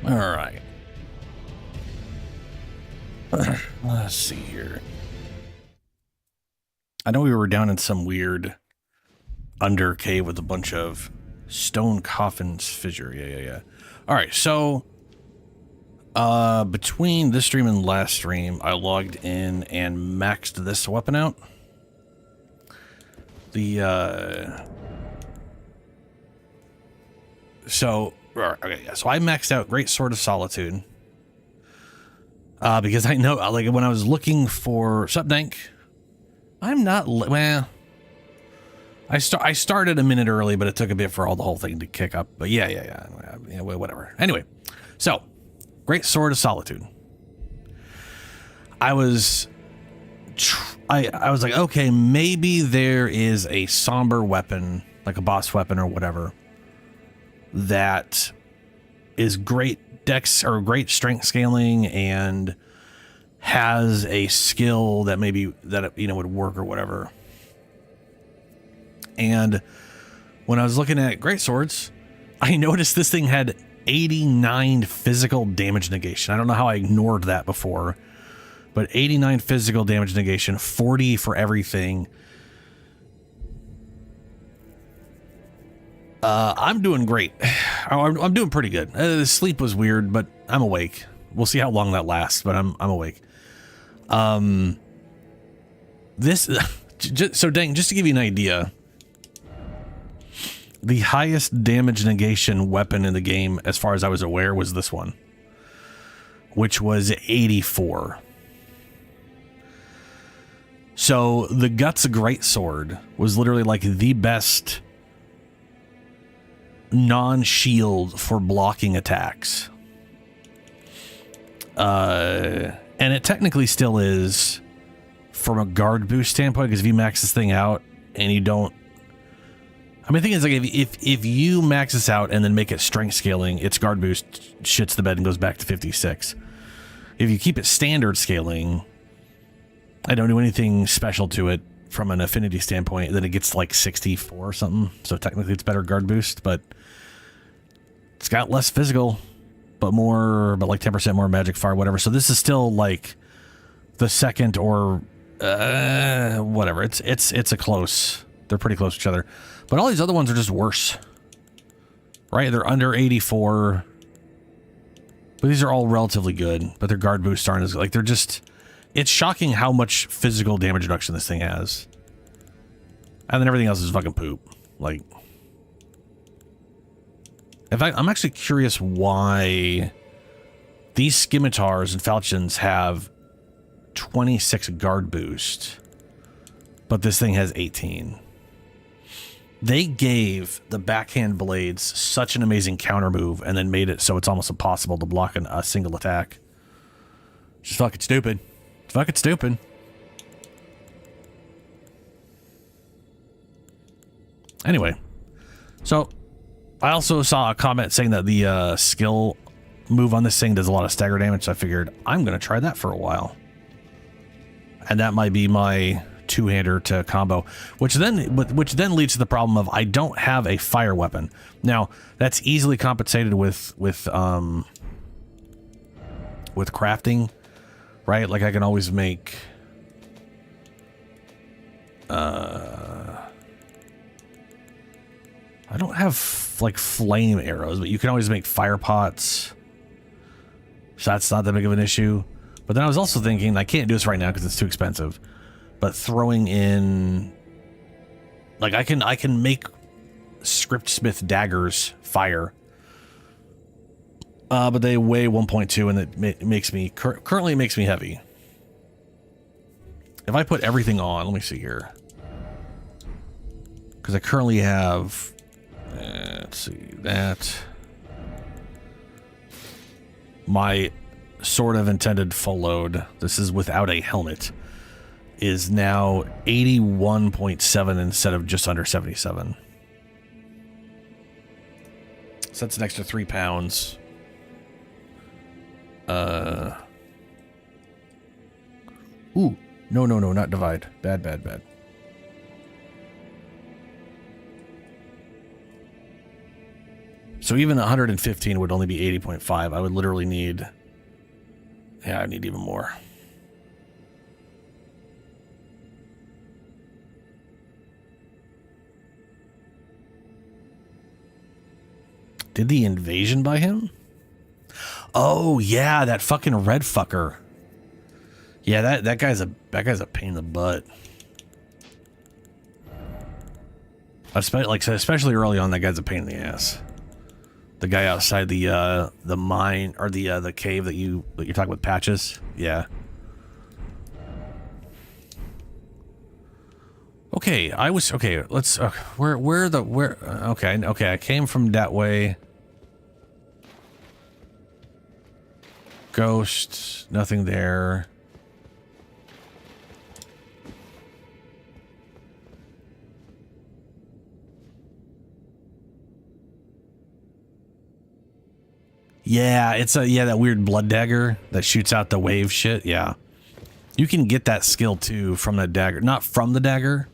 All right. Let's see here. I know we were down in some weird under cave with a bunch of stone coffins fissure. Yeah. All right, so between this stream and last stream, I logged in and maxed this weapon out. So I maxed out Great Sword of Solitude. Because I know, like, when I was looking for Supdank, I'm not, well, I started a minute early, but it took a bit for the whole thing to kick up. But yeah, whatever. Anyway, so Great Sword of Solitude. I was like, okay, maybe there is a somber weapon, like a boss weapon or whatever, that is great dex or great strength scaling and has a skill that maybe would work or whatever. And when I was looking at great swords, I noticed this thing had 89 physical damage negation. I don't know how I ignored that before, but 89 physical damage negation, 40 for everything. I'm doing great. I'm doing pretty good. The sleep was weird, but I'm awake. We'll see how long that lasts, but I'm awake. So dang, just to give you an idea, the highest damage negation weapon in the game, as far as I was aware, was this one, which was 84. So the Guts Greatsword was literally like the best non-shield for blocking attacks. And it technically still is from a guard boost standpoint, because if you max this thing out and you don't, I mean, the thing is, like, if you max this out and then make it strength scaling, its guard boost shits the bed and goes back to 56. If you keep it standard scaling, I don't do anything special to it from an affinity standpoint, then it gets like 64 or something. So technically it's better guard boost, but it's got less physical, but like 10% more magic fire, whatever. So this is still like the second or whatever. It's a close. They're pretty close to each other. But all these other ones are just worse. Right? They're under 84. But these are all relatively good, but their guard boosts aren't as, like, they're just, it's shocking how much physical damage reduction this thing has. And then everything else is fucking poop. Like, in fact, I'm actually curious why these scimitars and falchions have 26 guard boost, but this thing has 18. They gave the backhand blades such an amazing counter move and then made it so it's almost impossible to block a single attack. It's just fucking stupid. It's fucking stupid. Anyway, so I also saw a comment saying that the skill move on this thing does a lot of stagger damage, so I figured I'm going to try that for a while. And that might be my two-hander to combo, which then leads to the problem of I don't have a fire weapon. Now, that's easily compensated with crafting, right? Like I can always make I don't have like flame arrows, but you can always make fire pots. So that's not that big of an issue. But then I was also thinking I can't do this right now because it's too expensive. But throwing in, like, I can make Scriptsmith daggers fire. But they weigh 1.2 and it makes me, currently it makes me heavy. If I put everything on, let me see here. Because I currently have, let's see, that. My Sword of Intended full load, this is without a helmet, is now 81.7 instead of just under 77. So that's an extra 3 pounds. Ooh, no, not divide. Bad. So even 115 would only be 80.5. I would literally need... Yeah, I need even more. Did the invasion by him? Oh yeah, that fucking red fucker. Yeah, that guy's a pain in the butt. Especially early on, that guy's a pain in the ass. The guy outside the mine or the cave that you're talking with Patches. Yeah. Okay, let's okay, I came from that way. Ghost, nothing there. Yeah, it's that weird blood dagger that shoots out the wave shit. Yeah. You can get that skill too from that dagger. Not from the dagger,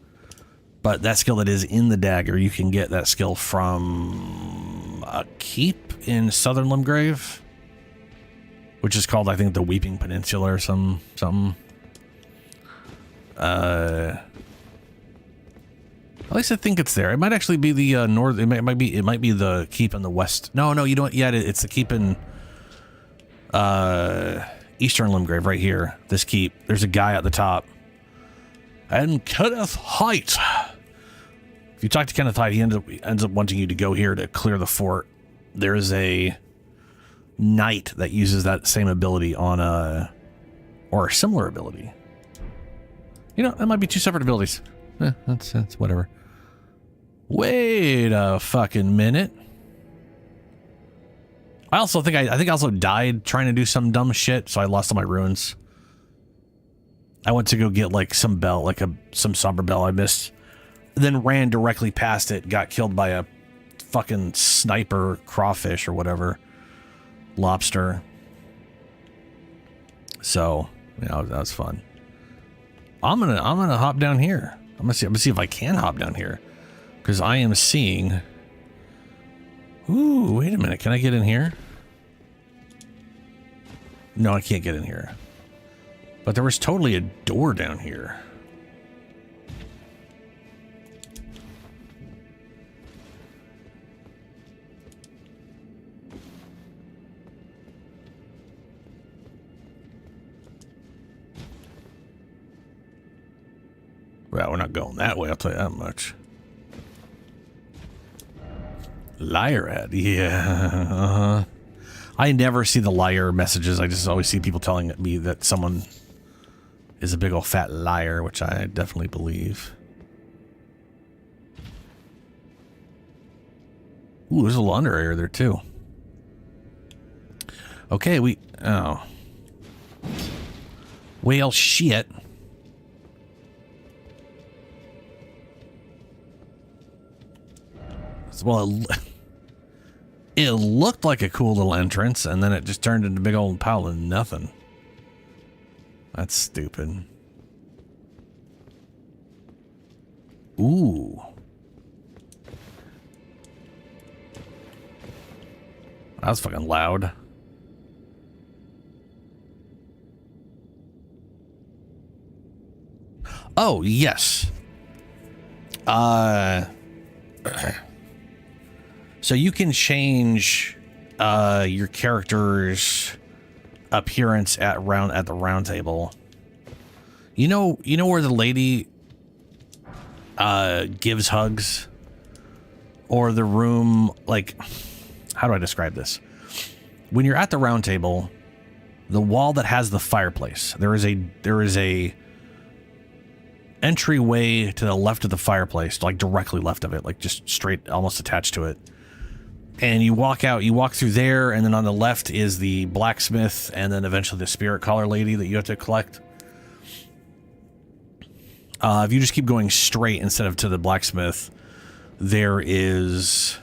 but that skill that is in the dagger, you can get that skill from a keep in Southern Limgrave, which is called, I think, the Weeping Peninsula or something. At least I think it's there. It might actually be the north. It might be the keep in the west. No, you don't. Yeah, it's the keep in Eastern Limgrave right here. This keep. There's a guy at the top. And Kenneth Height. If you talk to Kenneth Height, he ends up wanting you to go here to clear the fort. There's a knight that uses that same ability on or a similar ability. You know, that might be two separate abilities. That's whatever. Wait a fucking minute. I think I also died trying to do some dumb shit, so I lost all my runes. I went to go get like some bell, like some somber bell I missed, then ran directly past it, got killed by a fucking sniper crawfish or whatever. Lobster. So, you know, that was fun. I'm gonna hop down here. I'm gonna see if I can hop down here, because I am seeing. Ooh, wait a minute. Can I get in here? No, I can't get in here. But there was totally a door down here. Well, we're not going that way, I'll tell you that much. Liar ad, yeah. I never see the liar messages. I just always see people telling me that someone is a big old fat liar, which I definitely believe. Ooh, there's a little under area there too. Okay, oh. Well, shit. Well, it looked like a cool little entrance, and then it just turned into a big old pile of nothing. That's stupid. Ooh. That was fucking loud. Oh, yes. So you can change your character's appearance at the round table. You know where the lady gives hugs, or the room, like, how do I describe this? When you're at the round table, the wall that has the fireplace, there is a entryway to the left of the fireplace, like directly left of it, like just straight, almost attached to it. And you walk through there, and then on the left is the blacksmith, and then eventually the spirit caller lady that you have to collect. If you just keep going straight instead of to the blacksmith, there is...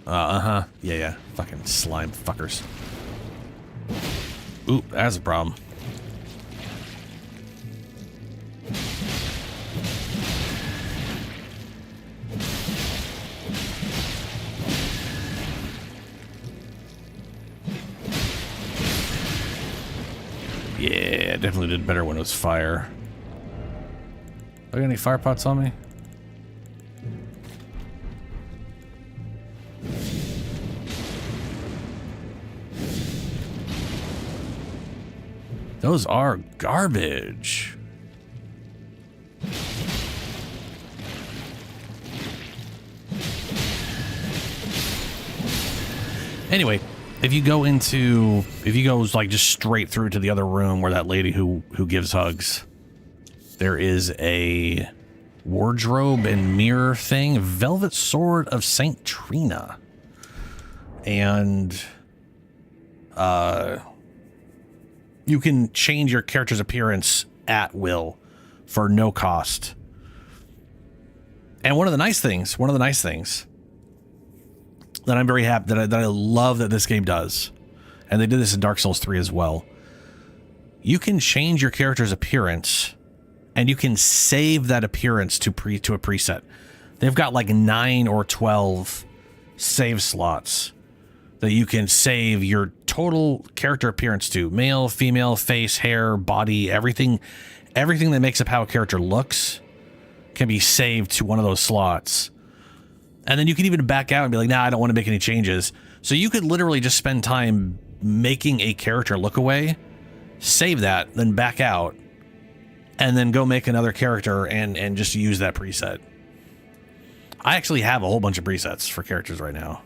Yeah, fucking slime fuckers. Oop, that's a problem. Yeah, definitely did better when it was fire. Do I got any fire pots on me? Those are garbage. Anyway, if you go like just straight through to the other room where that lady who gives hugs, there is a wardrobe and mirror thing, Velvet Sword of Saint Trina. And you can change your character's appearance at will for no cost. And one of the nice things that I'm very happy that I love that this game does, and they did this in Dark Souls 3 as well. You can change your character's appearance, and you can save that appearance to a preset. They've got like 9 or 12 save slots that you can save your total character appearance to: male, female, face, hair, body, everything that makes up how a character looks can be saved to one of those slots. And then you can even back out and be like, nah, I don't want to make any changes. So you could literally just spend time making a character look away, save that, then back out, and then go make another character and just use that preset. I actually have a whole bunch of presets for characters right now.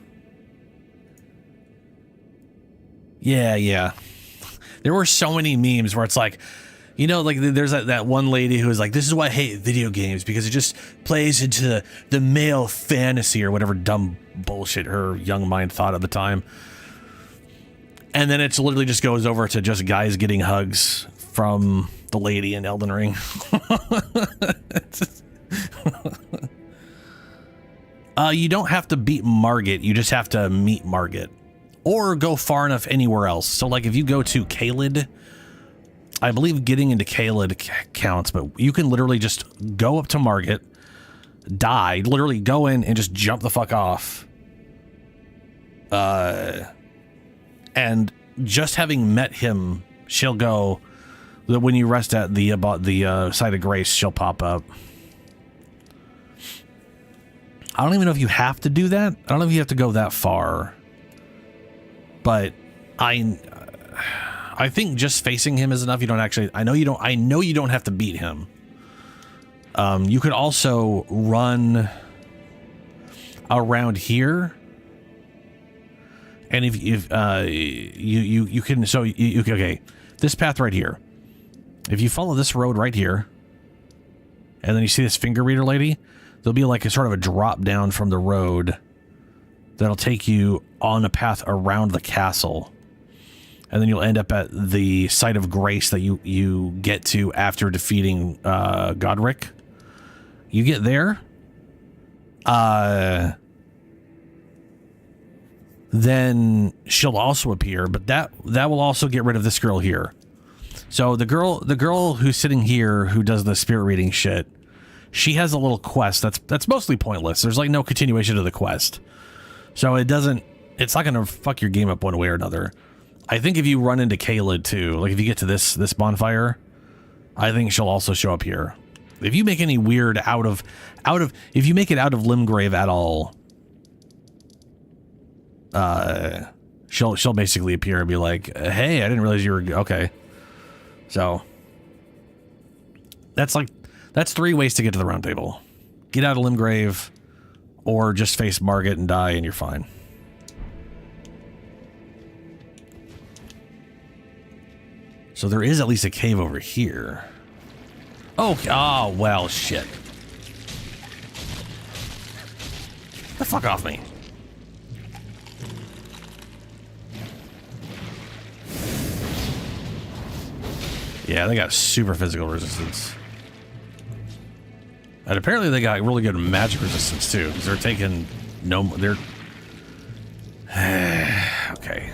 Yeah. There were so many memes where it's like, you know, like there's that one lady who was like, this is why I hate video games, because it just plays into the male fantasy or whatever dumb bullshit her young mind thought at the time. And then it's literally just goes over to just guys getting hugs from the lady in Elden Ring. You don't have to beat Margit, you just have to meet Margit. Or go far enough anywhere else. So like if you go to Caelid, I believe getting into Caelid counts, but you can literally just go up to Margit, die, literally go in and just jump the fuck off. And just having met him, she'll go, when you rest at the site of grace, she'll pop up. I don't even know if you have to do that. I don't know if you have to go that far. But I think just facing him is enough. You don't actually, I know you don't have to beat him. You could also run around here. And if you can, so you okay, this path right here. If you follow this road right here, and then you see this finger reader lady, there'll be like a sort of a drop down from the road that'll take you on a path around the castle. And then you'll end up at the site of grace that you get to after defeating Godric. You get there. Then she'll also appear, but that will also get rid of this girl here. So the girl who's sitting here who does the spirit reading shit, she has a little quest that's mostly pointless. There's like no continuation to the quest. So it's not gonna fuck your game up one way or another. I think if you run into Caelid too, like if you get to this bonfire, I think she'll also show up here. If you make any weird if you make it out of Limgrave at all, she'll basically appear and be like, hey, I didn't realize you were okay. So that's 3 ways to get to the round table. Get out of Limgrave, or just face Margit and die and you're fine. So there is at least a cave over here. Oh, well, shit. Get the fuck off me. Yeah, they got super physical resistance. And apparently they got really good magic resistance too, because they're taking they're... Okay.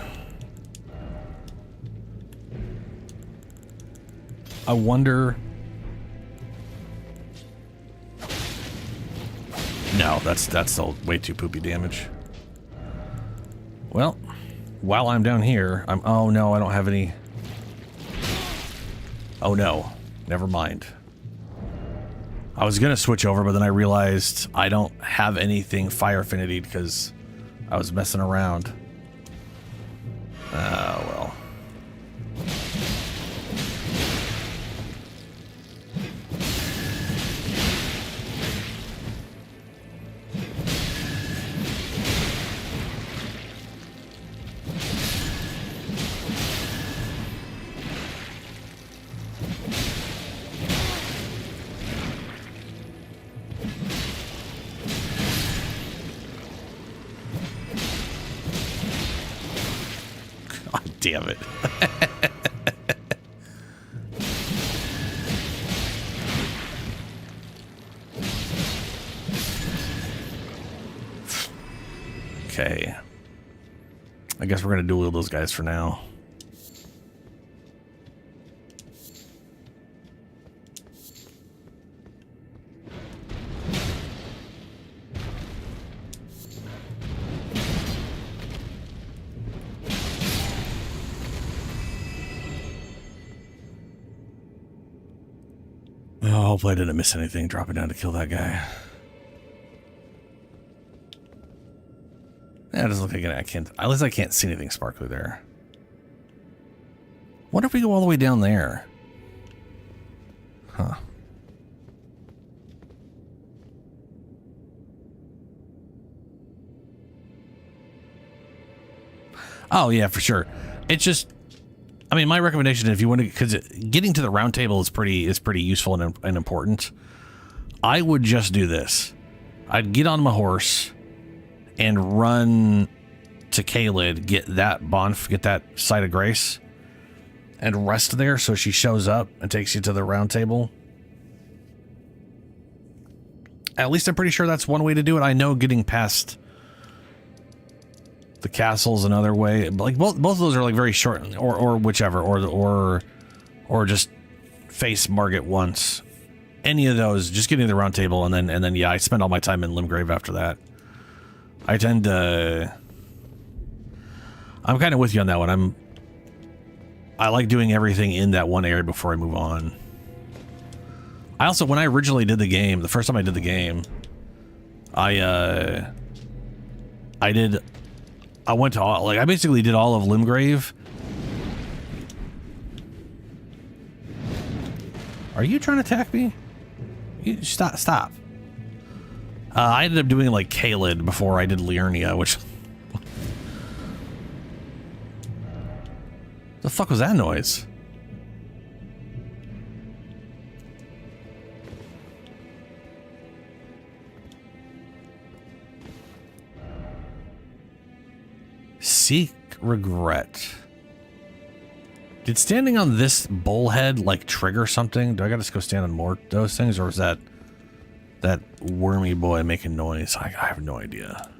I wonder... No, that's still way too poopy damage. Well, while I'm down here, oh no, I don't have any... Oh no, never mind. I was gonna switch over, but then I realized I don't have anything fire affinity because I was messing around. Oh well. Damn it. Okay. I guess we're going to duel those guys for now. Hopefully I didn't miss anything dropping down to kill that guy. Yeah, it doesn't look like I can't. At least I can't see anything sparkly there. What if we go all the way down there? Huh. Oh yeah, for sure. It's just, I mean, my recommendation, if you want to, because getting to the round table is pretty useful and important. I would just do this. I'd get on my horse and run to Caelid, get that Site of Grace, and rest there so she shows up and takes you to the round table. At least I'm pretty sure that's one way to do it. I know getting past the castle's another way. Like both of those are like very short, or whichever, or just face Margit once. Any of those, just getting to the round table, and then yeah, I spend all my time in Limgrave after that. I tend to. I'm kind of with you on that one. I like doing everything in that one area before I move on. I also, when I originally did the game, the first time I did the game, I went to all, like, I basically did all of Limgrave. Are you trying to attack me? You stop. I ended up doing like Caelid before I did Liurnia, which. The fuck was that noise? Seek regret. Did standing on this bullhead like trigger something? Do I gotta just go stand on more those things, or is that wormy boy making noise? I have no idea.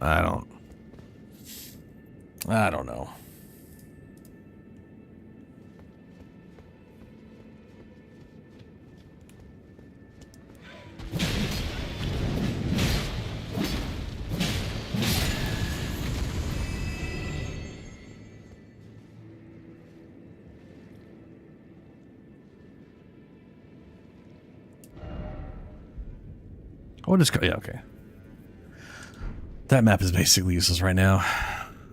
I don't know. We'll just go, yeah, okay. That map is basically useless right now.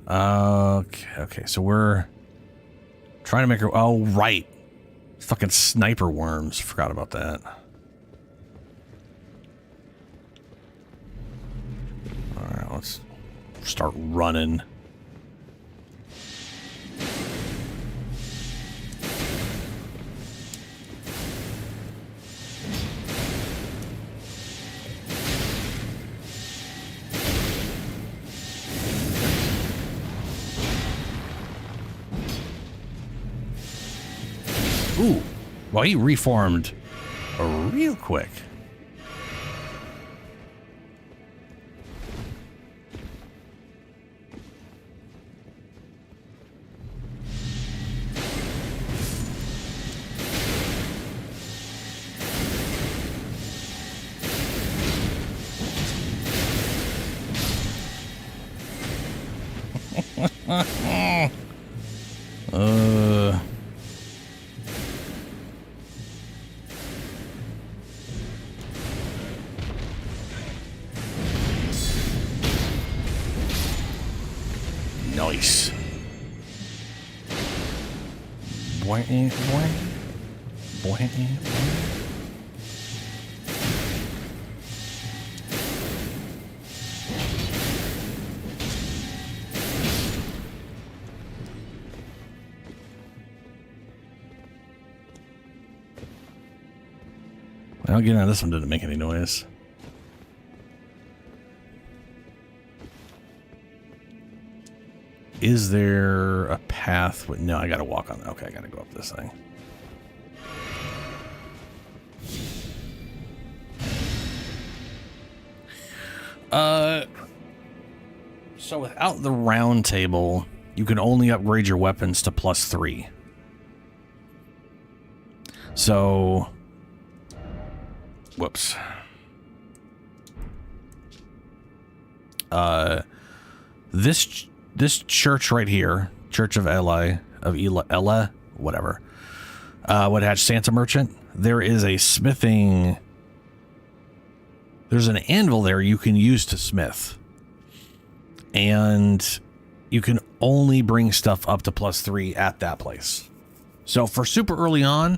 Okay, so we're trying to make her, oh, right. Fucking sniper worms, forgot about that. Alright, let's start running. Ooh, well, he reformed real quick. Nice. Boing, boing. Boing, boing. Well, getting out of this one didn't make any noise. Is there a path? No, I gotta walk on. Okay, I gotta go up this thing. So without the round table, you can only upgrade your weapons to +3. So, whoops. This church right here, Church of Ella, whatever, Woodhatch Santa Merchant, there is a smithing, there's an anvil there you can use to smith. And you can only bring stuff up to +3 at that place. So for super early on,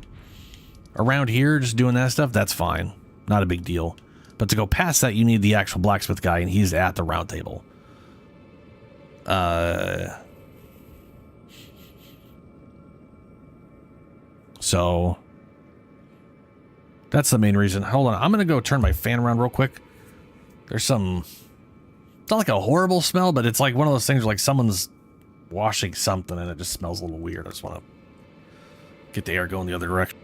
around here, just doing that stuff, that's fine. Not a big deal. But to go past that, you need the actual blacksmith guy, and he's at the round table. So that's the main reason. Hold on, I'm gonna go turn my fan around real quick. There's some, it's not like a horrible smell, but it's like one of those things where like someone's washing something and it just smells a little weird. I just want to get the air going the other direction.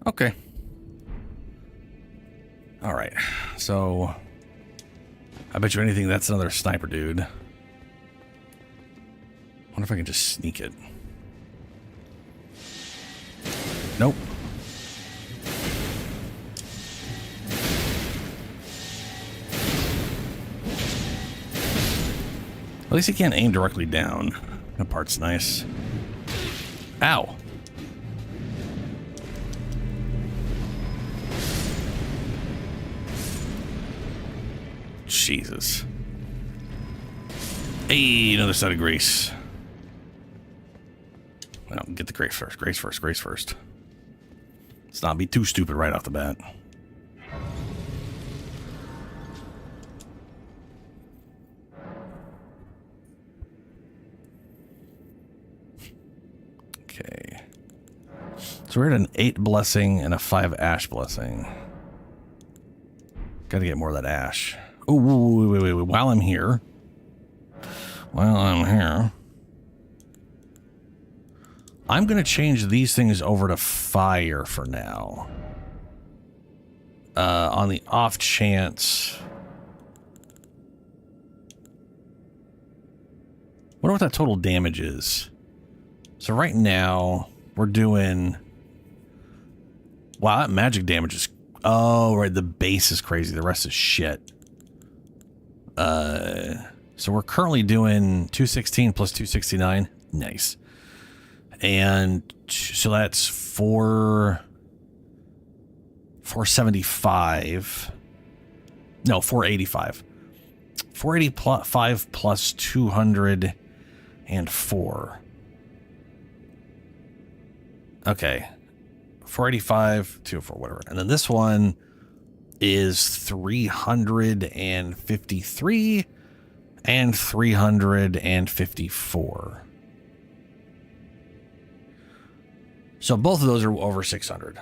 Okay. All right. So I bet you anything that's another sniper dude. Wonder if I can just sneak it. Nope. At least he can't aim directly down. That part's nice. Ow. Jesus. Hey, another set of grace. Well, get the grace first. Grace first. Grace first. Let's not be too stupid right off the bat. Okay. So we're at an 8 blessing and a 5 ash blessing. Gotta get more of that ash. Oh, wait. While I'm here, I'm going to change these things over to fire for now. On the off chance. Wonder what that total damage is. So right now, we're doing... Wow, that magic damage is... Oh, right, the base is crazy. The rest is shit. So we're currently doing 216 plus 269. Nice. And so that's 475. No, 485. 485 plus 204. Okay. 485, 204, whatever. And then this one is 353, and 354. So both of those are over 600.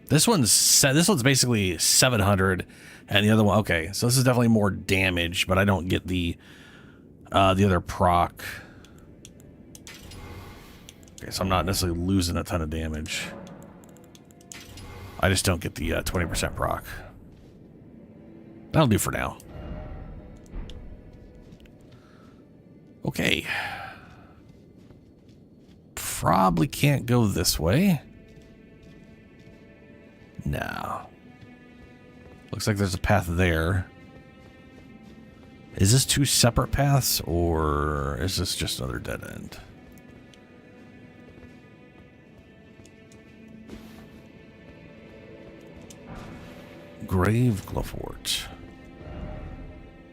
This one's basically 700, and the other one, okay. So this is definitely more damage, but I don't get the other proc. Okay, so I'm not necessarily losing a ton of damage. I just don't get the 20% proc. That'll do for now. Okay. Probably can't go this way. No. Looks like there's a path there. Is this two separate paths, or is this just another dead end? Grave Glovewort.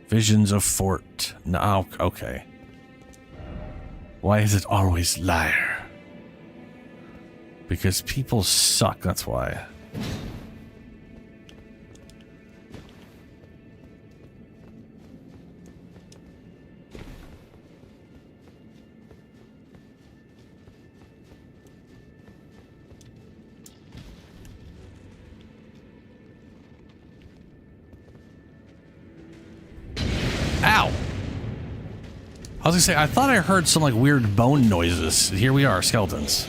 Visions of Fort. No, okay. Why is it always liar? Because people suck, that's why. Ow! I was gonna say, I thought I heard some like weird bone noises. Here we are, skeletons.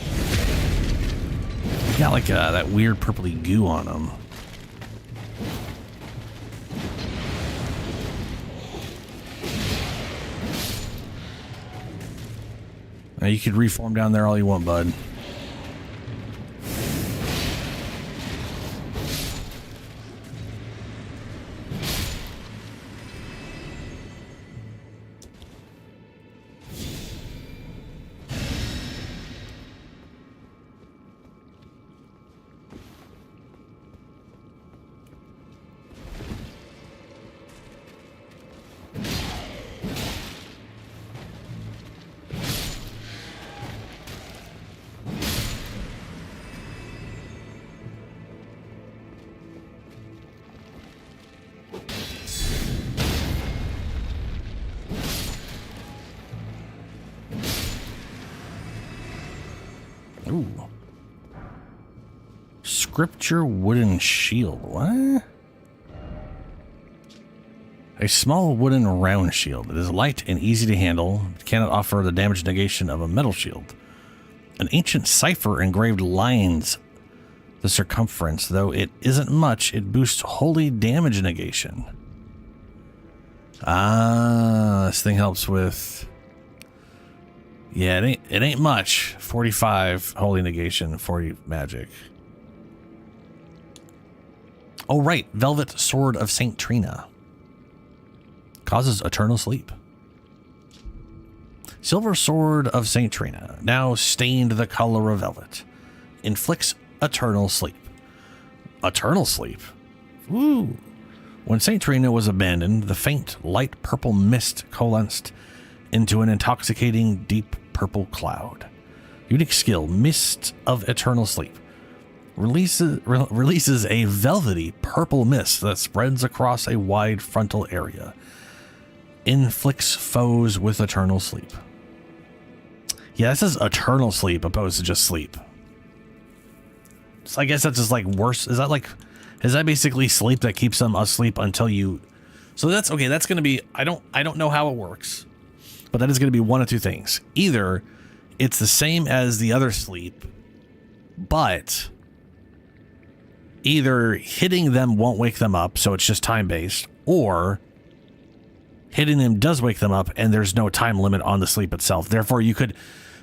Got like that weird purpley goo on them. Now you could reform down there all you want, bud. Ooh. Scripture wooden shield. What? A small wooden round shield. It is light and easy to handle. It cannot offer the damage negation of a metal shield. An ancient cipher engraved lines the circumference. Though it isn't much, it boosts holy damage negation. Ah, this thing helps with... Yeah, it ain't much. 45 holy negation, 40 magic. Oh, right. Velvet Sword of St. Trina. Causes eternal sleep. Silver Sword of St. Trina, now stained the color of velvet. Inflicts eternal sleep. Eternal sleep? Woo! When St. Trina was abandoned, the faint, light purple mist coalesced into an intoxicating, deep purple cloud. Unique skill, Mist of Eternal Sleep. Releases a velvety purple mist that spreads across a wide frontal area. Inflicts foes with eternal sleep. Yeah, this is eternal sleep opposed to just sleep. So I guess that's just like worse. Is that basically sleep that keeps them asleep until you... So that's okay. That's going to be, I don't know how it works, but that is going to be one of two things. Either it's the same as the other sleep, but either hitting them won't wake them up, so it's just time-based, or hitting them does wake them up and there's no time limit on the sleep itself. Therefore, you could...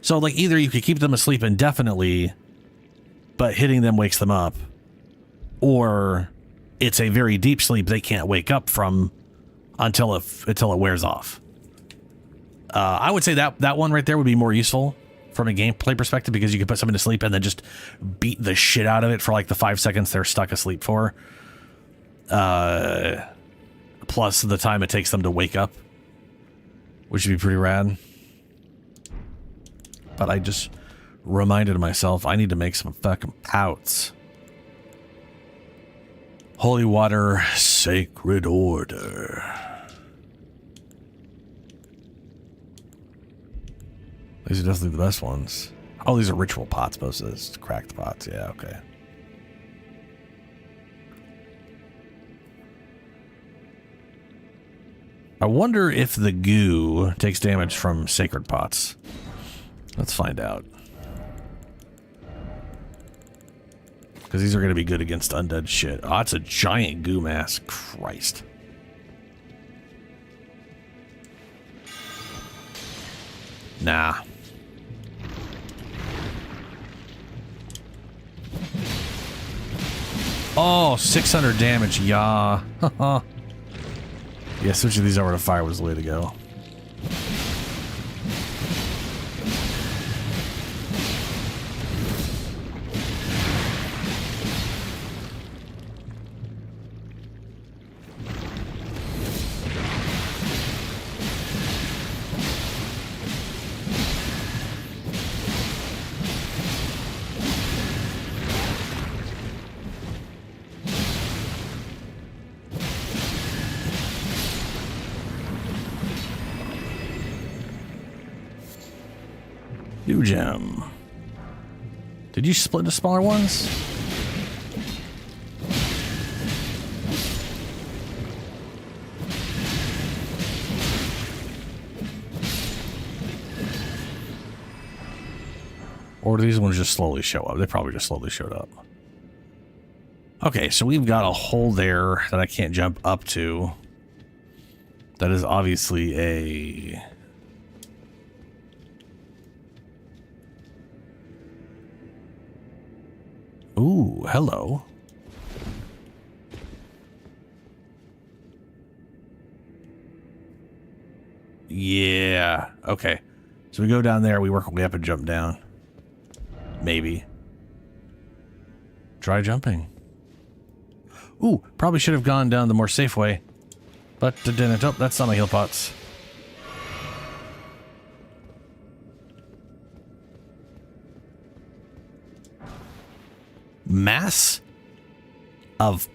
So, like, either you could keep them asleep indefinitely, but hitting them wakes them up, or it's a very deep sleep they can't wake up from until it wears off. I would say that one right there would be more useful from a gameplay perspective, because you can put somebody to sleep and then just beat the shit out of it for like the 5 seconds they're stuck asleep for. Plus the time it takes them to wake up, which would be pretty rad. But I just reminded myself I need to make some fucking pouts. Holy Water, Sacred Order. These are definitely the best ones. Oh, these are ritual pots, most of this. Cracked pots. Yeah, okay. I wonder if the goo takes damage from sacred pots. Let's find out. Because these are going to be good against undead shit. Oh, it's a giant goo mass. Christ. Nah. Oh, 600 damage. Yeah. Yeah, switching these over to fire was the way to go. New gem. Did you split the smaller ones? Or do these ones just slowly show up? They probably just slowly showed up. Okay, so we've got a hole there that I can't jump up to. That is obviously a... Ooh, hello. Yeah, okay. So we go down there, we work our way up and jump down. Maybe. Try jumping. Ooh, probably should have gone down the more safe way. But didn't. Oh, that's not my heal pots. Mass of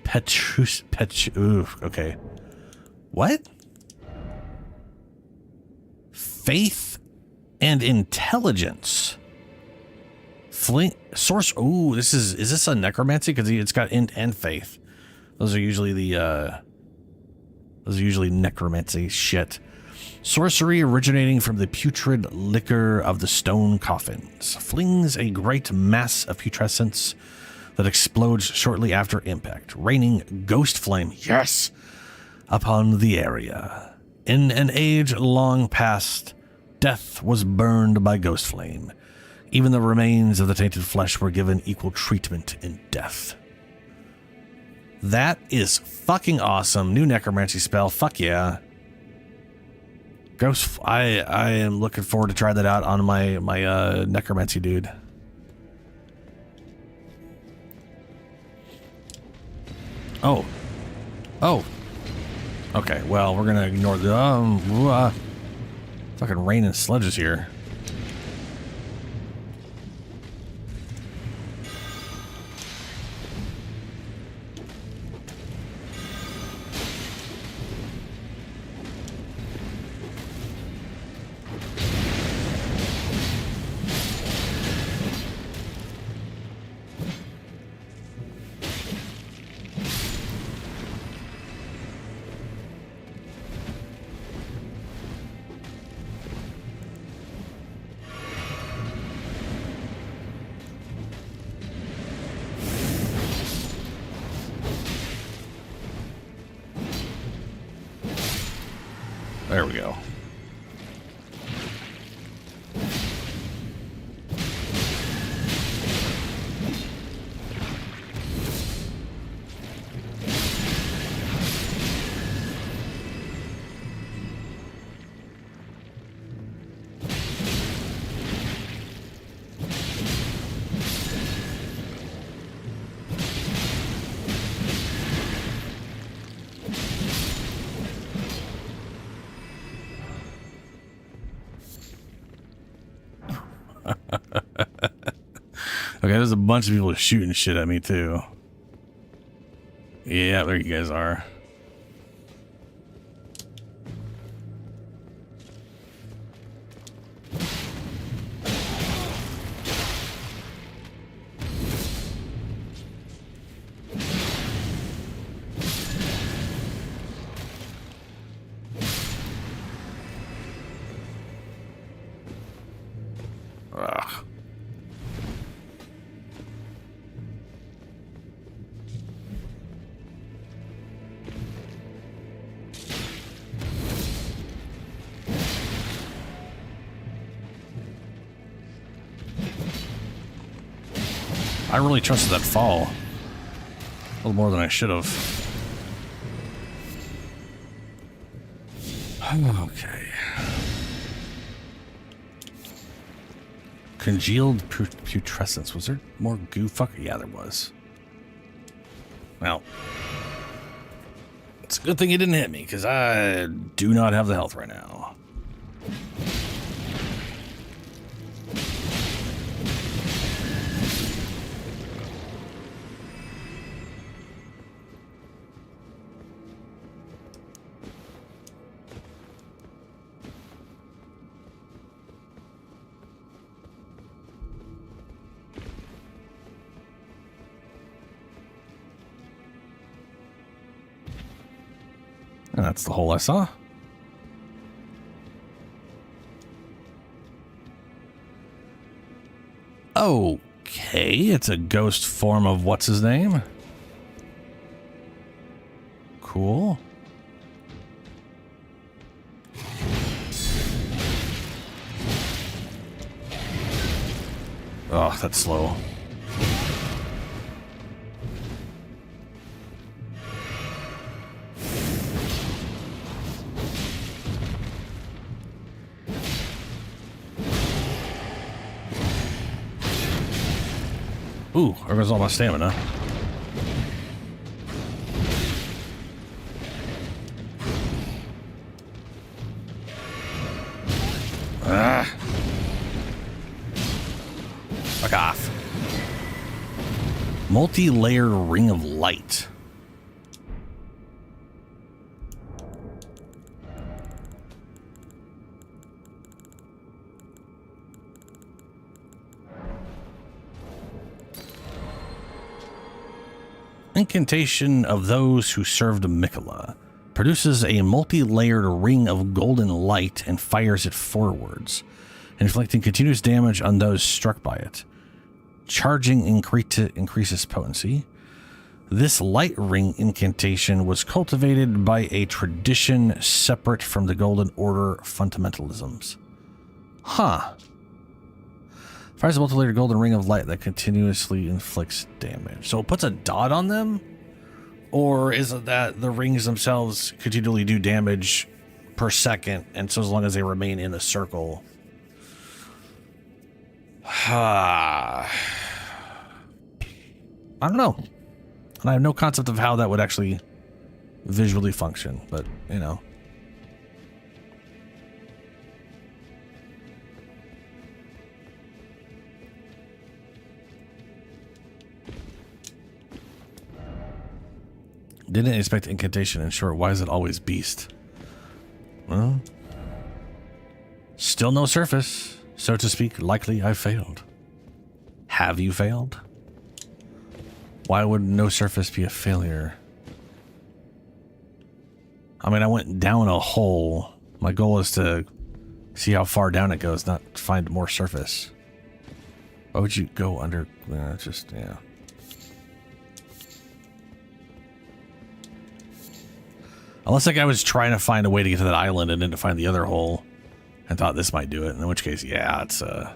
okay. What? Faith and intelligence. Source. Ooh, is this a necromancy? Because it's got int and faith. Those are usually necromancy shit. Sorcery originating from the putrid liquor of the stone coffins flings a great mass of putrescence that explodes shortly after impact, raining ghost flame, yes, upon the area. In an age long past, death was burned by ghost flame. Even the remains of the tainted flesh were given equal treatment in death. That is fucking awesome. New necromancy spell. Fuck yeah. Ghost. I am looking forward to try that out on my necromancy dude. Oh. Oh. Okay, well, we're gonna ignore the fucking rain and sludges here. There we go. Okay, there's a bunch of people shooting shit at me too. Yeah, there you guys are. I really trusted that fall. A little more than I should have. Okay. Congealed putrescence. Was there more goo? Fuck yeah, there was. Well, it's a good thing he didn't hit me, because I do not have the health right now. And that's the hole I saw. Okay, it's a ghost form of what's his name? Cool. Oh, that's slow. Ooh, there goes all my stamina. Ah. Fuck off. Multi-layered ring of light. Incantation of those who served Miquella. Produces a multi-layered ring of golden light and fires it forwards, inflicting continuous damage on those struck by it. Charging increases potency. This light ring incantation was cultivated by a tradition separate from the Golden Order fundamentalisms. Huh. Fires a multi-layered golden ring of light that continuously inflicts damage. So it puts a dot on them? Or is it that the rings themselves continually do damage per second, and so as long as they remain in a circle? I don't know. And I have no concept of how that would actually visually function, but, you know. Didn't expect incantation in short. Why is it always beast? Well, still no surface, so to speak. Likely I failed. Have you failed? Why would no surface be a failure? I mean, I went down a hole. My goal is to see how far down it goes, not find more surface. Why would you go under? Just, yeah. Unless that guy was trying to find a way to get to that island and didn't find the other hole and thought this might do it, in which case, yeah, it's yeah,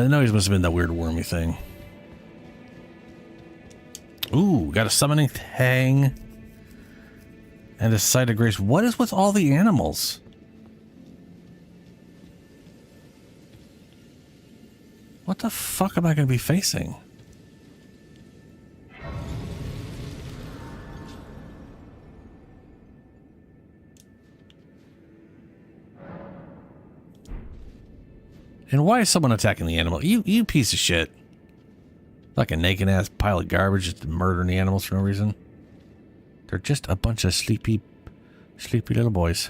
the noise must have been that weird wormy thing. Ooh, got a summoning thing and a site of grace. What is with all the animals? What the fuck am I going to be facing? And why is someone attacking the animal? You piece of shit. Like a naked ass pile of garbage just murdering the animals for no reason. They're just a bunch of sleepy little boys.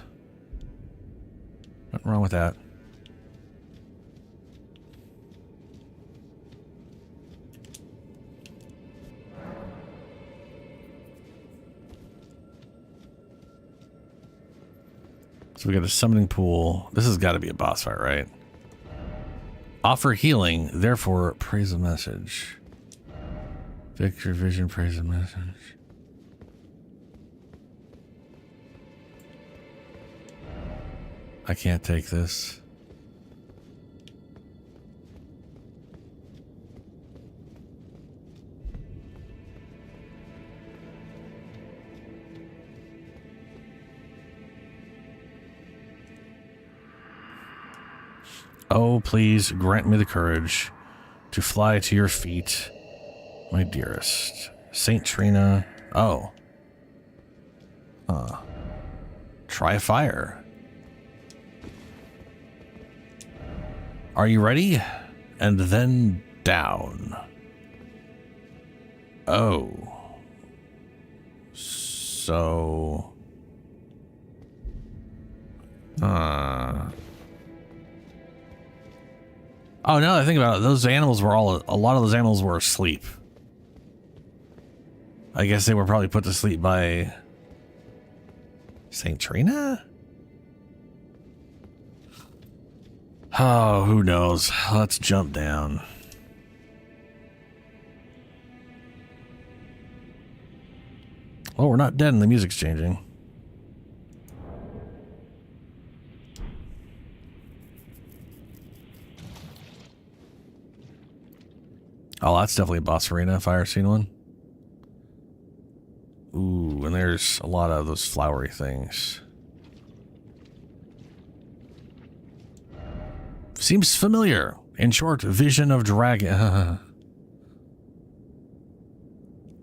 Nothing wrong with that. So we got a summoning pool. This has got to be a boss fight, right? Offer healing, therefore praise a message. Victory vision, praise a message. I can't take this. Oh, please grant me the courage to fly to your feet, my dearest. Saint Trina. Oh. Try fire. Are you ready? And then down. Oh. So. Oh, now that I think about it, those animals were a lot of those animals were asleep. I guess they were probably put to sleep by Saint Trina? Oh, who knows? Let's jump down. Well, we're not dead and the music's changing. Oh, that's definitely a boss arena if I ever seen one. Ooh, and there's a lot of those flowery things. Seems familiar. In short, Vision of Dragon.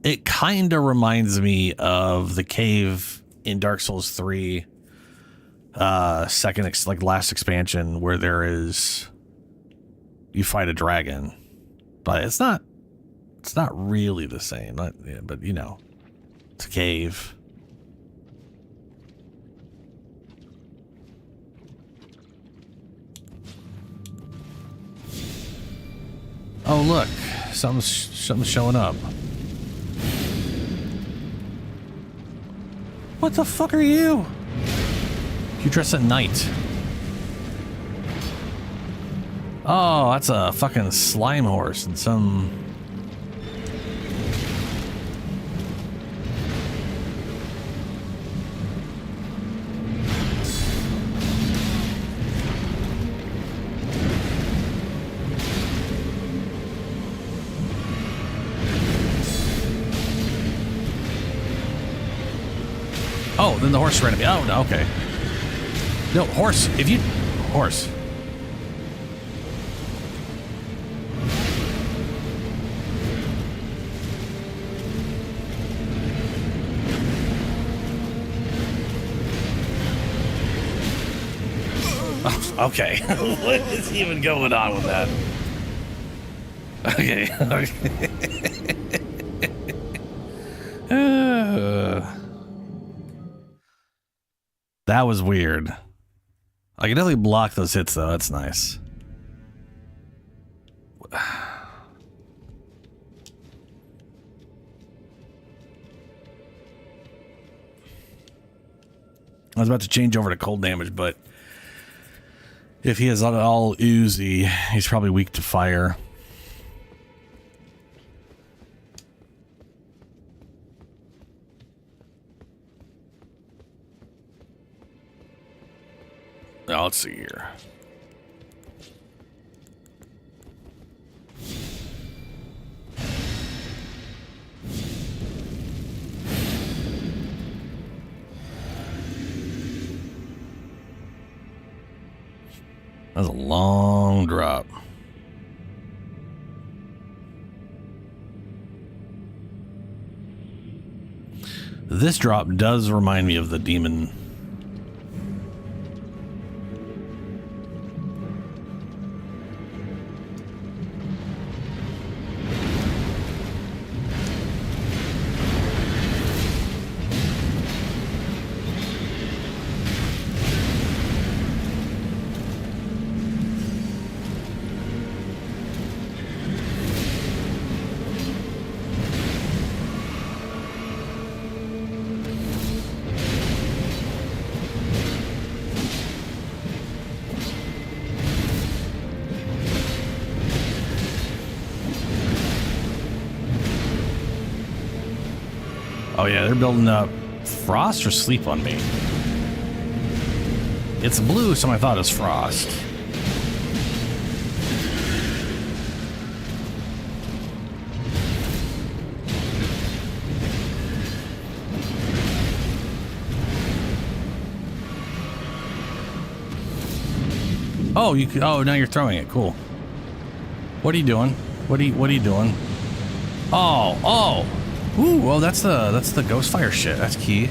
It kind of reminds me of the cave in Dark Souls 3, last expansion, where you fight a dragon. But it's not really the same. But you know, it's a cave. Oh look, something's showing up. What the fuck are you? You dress at night. Oh, that's a fucking slime horse and some... Oh, then the horse ran at me. Oh, no, okay. No, horse, if you... Horse. Oh, okay. What is even going on with that? Okay. That was weird. I can definitely block those hits, though. That's nice. I was about to change over to cold damage, but if he is all oozy, he's probably weak to fire. Now, let's see here. That was a long drop. This drop does remind me of the demon. Oh yeah, they're building up frost or sleep on me. It's blue, so I thought it was frost. Oh, you could, oh, now you're throwing it. Cool. What are you doing? What are you doing? Oh. Ooh, well, that's the ghost fire shit. That's key.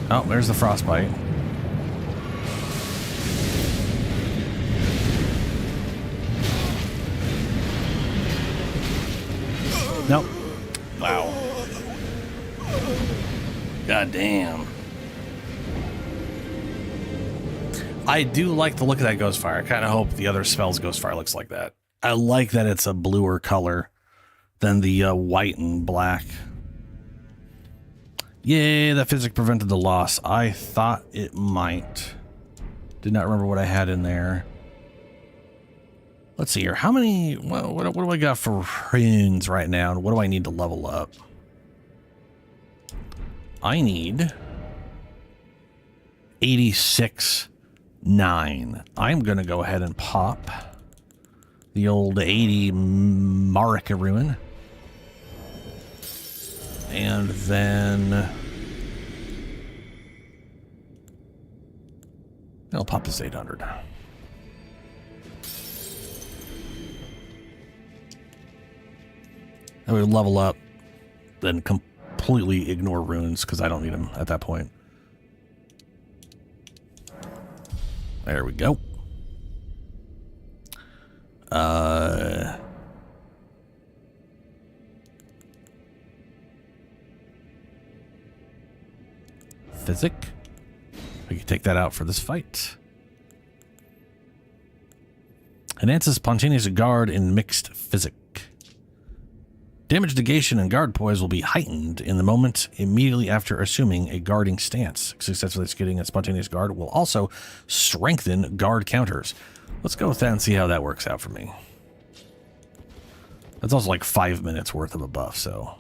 Oh, there's the frostbite. Nope. Wow. God damn. I do like the look of that ghost fire. I kind of hope the other spell's ghost fire looks like that. I like that it's a bluer color than the white and black. Yay, that physic prevented the loss. I thought it might. Did not remember what I had in there. Let's see here. How many, what do I got for runes right now? And what do I need to level up? I need 86. 9. I'm going to go ahead and pop the old 80 Marika rune. And then I'll pop this 800. And we level up, then completely ignore runes because I don't need them at that point. There we go. Physic. We can take that out for this fight. Enhances spontaneous guard in mixed physic. Damage negation and guard poise will be heightened in the moment immediately after assuming a guarding stance. Successfully executing a spontaneous guard will also strengthen guard counters. Let's go with that and see how that works out for me. That's also like 5 minutes worth of a buff, so.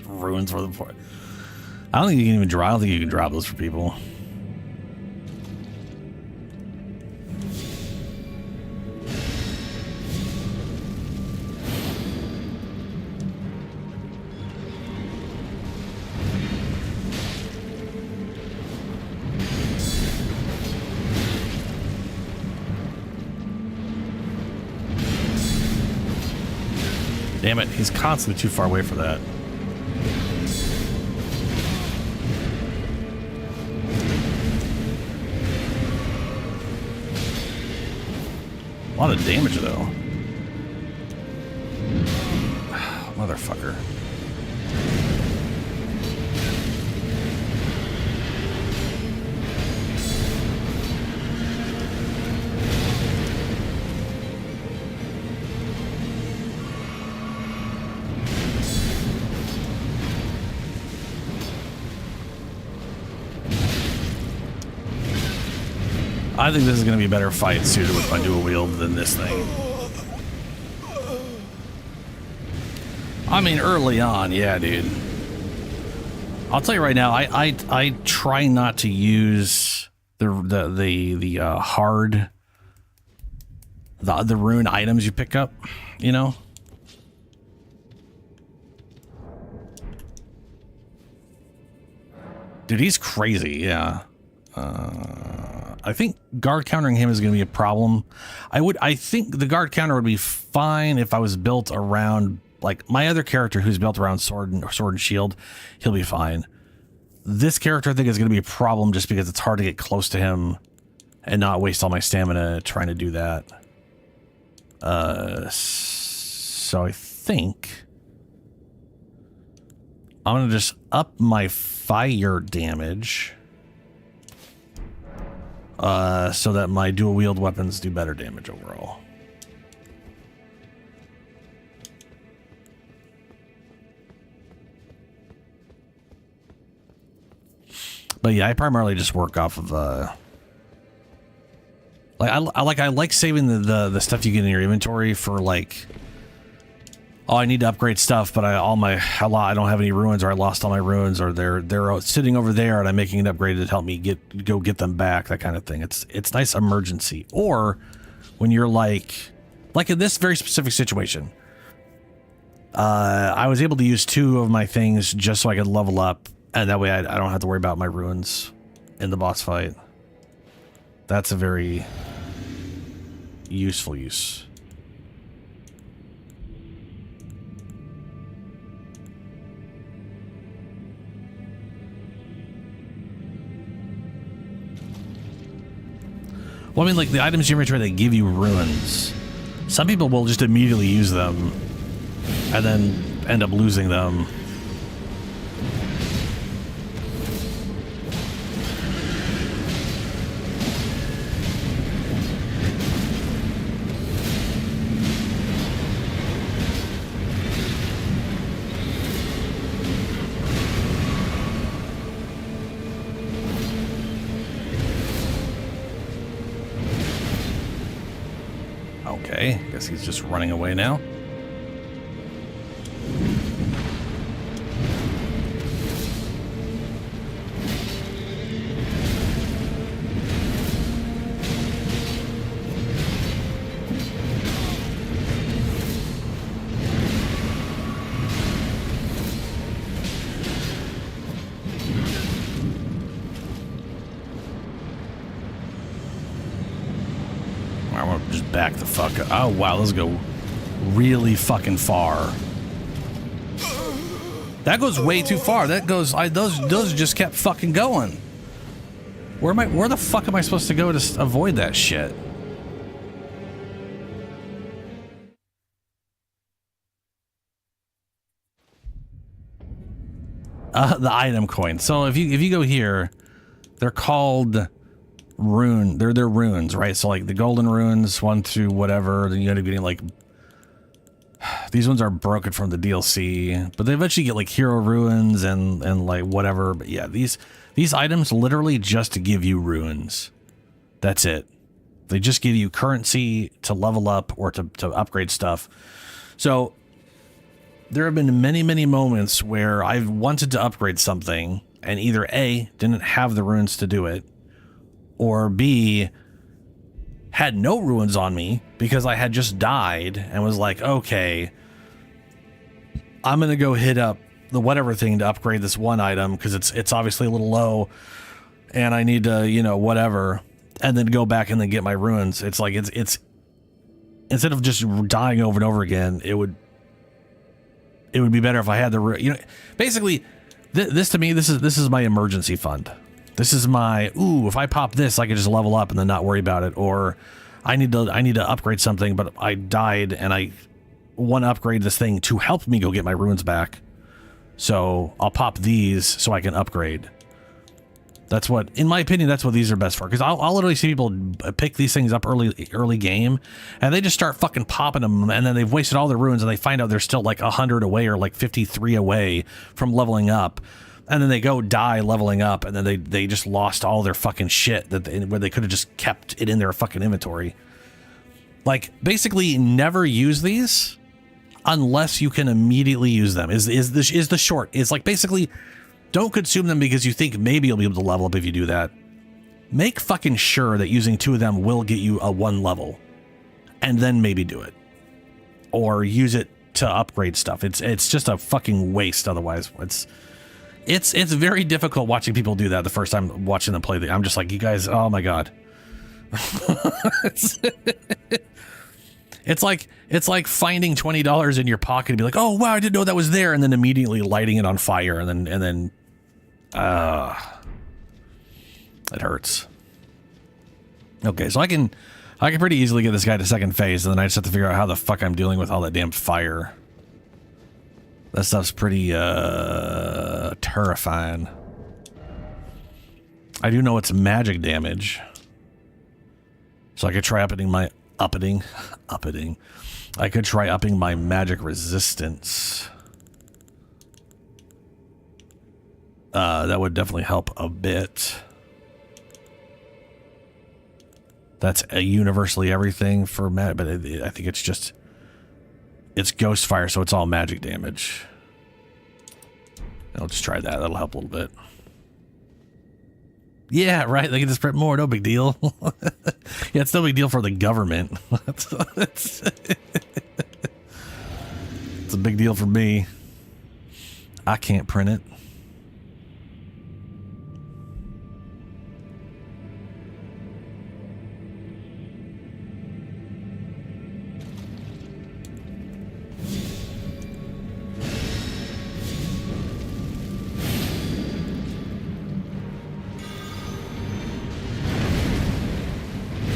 Ruins for the point. I don't think you can even draw. I don't think you can drop those for people. Damn it, he's constantly too far away for that. A lot of damage, though. Motherfucker. I think this is going to be a better fight suited with my dual wield than this thing. I mean, early on, yeah, dude. I'll tell you right now, I try not to use the rune items you pick up, you know. Dude, he's crazy, yeah. I think guard countering him is going to be a problem. I think the guard counter would be fine if I was built around, like, my other character who's built around sword and shield. He'll be fine. This character, I think, is going to be a problem just because it's hard to get close to him and not waste all my stamina trying to do that. So I think I'm going to just up my fire damage. so that my dual wield weapons do better damage overall. But yeah, I primarily just work off of I like saving the stuff you get in your inventory for like, oh, I need to upgrade stuff, but I don't have any ruins, or I lost all my ruins, or they're sitting over there and I'm making an upgrade to help me go get them back, that kind of thing. It's nice emergency. Or when you're like in this very specific situation, I was able to use 2 of my things just so I could level up, and that way I don't have to worry about my ruins in the boss fight. That's a very useful use. Well, I mean, like the items in your inventory that give you ruins, some people will just immediately use them and then end up losing them. Okay, guess he's just running away now. Back the fuck up. Oh wow, let's go really fucking far. That goes way too far. That goes, those just kept fucking going. Where the fuck am I supposed to go to avoid that shit? The item coin. So if you go here, they're called rune. They're runes, right? So like the golden runes, 1 through whatever, then you end up getting like, these ones are broken from the DLC, but they eventually get like hero ruins and like whatever. But yeah, these items literally just give you runes. That's it. They just give you currency to level up or to upgrade stuff. So there have been many, many moments where I've wanted to upgrade something and either A, didn't have the runes to do it, or B, had no ruins on me because I had just died and was like, okay, I'm going to go hit up the whatever thing to upgrade this one item because it's obviously a little low and I need to, you know, whatever, and then go back and then get my ruins. It's like, it's instead of just dying over and over again, it would be better if I had the, you know, basically this to me, this is my emergency fund. This is my, ooh, if I pop this, I can just level up and then not worry about it. Or I need to upgrade something, but I died and I want to upgrade this thing to help me go get my ruins back. So I'll pop these so I can upgrade. That's what, in my opinion, that's what these are best for. Because I'll literally see people pick these things up early game, and they just start fucking popping them, and then they've wasted all their ruins, and they find out they're still like 100 away or like 53 away from leveling up. And then they go die leveling up, and then they just lost all their fucking shit where they could have just kept it in their fucking inventory. Like, basically, never use these unless you can immediately use them. Is the short? It's like basically, don't consume them because you think maybe you'll be able to level up if you do that. Make fucking sure that using 2 of them will get you a 1 level, and then maybe do it, or use it to upgrade stuff. It's just a fucking waste otherwise. It's very difficult watching people do that the first time watching them play. I'm just like, you guys, oh my god. It's like finding $20 in your pocket and be like, oh wow, I didn't know that was there, and then immediately lighting it on fire, and then it hurts. Okay, so I can pretty easily get this guy to second phase, and then I just have to figure out how the fuck I'm dealing with all that damn fire. That stuff's pretty terrifying. I do know it's magic damage. So I could try upping. I could try upping my magic resistance. That would definitely help a bit. That's a universally everything for magic, but I think it's just, it's ghost fire, so it's all magic damage. I'll just try that. That'll help a little bit. Yeah, right. They can just print more. No big deal. Yeah, it's no big deal for the government. It's a big deal for me. I can't print it.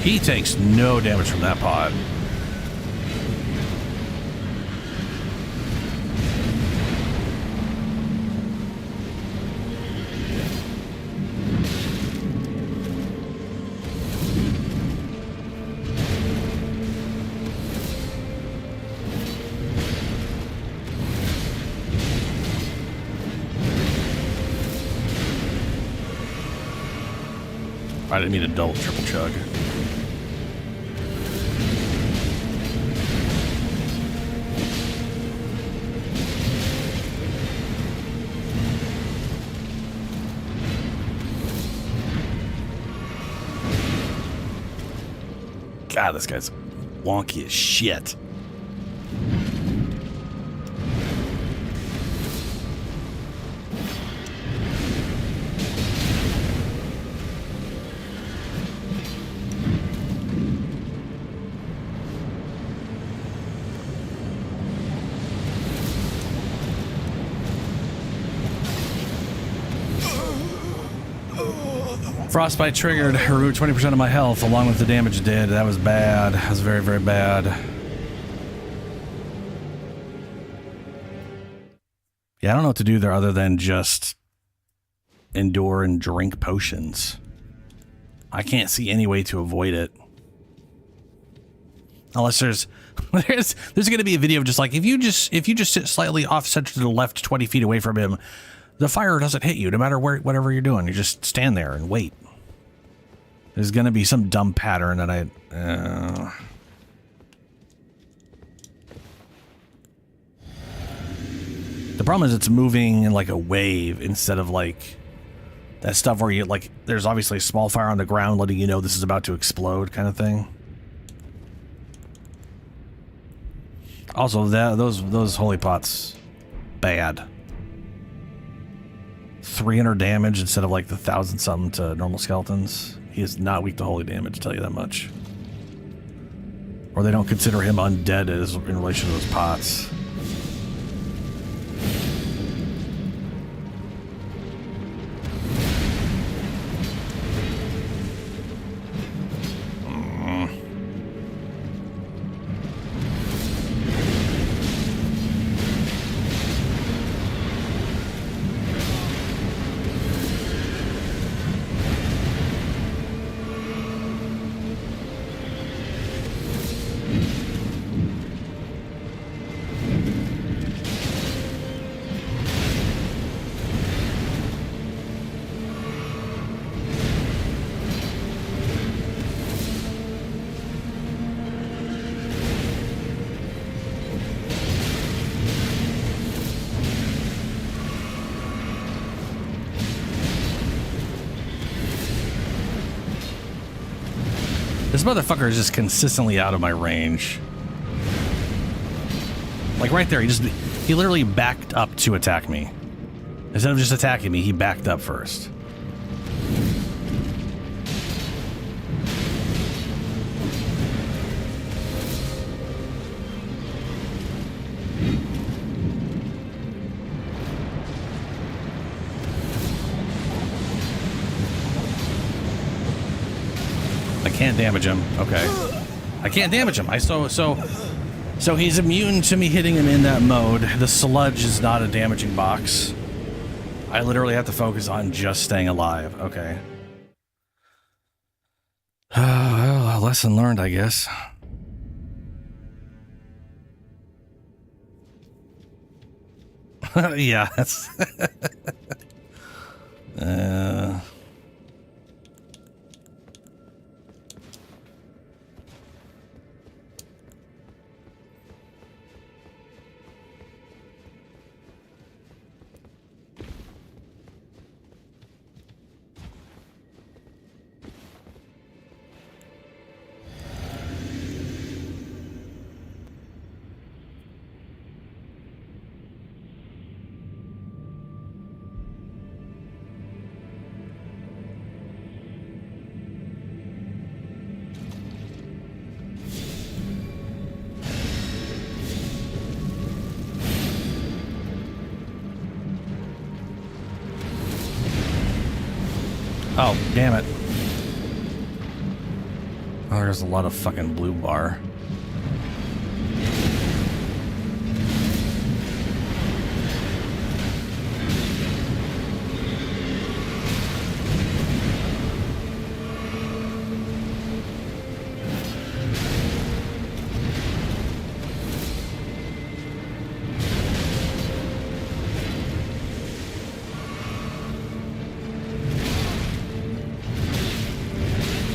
He takes no damage from that pod. I didn't mean to double triple chug. God, this guy's wonky as shit. Frostbite triggered Haru 20% of my health along with the damage it did. That was bad. That was very, very bad. Yeah, I don't know what to do there other than just endure and drink potions. I can't see any way to avoid it. Unless there's going to be a video of just like, if you just sit slightly off center to the left 20 feet away from him, the fire doesn't hit you no matter whatever you're doing. You just stand there and wait. There's going to be some dumb pattern that The problem is it's moving in like a wave instead of like that stuff where you like, there's obviously a small fire on the ground letting you know this is about to explode kind of thing. Also, those holy pots, bad. 300 damage instead of like the 1,000 something to normal skeletons. He is not weak to holy damage, tell you that much. Or they don't consider him undead as in relation to those pots. This motherfucker is just consistently out of my range. Like right there, he literally backed up to attack me. Instead of just attacking me, he backed up first. Can't damage him. Okay. I can't damage him. So he's immune to me hitting him in that mode. The sludge is not a damaging box. I literally have to focus on just staying alive. Okay. Well, Lesson learned, I guess. Yeah, that's... Oh, damn it. Oh, there's a lot of fucking blue bar.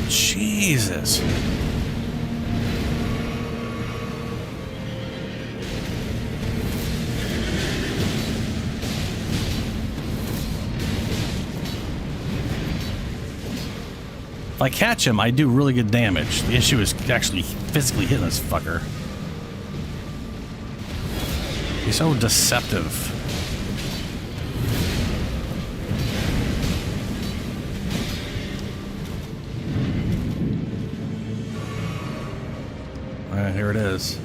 Jesus. If I catch him, I do really good damage. The issue is actually physically hitting this fucker. He's so deceptive. Alright, here it is.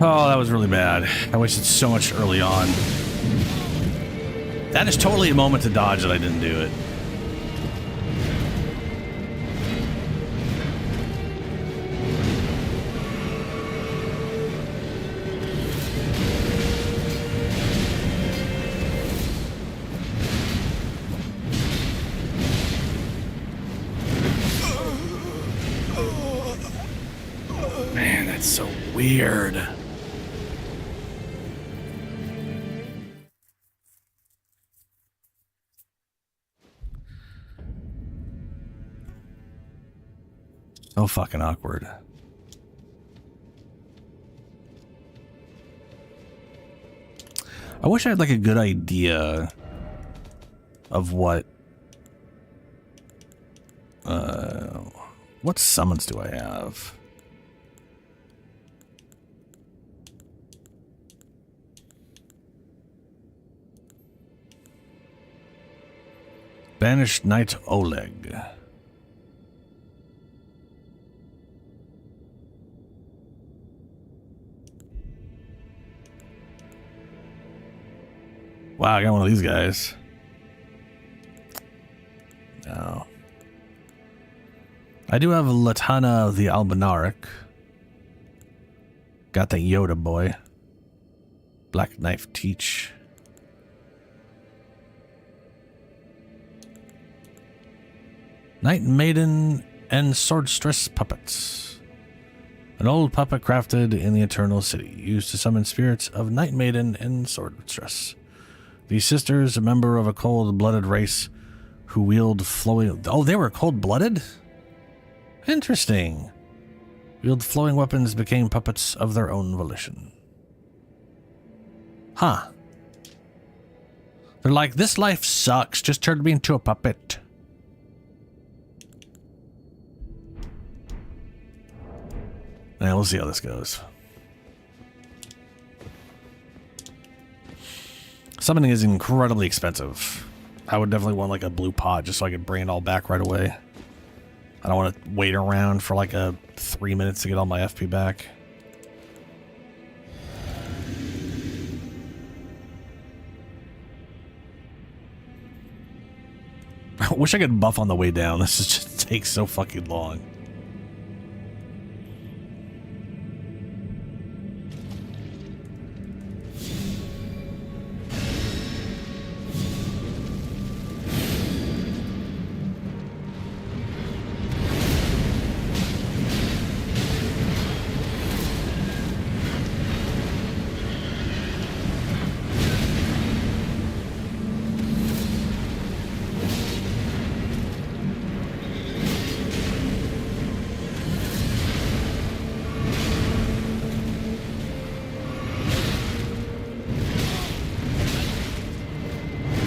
Oh, that was really bad. I wasted so much early on. That is totally a moment to dodge that I didn't do it. Man, that's so weird. So fucking awkward. I wish I had like a good idea of what summons do I have? Banished Knight Oleg. Wow, I got one of these guys. No. I do have Latana the Albinauric. Got the Yoda boy. Black Knife Teach. Night Maiden and Swordstress puppets. An old puppet crafted in the Eternal City, used to summon spirits of Night Maiden and Swordstress. These sisters, a member of a cold-blooded race who wield flowing... Oh, they were cold-blooded? Interesting. Wield flowing weapons, became puppets of their own volition. Huh. They're like, this life sucks, just turn me into a puppet. Now we'll see how this goes. Summoning is incredibly expensive. I would definitely want like a blue pod just so I could bring it all back right away. I don't want to wait around for like a 3 minutes to get all my FP back. I wish I could buff on the way down. This just takes so fucking long.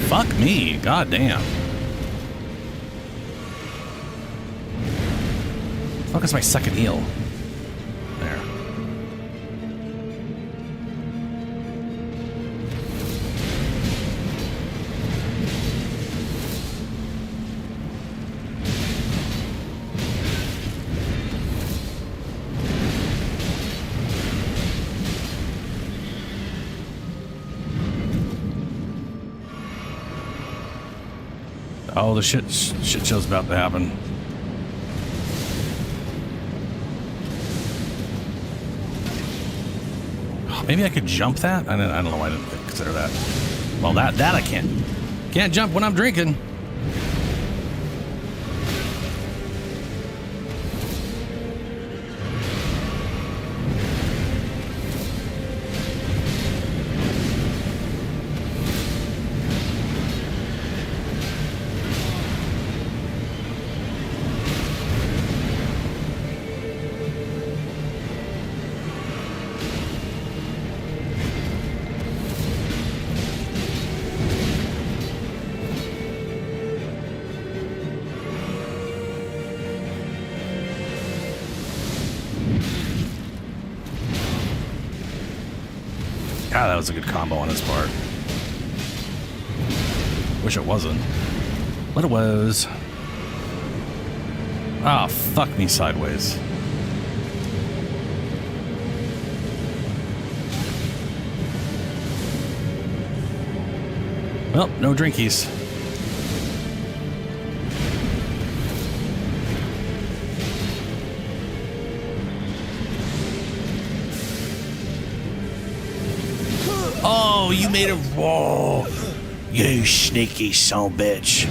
Fuck me, god damn. Fuck is my second heal. There. Oh, the shit show's about to happen. Maybe I could jump that? I don't know why I didn't consider that. Well, that I can't. Can't jump when I'm drinking. God, that was a good combo on his part. Wish it wasn't. But it was. Ah, oh, fuck me sideways. Well, no drinkies. Oh, you made a whoa. You sneaky son of a bitch.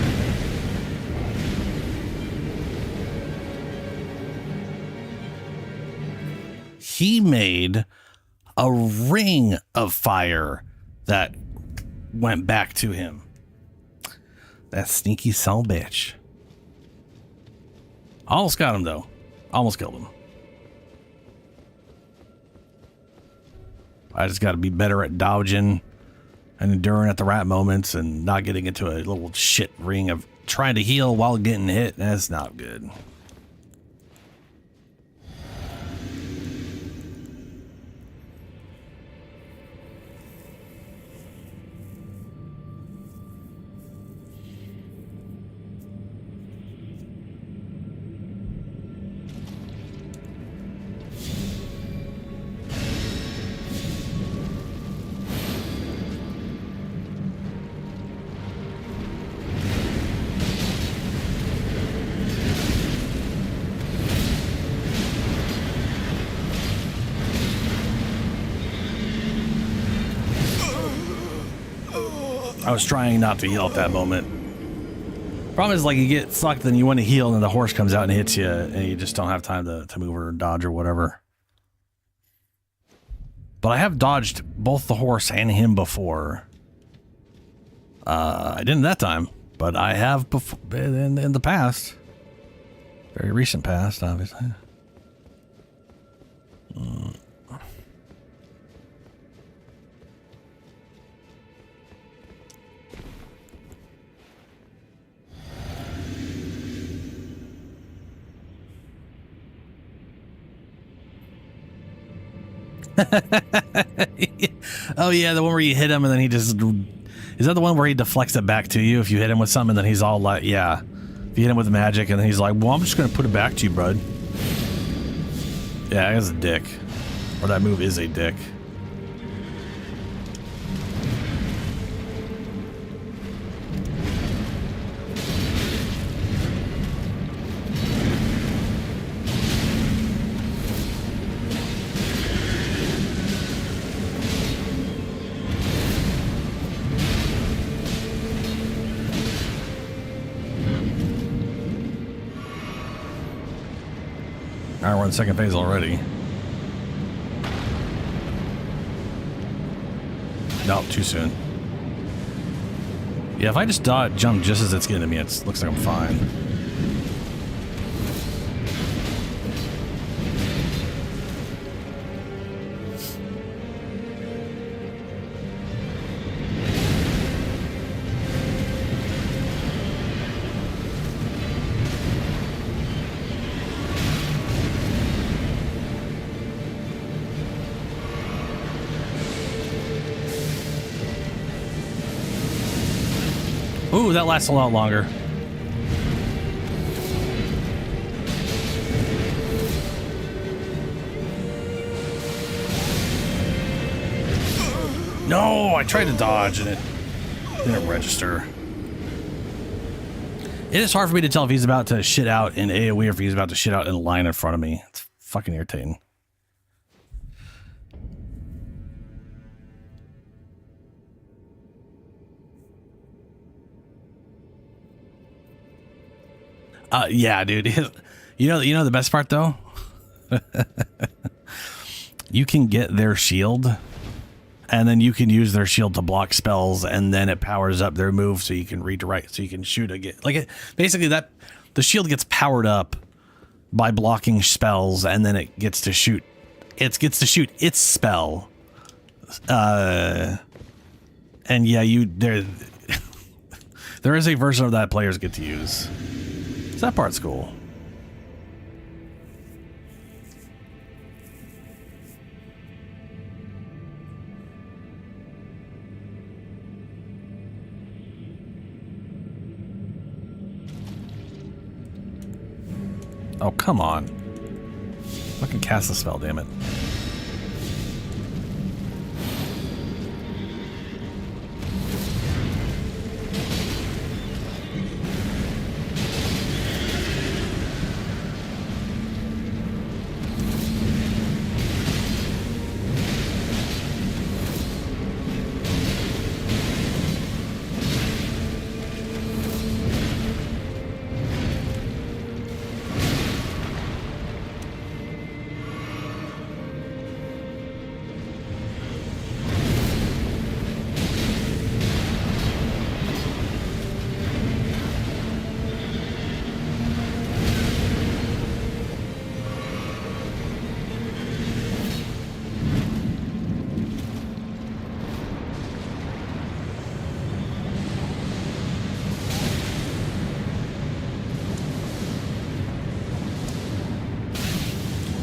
He made a ring of fire that went back to him. That sneaky son of a bitch. Almost got him though. Almost killed him. I just got to be better at dodging and enduring at the right moments and not getting into a little shit ring of trying to heal while getting hit. That's not good. I was trying not to heal at that moment. Problem is, like, you get sucked and you want to heal and then the horse comes out and hits you and you just don't have time to move or dodge or whatever. But I have dodged both the horse and him before. I didn't that time, but I have before in the past. Very recent past, obviously. Oh yeah, the one where you hit him and then he just... Is that the one where he deflects it back to you if you hit him with something and then he's all like... Yeah. If you hit him with magic and then he's like, well, I'm just going to put it back to you, bud. Yeah, that's a dick. Or that move is a dick. Alright, we're in second phase already. No, too soon. Yeah, if I just jump just as it's getting to me, it looks like I'm fine. Ooh, that lasts a lot longer. No, I tried to dodge and it didn't register. It is hard for me to tell if he's about to shit out in AoE or if he's about to shit out in a line in front of me. It's fucking irritating. Yeah, dude. You know the best part though? You can get their shield and then you can use their shield to block spells and then it powers up their move so you can redirect, so you can shoot again. Like basically that the shield gets powered up by blocking spells and then it gets to shoot. It gets to shoot its spell. And yeah, there is a version of that players get to use. So that part's cool. Oh, come on. Fucking cast the spell, damn it.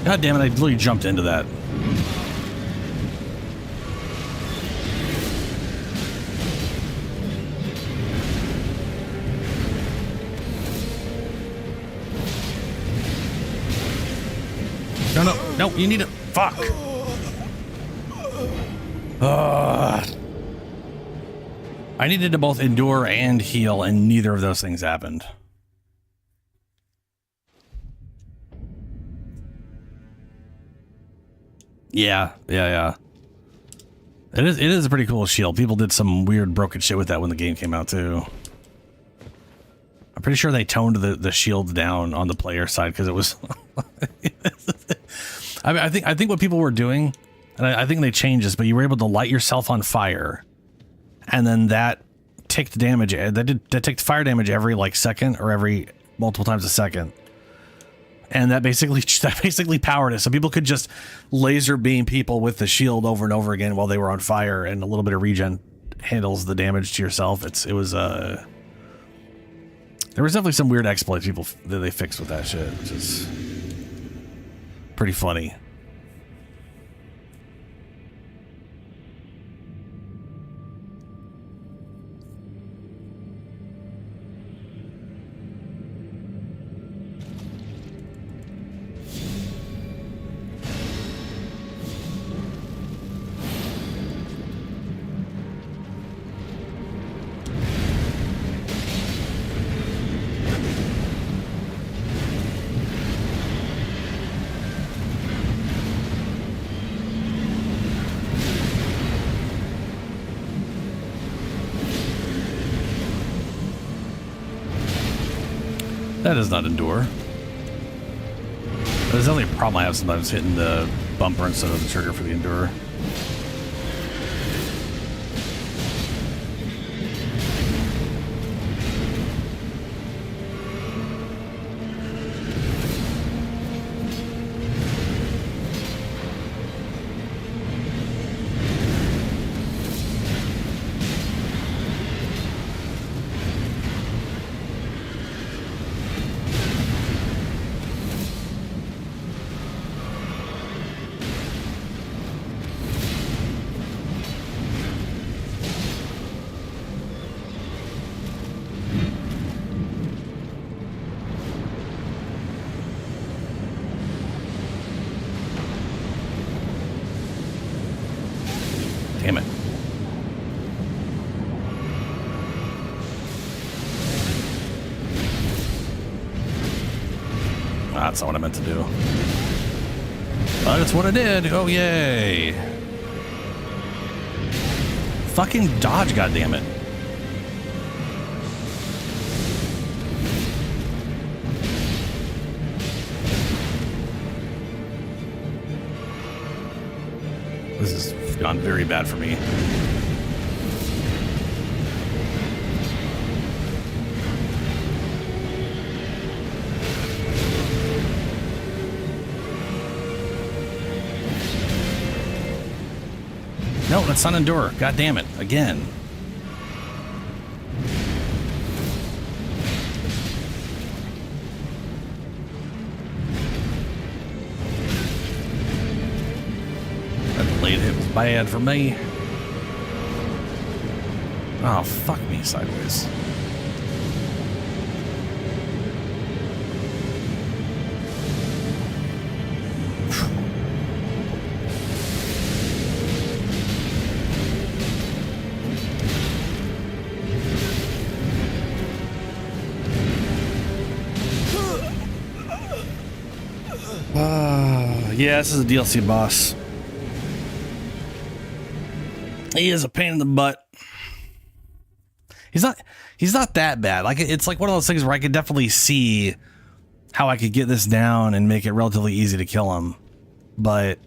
God damn it, I literally jumped into that. No, you need to... Fuck. I needed to both endure and heal, and neither of those things happened. Yeah. It is a pretty cool shield. People did some weird broken shit with that when the game came out too. I'm pretty sure they toned the shield down on the player side because it was. I mean, I think what people were doing, and I think they changed this, but you were able to light yourself on fire, and then that ticked damage. That ticked fire damage every like second or every multiple times a second. And that basically powered it, so people could just laser beam people with the shield over and over again while they were on fire, and a little bit of regen handles the damage to yourself. There was definitely some weird exploits that they fixed with that shit, which is pretty funny. That does not endure. There's only a problem I have sometimes hitting the bumper instead of the trigger for the endure. Damn it. That's not what I meant to do. But that's what I did. Oh, yay. Fucking dodge, goddammit. This has gone very bad for me. No, let's not endure. God damn it. Again. That blade hit was bad for me. Oh, fuck me sideways. Yeah, this is a DLC boss. He is a pain in the butt. He's not that bad. Like, it's like one of those things where I could definitely see how I could get this down and make it relatively easy to kill him. But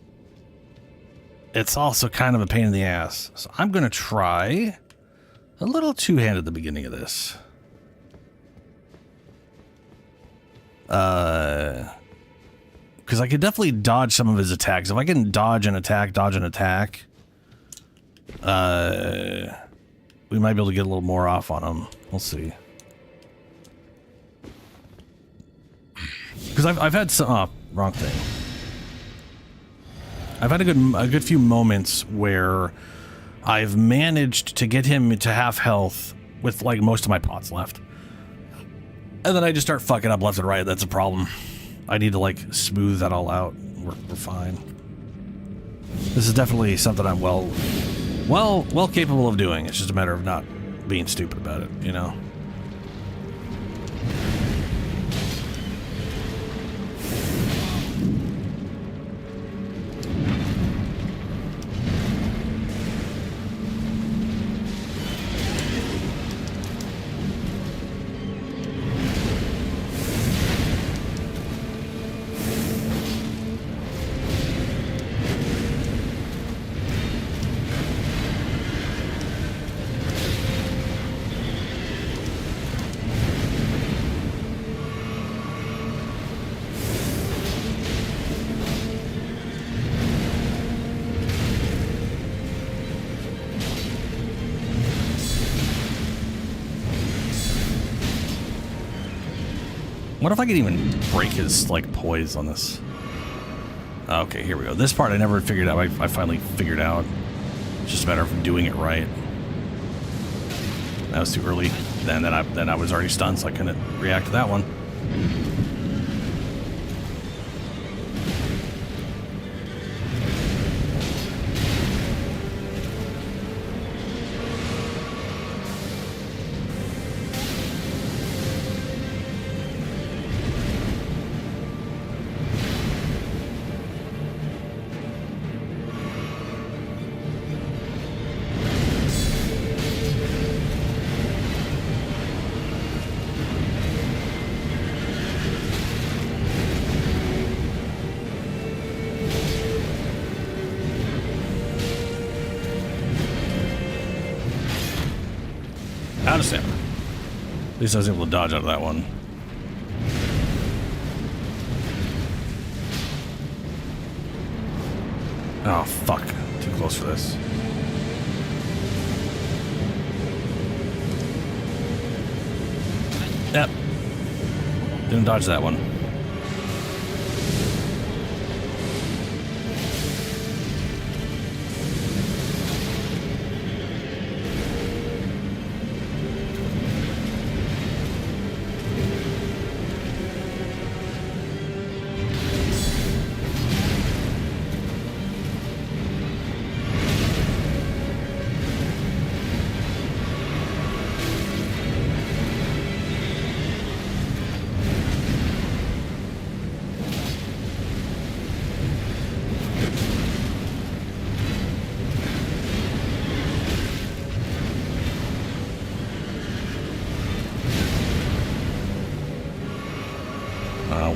it's also kind of a pain in the ass. So I'm going to try a little two-handed at the beginning of this. Because I could definitely dodge some of his attacks. If I can dodge an attack, we might be able to get a little more off on him. We'll see. Because I've had some... Oh, wrong thing. I've had a good few moments where I've managed to get him to half health with, like, most of my pots left. And then I just start fucking up left and right. That's a problem. I need to, like, smooth that all out. We're fine. This is definitely something I'm well capable of doing. It's just a matter of not being stupid about it, you know? What if I could even break his, like, poise on this? Okay, here we go. This part I never figured out. I finally figured out. It's just a matter of doing it right. That was too early. Then I was already stunned, so I couldn't react to that one. Out of stamina. At least I was able to dodge out of that one. Oh, fuck. Too close for this. Yep. Didn't dodge that one.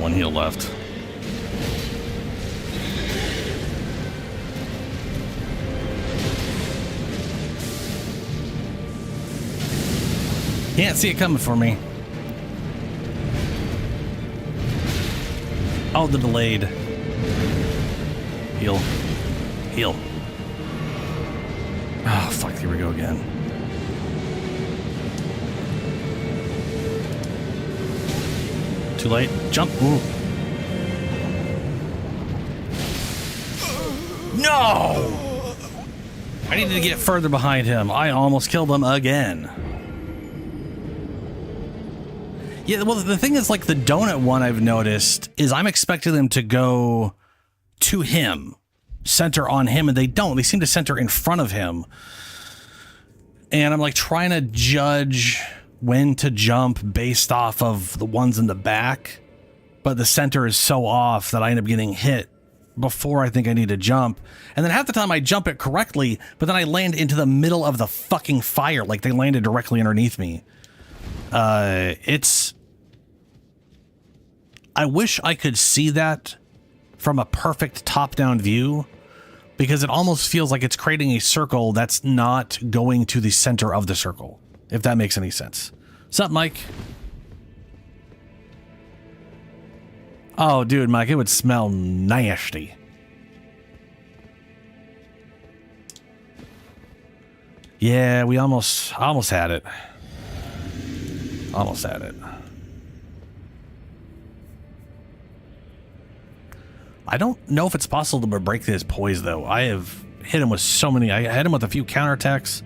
One heal left. Can't see it coming for me. Oh, the delayed. Heal. Heal. Oh, fuck. Here we go again. Too late. Jump. Ooh. No! I needed to get further behind him. I almost killed him again. Yeah, well, the thing is, like, the donut one I've noticed is I'm expecting them to go to him, center on him, and they don't. They seem to center in front of him. And I'm, like, trying to judge when to jump based off of the ones in the back, but the center is so off that I end up getting hit before I think I need to jump. And then half the time I jump it correctly, but then I land into the middle of the fucking fire, like they landed directly underneath me. I wish I could see that from a perfect top-down view, because it almost feels like it's creating a circle that's not going to the center of the circle, if that makes any sense. What's up, Mike? Oh, dude, Mike, it would smell nasty. Yeah, we almost had it. Almost had it. I don't know if it's possible to break this poise, though. I have hit him with so many. I hit him with a few counterattacks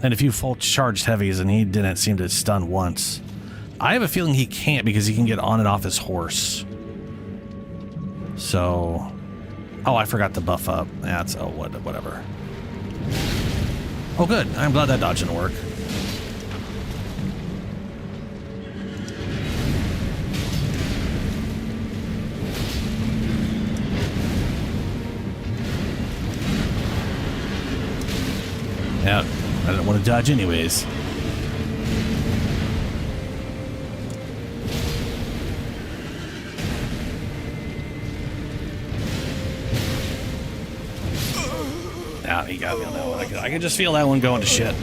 and a few full charged heavies, and he didn't seem to stun once. I have a feeling he can't because he can get on and off his horse. So... Oh, I forgot to buff up. That's... Oh, whatever. Oh, good. I'm glad that dodge didn't work. Yeah, I didn't want to dodge anyways. Ah, he got me on that one. I could just feel that one going to shit.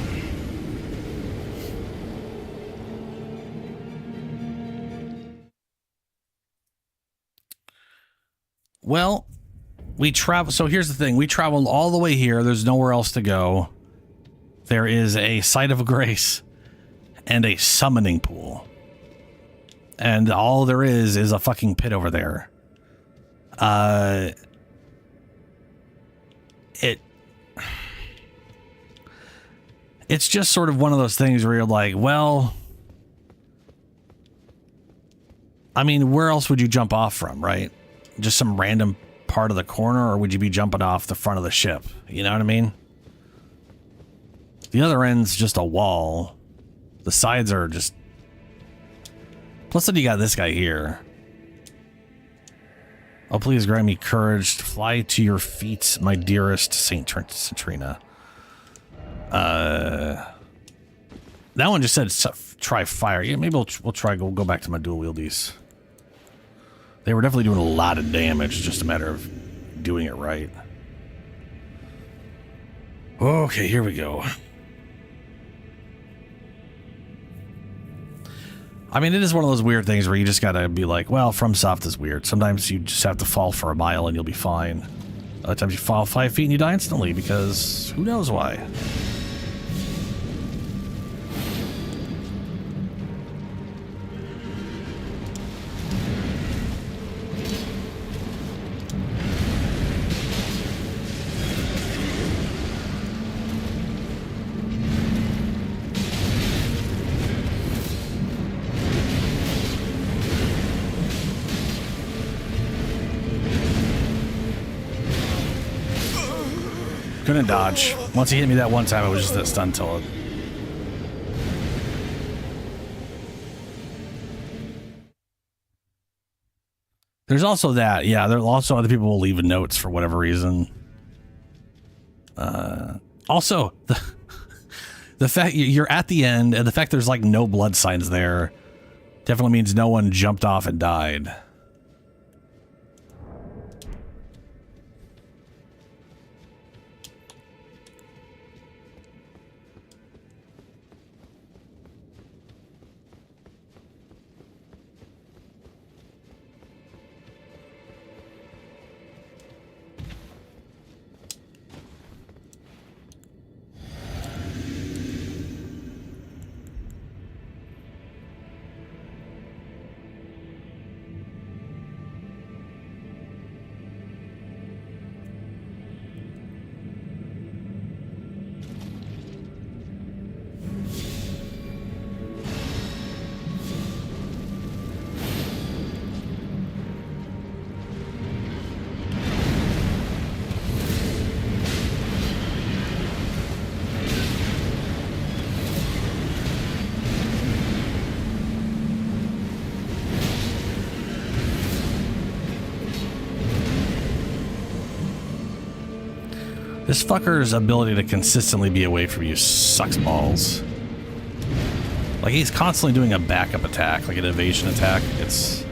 Well, we travel. So here's the thing. We traveled all the way here. There's nowhere else to go. There is a site of grace and a summoning pool. And all there is a fucking pit over there. It's just sort of one of those things where you're like, well, I mean, where else would you jump off from, right? Just some random part of the corner, or would you be jumping off the front of the ship? You know what I mean? The other end's just a wall. The sides are just... Plus then you got this guy here. Oh, please grant me courage to fly to your feet, my dearest Saint Centrina. That one just said try fire. Yeah, maybe we'll try go back to my dual wieldies. They were definitely doing a lot of damage. It's just a matter of doing it right. Okay, here we go. I mean, it is one of those weird things where you just gotta be like, well, FromSoft is weird. Sometimes you just have to fall for a mile and you'll be fine. Other times you fall 5 feet and you die instantly because who knows why. Couldn't dodge. Once he hit me that one time, it was just a stun tilt. There's also that. Yeah, there are also other people will leave notes for whatever reason. Also, the fact you're at the end and the fact there's like no blood signs there definitely means no one jumped off and died. This fucker's ability to consistently be away from you sucks balls. Like, he's constantly doing a backup attack, like an evasion attack. It's...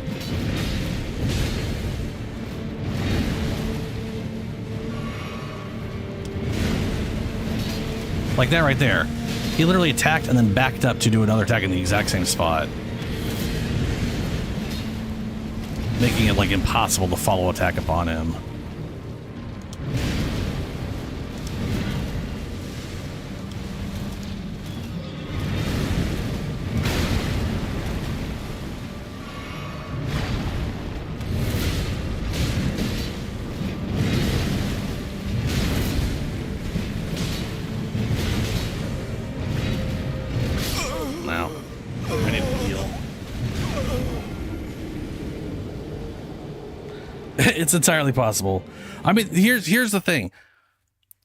like that right there. He literally attacked and then backed up to do another attack in the exact same spot. Making it, like, impossible to follow attack upon him. It's entirely possible. I mean, here's the thing.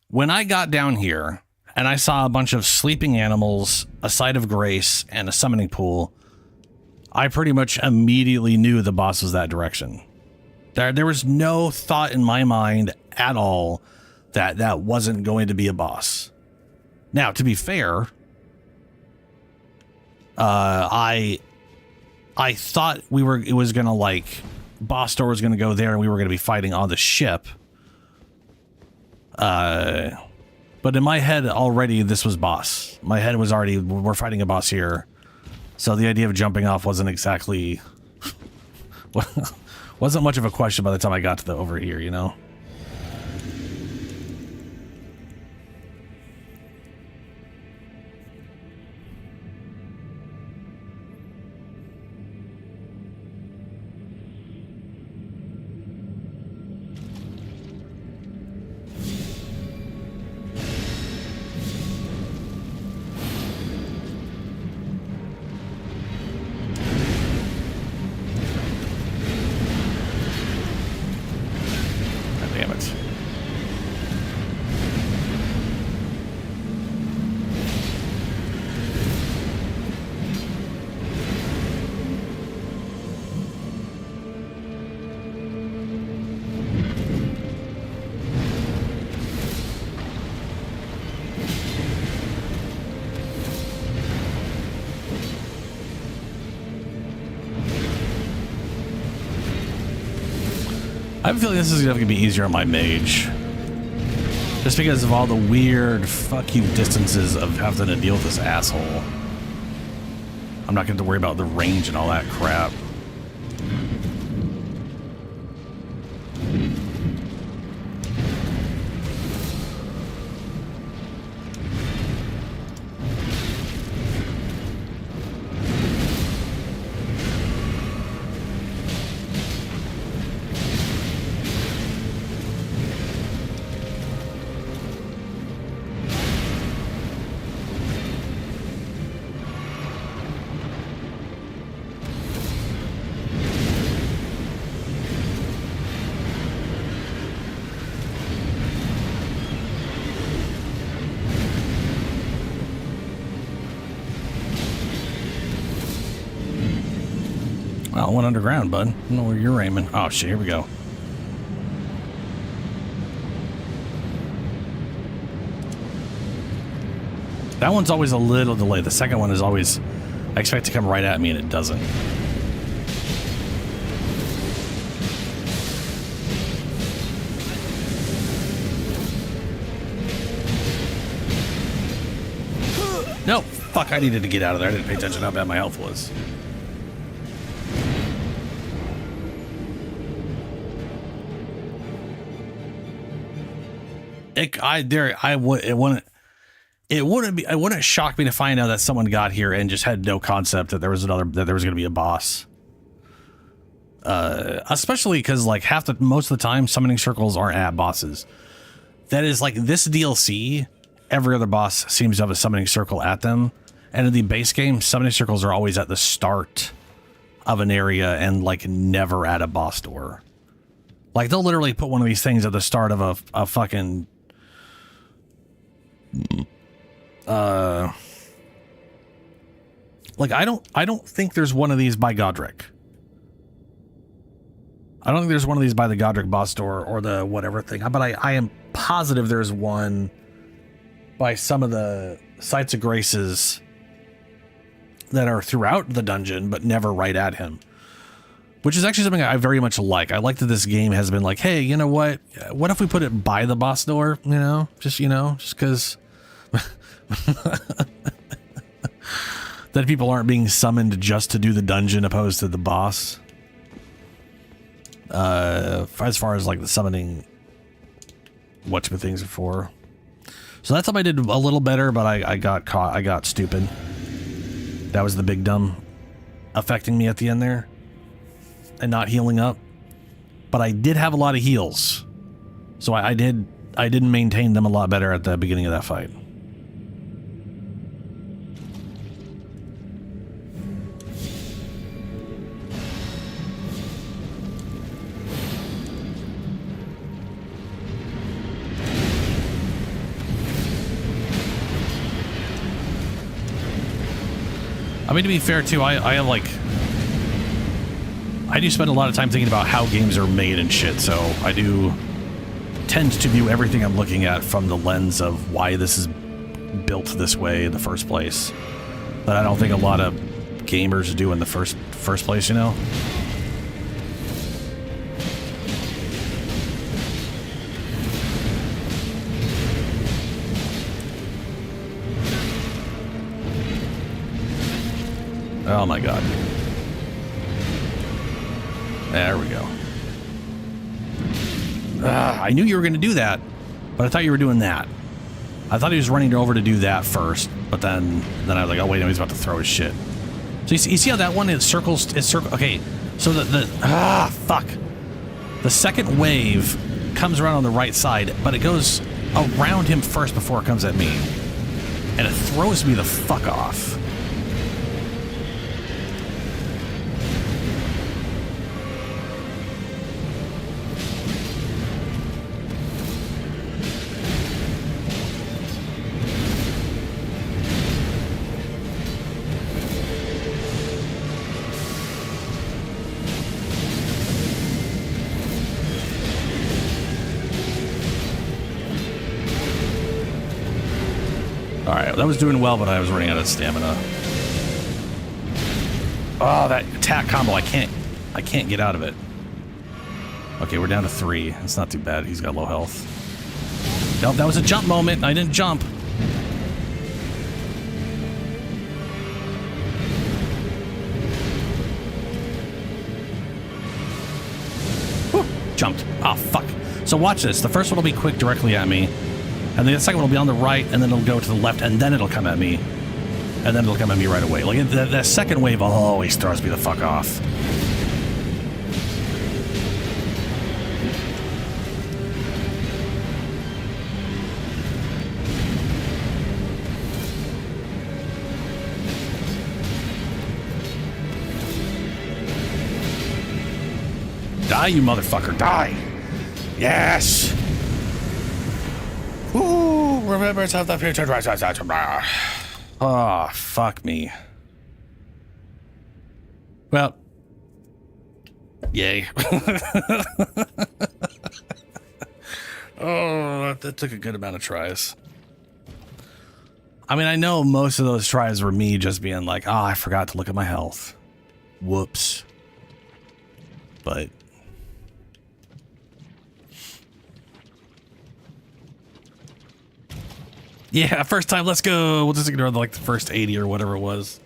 When I got down here and I saw a bunch of sleeping animals, a site of grace, and a summoning pool, I pretty much immediately knew the boss was that direction. There was no thought in my mind at all that that wasn't going to be a boss. Now, to be fair, I thought it was gonna, like, boss door was gonna go there and we were gonna be fighting on the ship. But in my head already, this was boss. My head was already, we're fighting a boss here. So the idea of jumping off wasn't exactly, wasn't much of a question by the time I got to the over here, you know? I have a feeling this is going to be easier on my mage. Just because of all the weird fuck you distances of having to deal with this asshole. I'm not going to worry about the range and all that crap. Well, I went underground, bud. I don't know where you're aiming. Oh, shit, here we go. That one's always a little delayed. The second one is always... I expect to come right at me, and it doesn't. No! Fuck, I needed to get out of there. I didn't pay attention to how bad my health was. It wouldn't shock me to find out that someone got here and just had no concept that there was going to be a boss. Especially because like most of the time summoning circles aren't at bosses. That is like this DLC, every other boss seems to have a summoning circle at them. And in the base game, summoning circles are always at the start of an area and like never at a boss door. Like they'll literally put one of these things at the start of a fucking like I don't think there's one of these by Godric. I don't think there's one of these by the Godric boss door or the whatever thing, but I am positive there's one by some of the sites of graces that are throughout the dungeon but never right at him, which is actually something I very much like. I like that this game has been like, hey, you know what if we put it by the boss door, just because that people aren't being summoned just to do the dungeon opposed to the boss. As far as like the summoning things are for. So that's how I did a little better, but I got caught. I got stupid. That was the big dumb affecting me at the end there and not healing up. But I did have a lot of heals. So I didn't maintain them a lot better at the beginning of that fight. I mean, to be fair, too, I do spend a lot of time thinking about how games are made and shit, so I do tend to view everything I'm looking at from the lens of why this is built this way in the first place. That I don't think a lot of gamers do in the first place, Oh my god. There we go. I knew you were going to do that, but I thought you were doing that. I thought he was running over to do that first, but then I was like, oh wait, no, he's about to throw his shit. So you see how that one is circles? Okay, so fuck. The second wave comes around on the right side, but it goes around him first before it comes at me, and it throws me the fuck off. That was doing well, but I was running out of stamina. Oh, that attack combo, I can't get out of it. Okay, we're down to 3. It's not too bad. He's got low health. Nope, that was a jump moment. I didn't jump. Oh, fuck. So watch this. The first one will be quick directly at me. And the second one will be on the right, and then it'll go to the left, and then it'll come at me. And then it'll come at me right away. Like, that second wave always throws me the fuck off. Die, you motherfucker, die! Yes! Woo! Remembrance of the future. Oh, fuck me. Well, yay. Oh, that took a good amount of tries. I mean, I know most of those tries were me just being like, oh, I forgot to look at my health. Whoops. But... yeah, first time, let's go. We'll just ignore like the first 80 or whatever it was.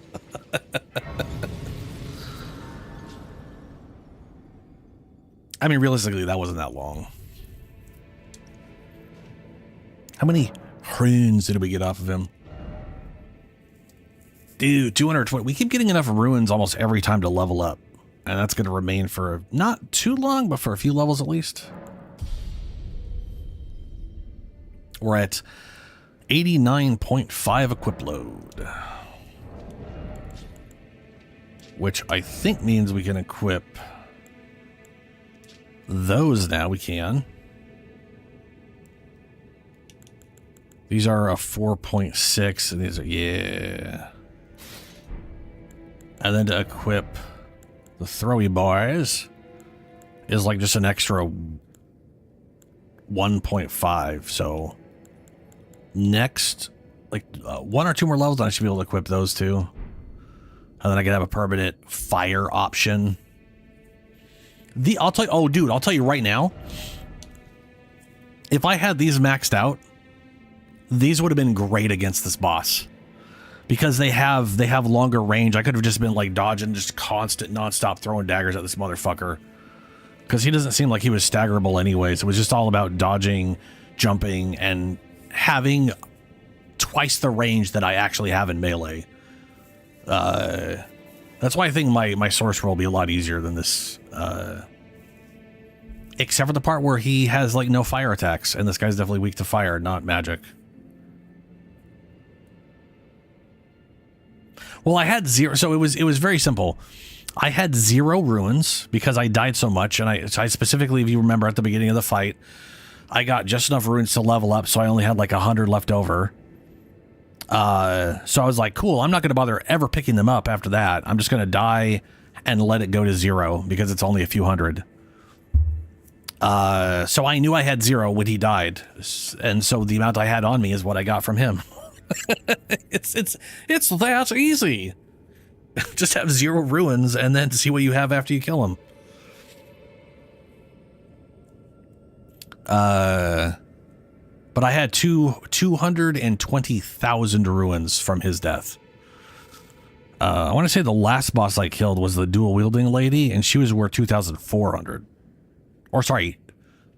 I mean, realistically, that wasn't that long. How many runes did we get off of him? Dude, 220. We keep getting enough runes almost every time to level up. And that's going to remain for not too long, but for a few levels at least. We're at 89.5 equip load, which I think means we can equip those now. We can. These are a 4.6 and these are, yeah. And then to equip the throwy boys is like just an extra 1.5. So next, like 1 or 2 more levels, I should be able to equip those two. And then I can have a permanent fire option. I'll tell you, oh dude, I'll tell you right now, if I had these maxed out, these would have been great against this boss. Because they have longer range. I could have just been like dodging, just constant, nonstop throwing daggers at this motherfucker. Because he doesn't seem like he was staggerable anyways. It was just all about dodging, jumping, and having twice the range that I actually have in melee. That's why I think my sorcerer will be a lot easier than this. Except for the part where he has like no fire attacks, and this guy's definitely weak to fire, not magic. Well, I had 0, so it was very simple. I had 0 ruins because I died so much, and I specifically, if you remember at the beginning of the fight, I got just enough runes to level up, so I only had like 100 left over. So I was like, cool, I'm not going to bother ever picking them up after that. I'm just going to die and let it go to 0 because it's only a few hundred. So I knew I had 0 when he died, and so the amount I had on me is what I got from him. It's that easy. Just have 0 ruins and then see what you have after you kill him. But I had 220,000 ruins from his death. I want to say the last boss I killed was the dual wielding lady, and she was worth 2,400. Or sorry,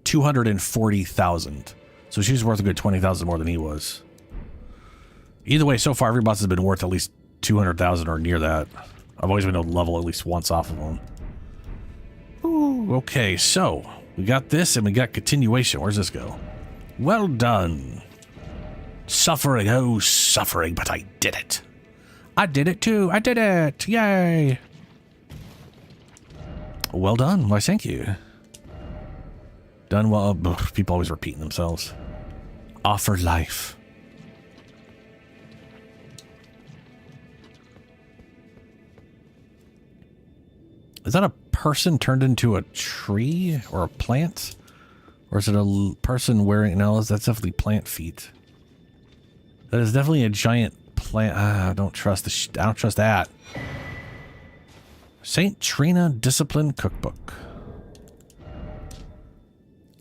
240,000. So she was worth a good 20,000 more than he was. Either way, so far every boss has been worth at least 200,000 or near that. I've always been able to level at least once off of them. Ooh, okay, so we got this and we got continuation. Where's this go? Well done. Suffering, oh suffering, but I did it. I did it too. I did it. Yay. Well done. Why, thank you. Done well. People always repeating themselves. Offer life. Is that a person turned into a tree or a plant? Or is it a person wearing... No, that's definitely plant feet. That is definitely a giant plant. I don't trust I don't trust that. St. Trina Discipline Cookbook.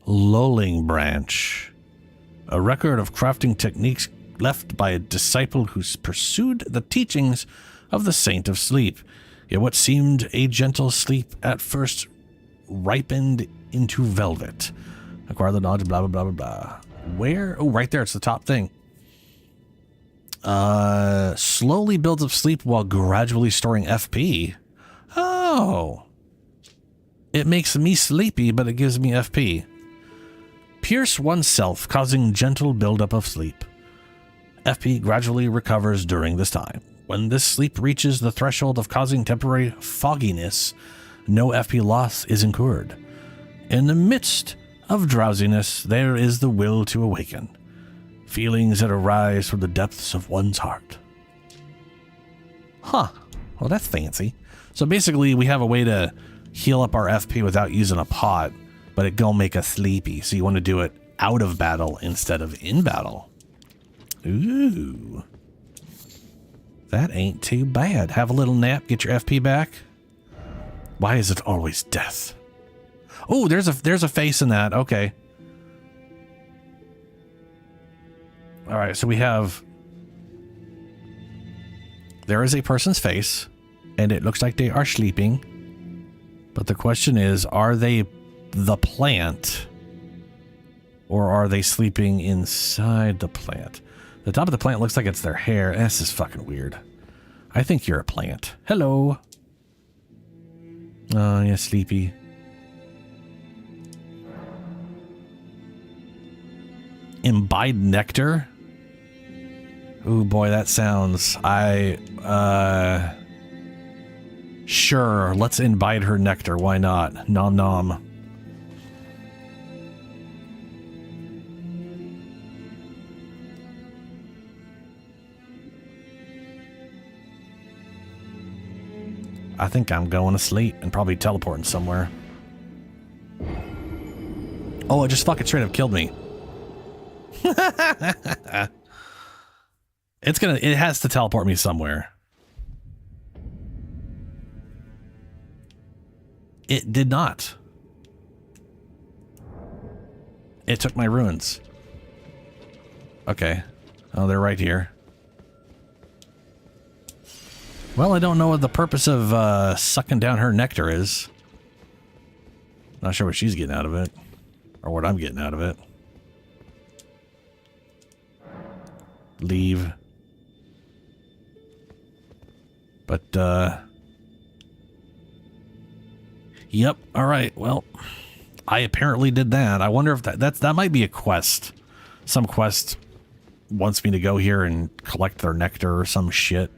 Lolling Branch. A record of crafting techniques left by a disciple who pursued the teachings of the Saint of Sleep. Yet what seemed a gentle sleep at first ripened into velvet. Acquire the knowledge, blah, blah, blah, blah, blah. Where? Oh, right there. It's the top thing. Slowly builds up sleep while gradually storing FP. Oh. It makes me sleepy, but it gives me FP. Pierce oneself, causing gentle buildup of sleep. FP gradually recovers during this time. When this sleep reaches the threshold of causing temporary fogginess, no FP loss is incurred. In the midst of drowsiness, there is the will to awaken. Feelings that arise from the depths of one's heart. Huh. Well, that's fancy. So basically, we have a way to heal up our FP without using a pot, but it gonna make us sleepy. So you want to do it out of battle instead of in battle. Ooh. That ain't too bad. Have a little nap, get your FP back. Why is it always death? Oh, there's a face in that. Okay. All right, so we have... There is a person's face, and it looks like they are sleeping. But the question is, are they the plant? Or are they sleeping inside the plant? The top of the plant looks like it's their hair. This is fucking weird. I think you're a plant. Hello. Oh, yeah, sleepy. Imbibe nectar? Ooh, boy, that sounds... Sure, let's imbibe her nectar. Why not? Nom nom. I think I'm going to sleep and probably teleporting somewhere. Oh, it just fucking straight up killed me. It has to teleport me somewhere. It did not. It took my runes. Okay. Oh, they're right here. Well, I don't know what the purpose of sucking down her nectar is. Not sure what she's getting out of it. Or what I'm getting out of it. Leave. But, yep, alright, well, I apparently did that. I wonder if that might be a quest. Some quest wants me to go here and collect their nectar or some shit.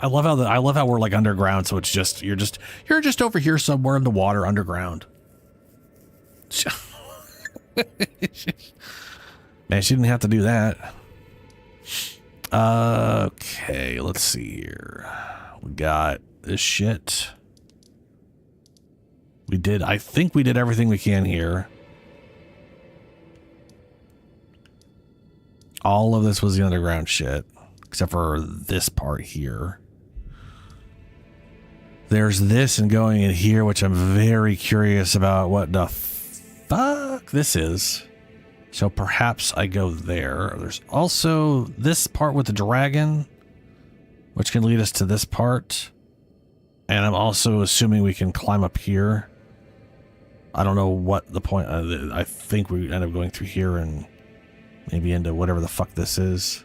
I love how we're like underground, so it's just you're just over here somewhere in the water underground. Man, she didn't have to do that. Okay, let's see here. We got this shit. I think we did everything we can here. All of this was the underground shit, except for this part here. There's this and going in here, which I'm very curious about what the fuck this is. So perhaps I go there. There's also this part with the dragon, which can lead us to this part. And I'm also assuming we can climb up here. I don't know what the point. I think we end up going through here and maybe into whatever the fuck this is.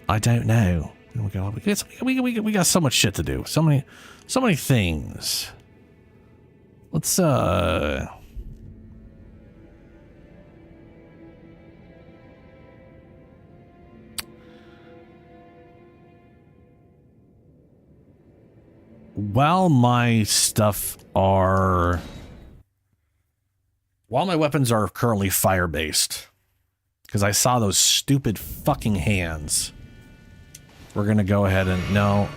I don't know. We got so much shit to do. So many things. Let's while my weapons are currently fire-based, because I saw those stupid fucking hands, we're gonna go ahead and no.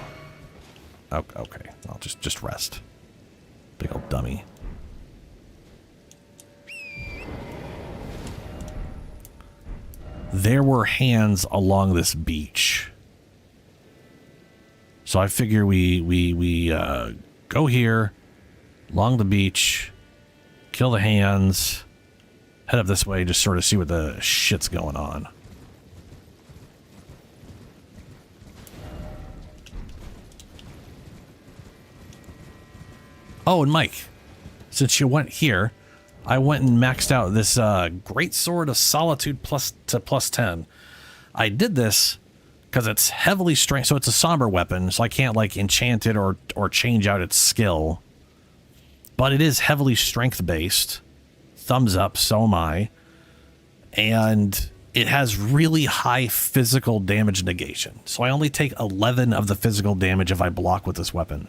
Oh, okay, I'll just rest. Big old dummy. There were hands along this beach. So I figure we go here, along the beach, kill the hands, head up this way, just sort of see what the shit's going on. Oh, and Mike, since you went here, I went and maxed out this Great Sword of Solitude plus 10. I did this because it's heavily strength, so it's a somber weapon, so I can't like enchant it or change out its skill. But it is heavily strength based. Thumbs up, so am I. And it has really high physical damage negation. So I only take 11 of the physical damage if I block with this weapon,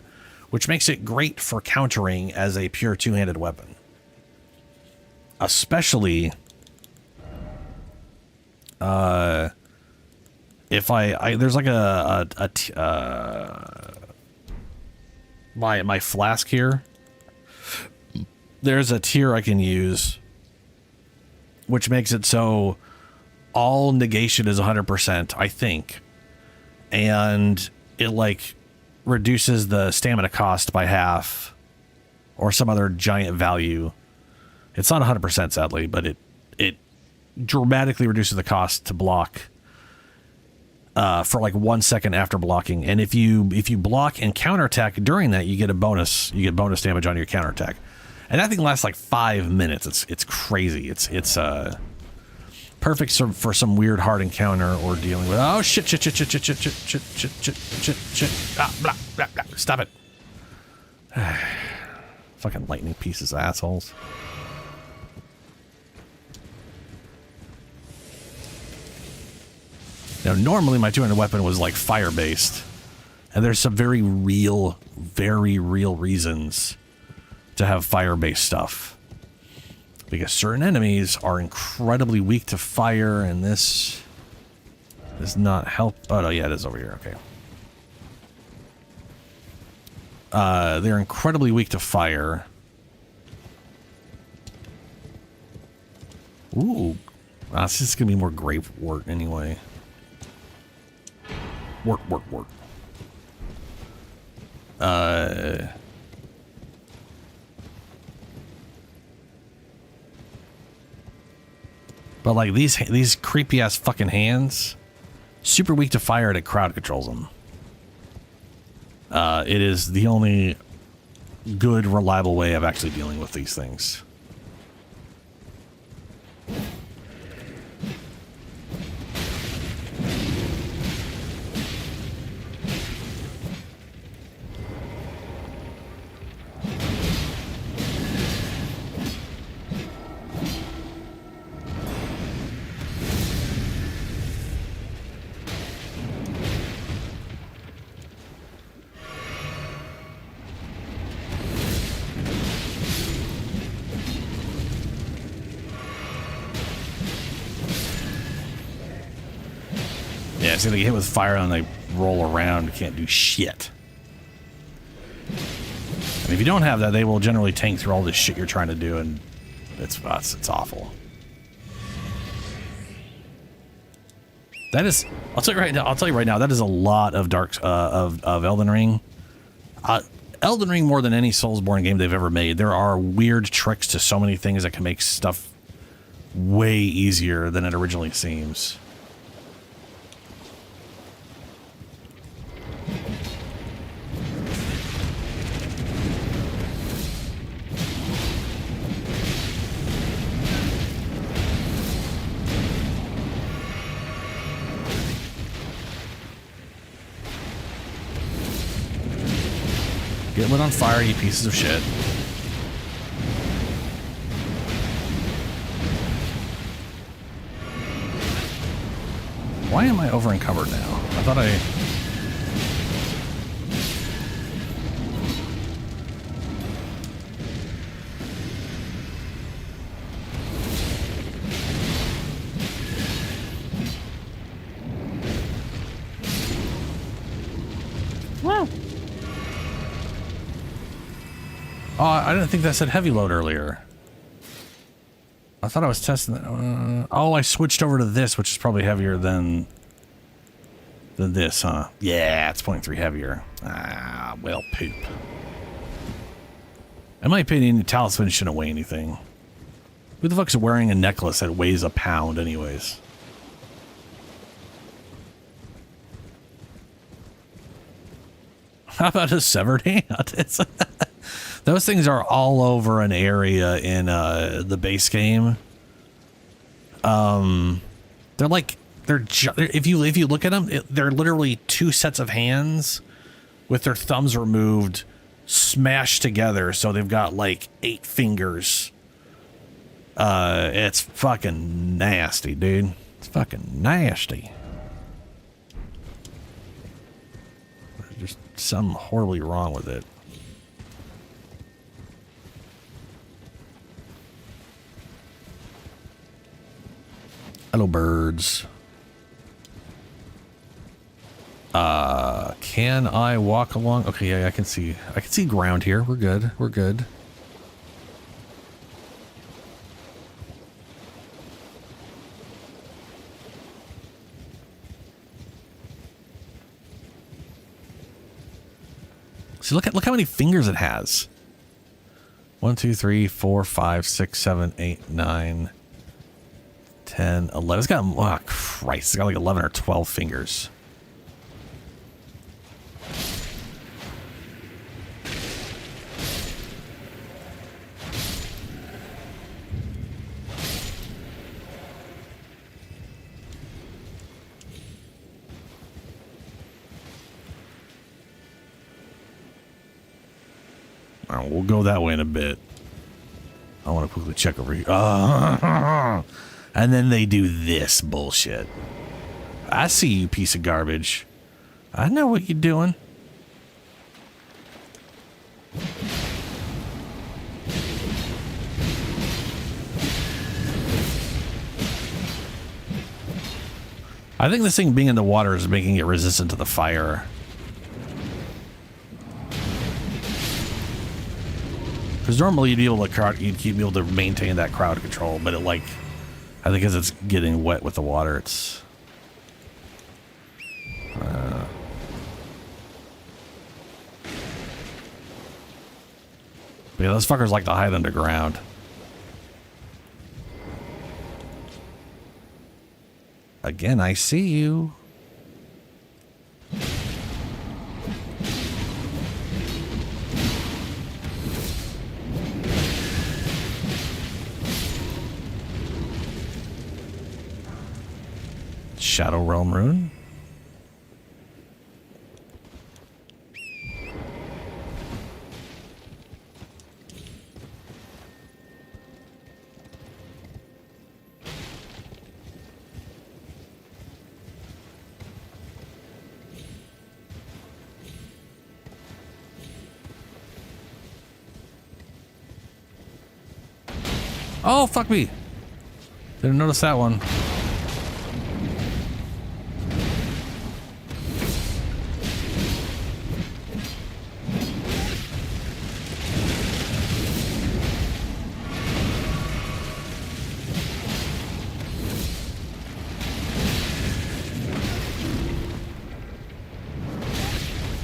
which makes it great for countering as a pure two-handed weapon. Especially if there's like my flask here. There's a tier I can use which makes it so all negation is 100%, I think. And it like reduces the stamina cost by half or some other giant value. It's not 100% sadly, but it dramatically reduces the cost to block for like 1 second after blocking. And if you block and counterattack during that, you get bonus damage on your counterattack. And that thing lasts like 5 minutes. It's crazy. It's perfect for some weird hard encounter or dealing with. Oh shit! Ah, blah, blah, blah. Stop it! Fucking lightning pieces, assholes. Now, normally my two-handed weapon was like fire-based, and there's some very real reasons to have fire-based stuff, because certain enemies are incredibly weak to fire, and this does not help. Oh no, yeah, it is over here. Okay. They're incredibly weak to fire. Ooh, this is gonna be more Gravewort anyway. Wort. But like these creepy ass fucking hands, super weak to fire, and it crowd controls them. It is the only good, reliable way of actually dealing with these things. Yeah, so they get hit with fire and they roll around, can't do shit. And if you don't have that, they will generally tank through all this shit you're trying to do, and it's awful. That is, I'll tell you right now, that is a lot of of Elden Ring. Elden Ring, more than any Soulsborne game they've ever made, there are weird tricks to so many things that can make stuff way easier than it originally seems. Get lit on fire, you pieces of shit. Why am I over encumbered now? I thought I... Oh, I didn't think that said heavy load earlier. I thought I was testing that. Oh, I switched over to this, which is probably heavier than this, huh? Yeah, it's 0.3 heavier. Ah, well, poop. In my opinion, talisman shouldn't weigh anything. Who the fuck's wearing a necklace that weighs a pound anyways? How about a severed hand? Those things are all over an area in the base game. They're like if you look at them, they're literally two sets of hands with their thumbs removed, smashed together, so they've got like 8 fingers. It's fucking nasty, dude. It's fucking nasty. There's just something horribly wrong with it. Hello, birds. Can I walk along? Okay, yeah, I can see ground here. We're good. We're good. See, look how many fingers it has. 1, 2, 3, 4, 5, 6, 7, 8, 9, 10, 11. It's got, oh Christ, it's got like 11 or 12 fingers. All right, we'll go that way in a bit. I want to quickly check over here. And then they do this bullshit. I see you, piece of garbage. I know what you're doing. I think this thing being in the water is making it resistant to the fire. Because normally you'd be able to maintain that crowd control, but it like, I think as it's getting wet with the water, it's. But yeah, those fuckers like to hide underground. Again, I see you. Shadow Realm rune. Oh, fuck me. Didn't notice that one.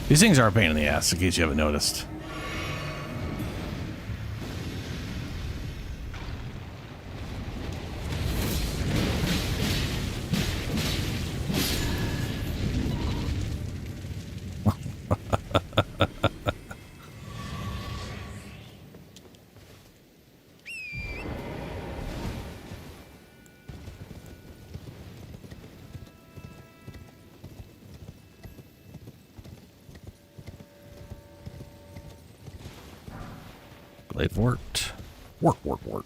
These things are a pain in the ass, in case you haven't noticed. Blade wort. Wort.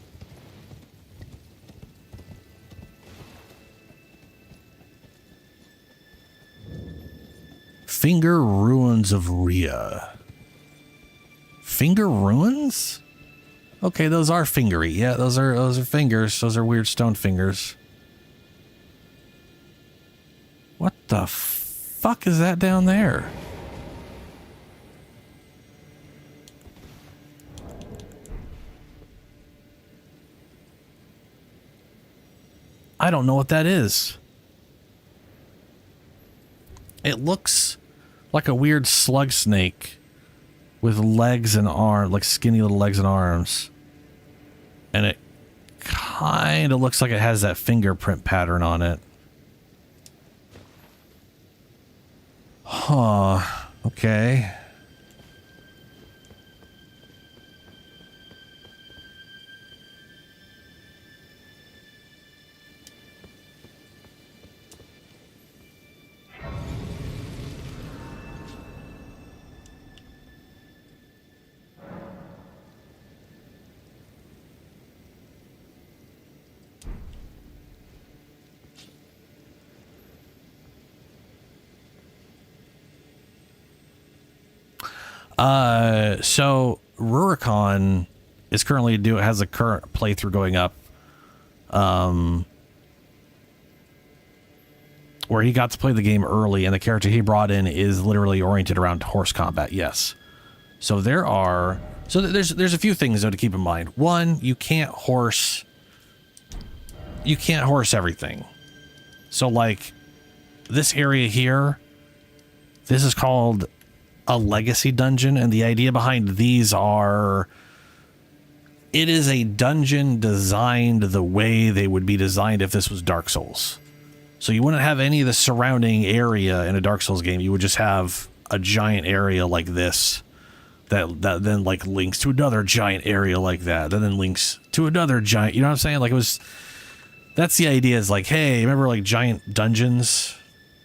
Finger Ruins of Rhea. Finger Ruins? Okay, those are fingery. Yeah, those are fingers. Those are weird stone fingers. What the fuck is that down there? I don't know what that is. It looks like a weird slug snake with legs and arms, like skinny little legs and arms. And it kind of looks like it has that fingerprint pattern on it. Huh. Okay. So Rurikon is currently has a current playthrough going up, where he got to play the game early, and the character he brought in is literally oriented around horse combat. Yes. So there's a few things though to keep in mind. One, you can't horse everything. So like this area here, this is called a legacy dungeon, and the idea behind these it is a dungeon designed the way they would be designed if this was Dark Souls. So you wouldn't have any of the surrounding area in a Dark Souls game. You would just have a giant area like this that then like links to another giant area like that then links to another giant, you know what I'm saying? Like that's the idea, is like, hey, remember like giant dungeons?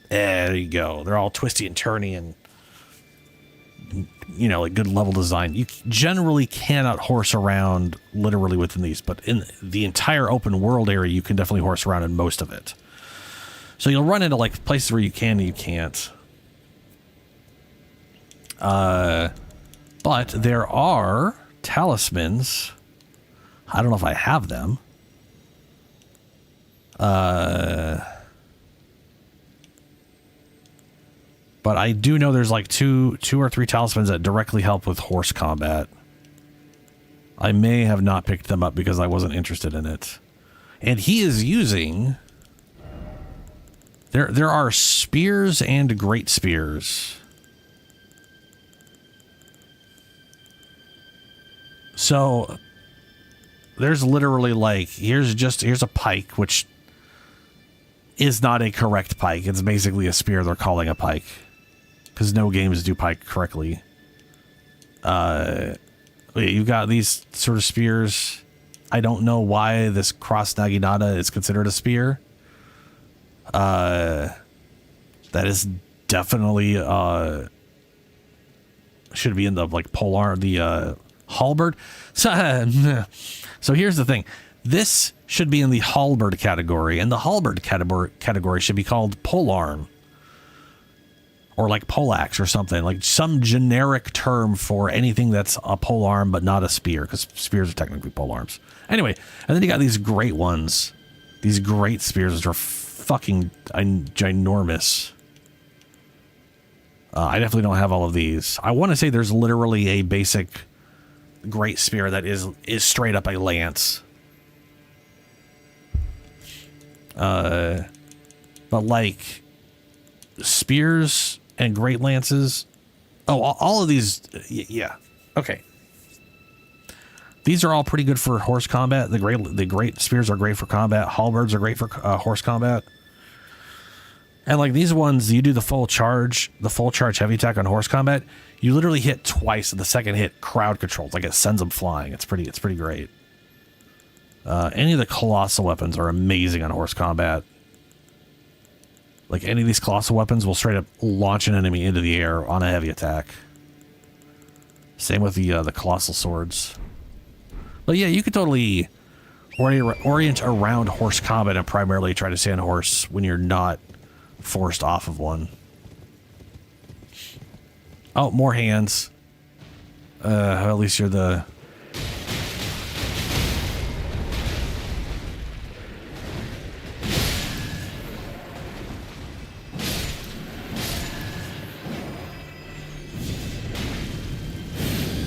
There you go. They're all twisty and turny and, you know, like good level design. You generally cannot horse around literally within these, but in the entire open world area, you can definitely horse around in most of it. So you'll run into like places where you can and you can't. But there are talismans. I don't know if I have them. But I do know there's like two or three talismans that directly help with horse combat. I may have not picked them up because I wasn't interested in it. And he is using... There are spears and great spears. So there's literally like, here's a pike, which is not a correct pike. It's basically a spear they're calling a pike, because no games do pike correctly. You've got these sort of spears. I don't know why this cross naginata is considered a spear. That is definitely should be in the like polearm, the halberd. So here's the thing. This should be in the halberd category, and the halberd category should be called polearm, or like poleaxe or something, like some generic term for anything that's a polearm but not a spear, because spears are technically polearms. Anyway, and then you got these great ones, these great spears, which are fucking ginormous. I definitely don't have all of these. I want to say there's literally a basic great spear that is straight up a lance. But like spears and great lances, all of these, yeah, okay. These are all pretty good for horse combat. The great spears are great for combat. Halberds are great for horse combat. And like these ones, you do the full charge heavy attack on horse combat. You literally hit twice, and the second hit crowd controls, like it sends them flying. It's pretty great. Any of the colossal weapons are amazing on horse combat. Like any of these colossal weapons will straight up launch an enemy into the air on a heavy attack. Same with the colossal swords. But yeah, you could totally orient around horse combat and primarily try to stay on horse when you're not forced off of one. Oh, more hands. At least you're the...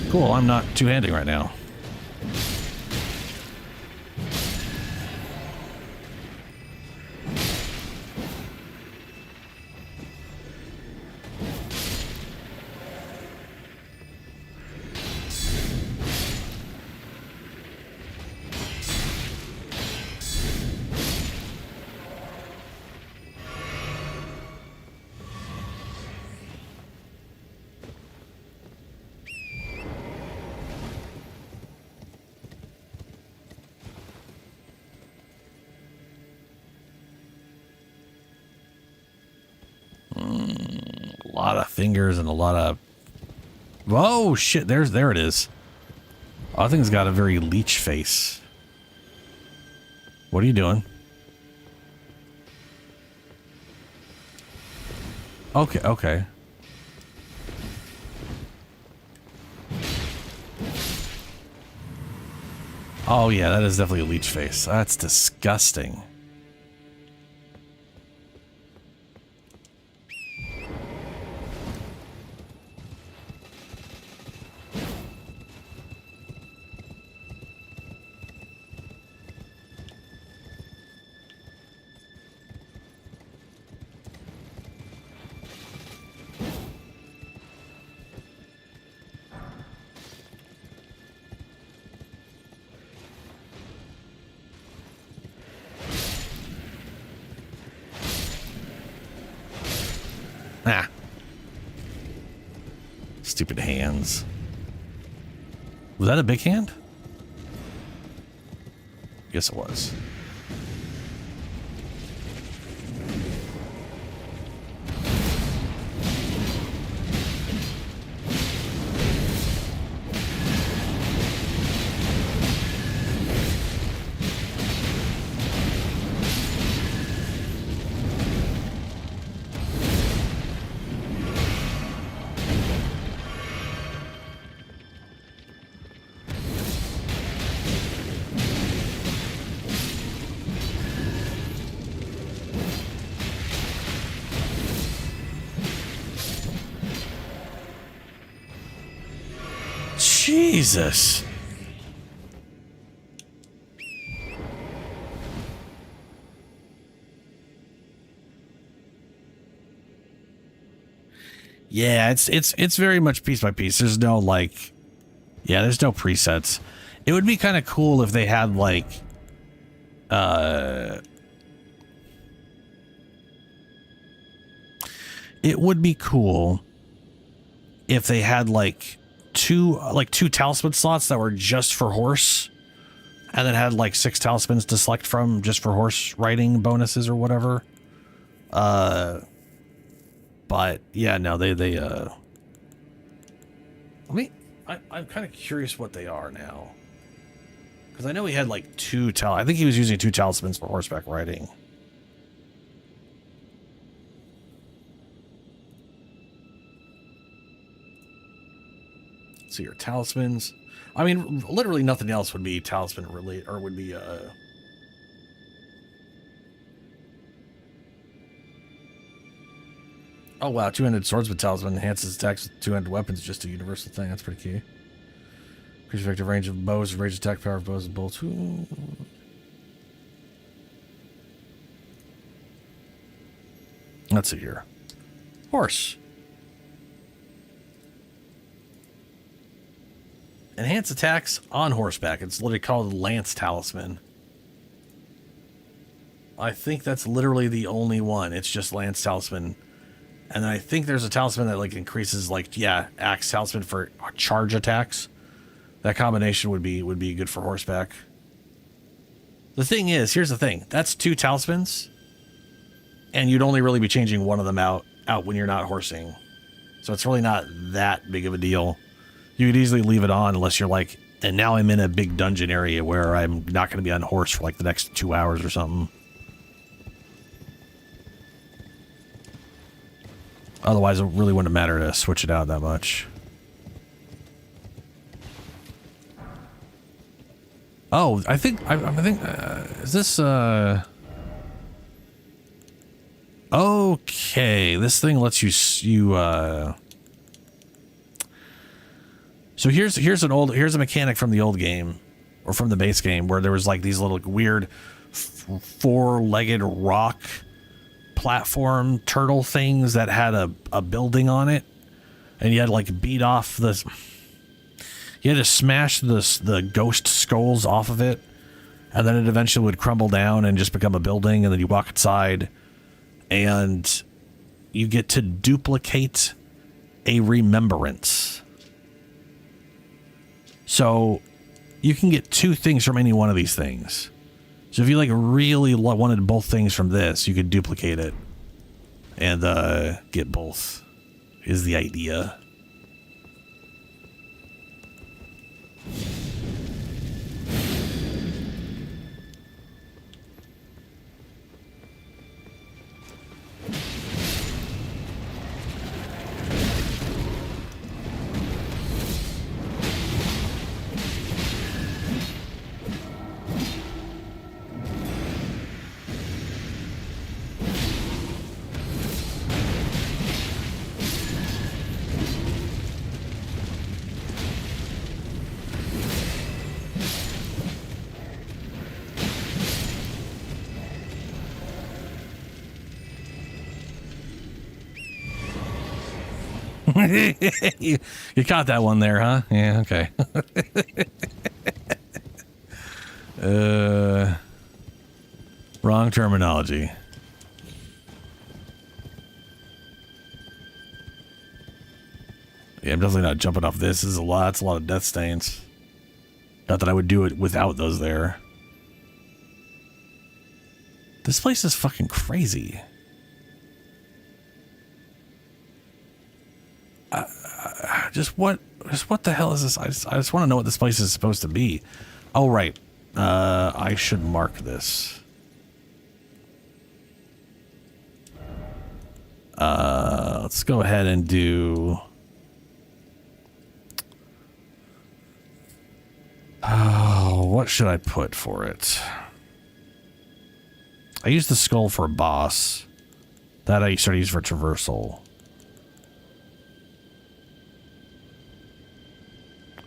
Cool, I'm not two-handing right now. A lot of fingers and a lot of... Whoa, shit, there it is. I think it's got a very leech face. What are you doing? Okay. Oh yeah, that is definitely a leech face. That's disgusting. Ah. Stupid hands. Was that a big hand? Yes, it was. Jesus. Yeah, it's very much piece by piece. There's no like, yeah, there's no presets. It would be kind of cool if they had like, it would be cool if they had like two talisman slots that were just for horse, and then had like 6 talismans to select from just for horse riding bonuses or whatever. But yeah, no, I'm kind of curious what they are now, because I know he had like I think he was using 2 talismans for horseback riding. So your talismans, I mean, literally nothing else would be talisman related, or would be oh wow, 2-handed swordsman talisman enhances attacks with 2-handed weapons, just a universal thing. That's pretty key. Increase effective range of bows, range attack power of bows and bolts. Ooh. Let's see here. Horse. Enhance attacks on horseback. It's literally called Lance Talisman. I think that's literally the only one. It's just Lance Talisman. And I think there's a talisman that like increases like, yeah, Axe Talisman for charge attacks. That combination would be good for horseback. The thing is, here's the thing. That's 2 talismans. And you'd only really be changing one of them out when you're not horsing. So it's really not that big of a deal. You could easily leave it on unless you're like, and now I'm in a big dungeon area where I'm not going to be on horse for like the next 2 hours or something. Otherwise, it really wouldn't matter to switch it out that much. Oh, I think is this okay, this thing lets you so here's a mechanic from the old game, or from the base game, where there was like these little weird 4-legged rock platform turtle things that had a building on it, and you had to like beat off this. You had to smash the ghost skulls off of it, and then it eventually would crumble down and just become a building, and then you walk inside, and you get to duplicate a remembrance. So you can get 2 things from any one of these things. So if you like really wanted both things from this, you could duplicate it and get both, is the idea. You caught that one there, huh? Yeah, okay. Wrong terminology. Yeah, I'm definitely not jumping off this. This is a lot. It's a lot of death stains. Not that I would do it without those there. This place is fucking crazy. Just what the hell is this? I just want to know what this place is supposed to be. Oh, right. I should mark this. Let's go ahead and do... Oh, what should I put for it? I used the skull for a boss. That I started using for traversal.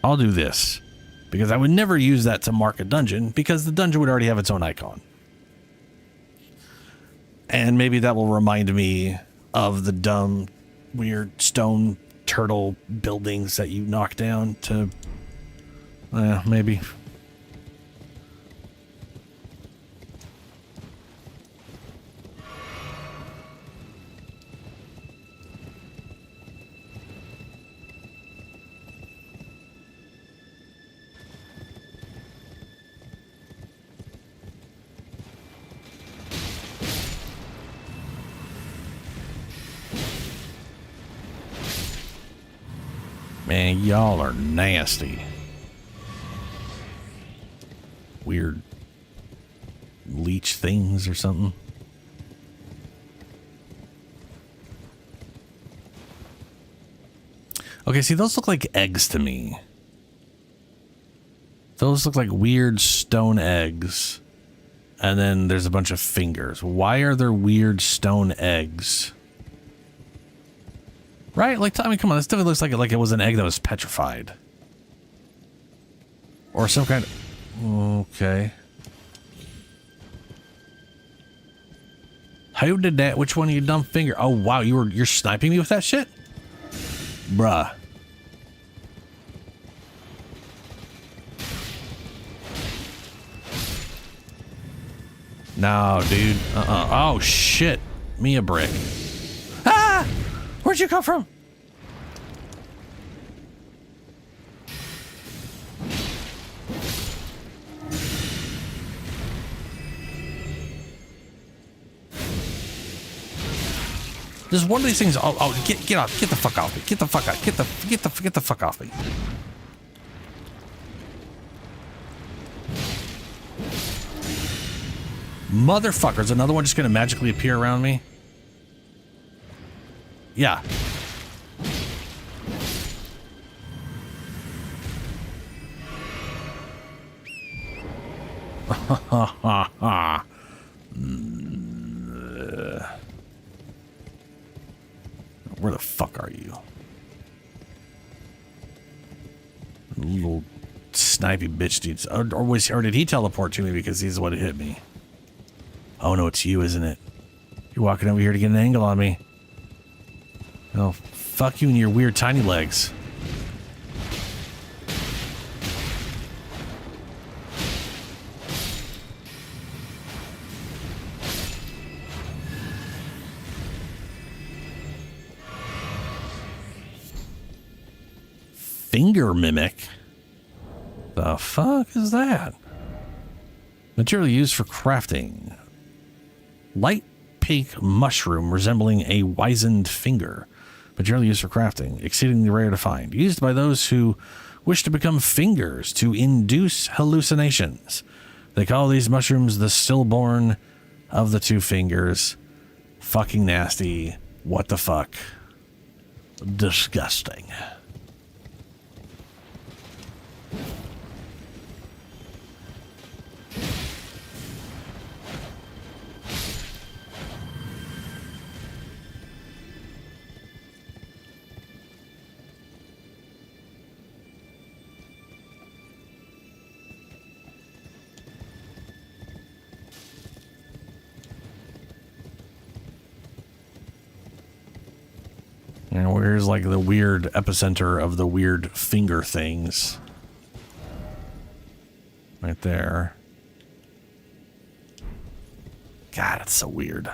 I'll do this. Because I would never use that to mark a dungeon, because the dungeon would already have its own icon. And maybe that will remind me of the dumb, weird stone turtle buildings that you knock down to... maybe. Man, y'all are nasty. Weird leech things or something. Okay, see, those look like eggs to me. Those look like weird stone eggs. And then there's a bunch of fingers. Why are there weird stone eggs? Right? Like, I mean, come on, this definitely looks like it was an egg that was petrified. Or some kind of... Okay. Who did that? Which one of you dumb finger? Oh wow, you're sniping me with that shit? Bruh. No, dude. Oh shit. Me a brick. Ah! Where'd you come from? Just one of these things. Oh, get off! Get the fuck off me! Get the fuck out! Get the fuck off me! Motherfuckers! Another one just gonna magically appear around me? Yeah. Ha ha ha. Where the fuck are you? Little snipey bitch dudes. Or did he teleport to me because he's the one who hit me? Oh no, it's you, isn't it? You're walking over here to get an angle on me. Oh, fuck you and your weird tiny legs. Finger mimic? The fuck is that? Material used for crafting. Light pink mushroom resembling a wizened finger. Material used for crafting. Exceedingly rare to find. Used by those who wish to become fingers to induce hallucinations. They call these mushrooms the stillborn of the two fingers. Fucking nasty. What the fuck? Disgusting. And where's like the weird epicenter of the weird finger things? Right there. God, it's so weird.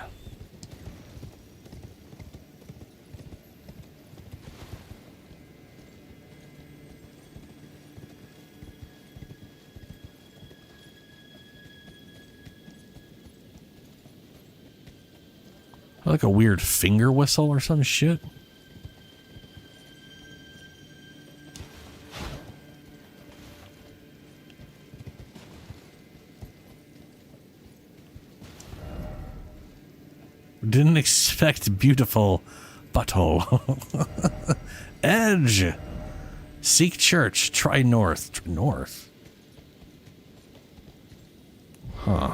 Like a weird finger whistle or some shit. Didn't expect beautiful butthole. Edge. Seek church. Try north. North. Huh.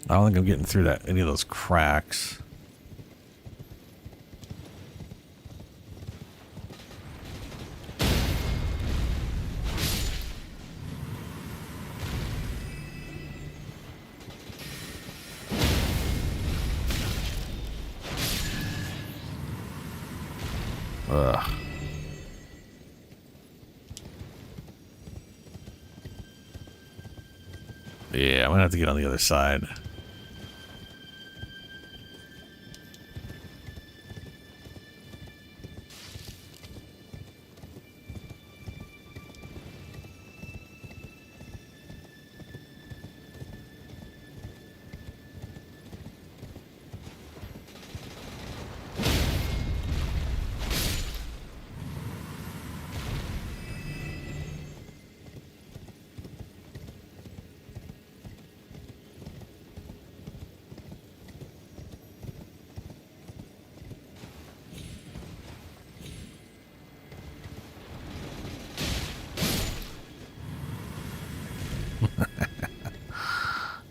I don't think I'm getting through that any of those cracks. Ugh. Yeah, I'm gonna have to get on the other side.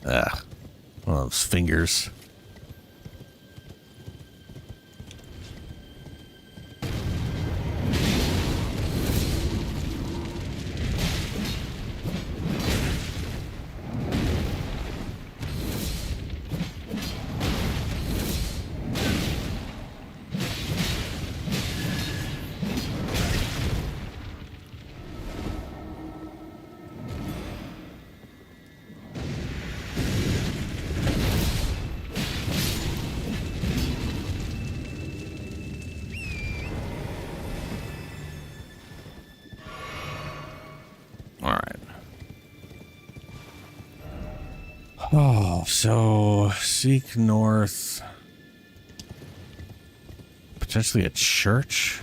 Ugh. One of those fingers. Oh, so seek north. Potentially a church?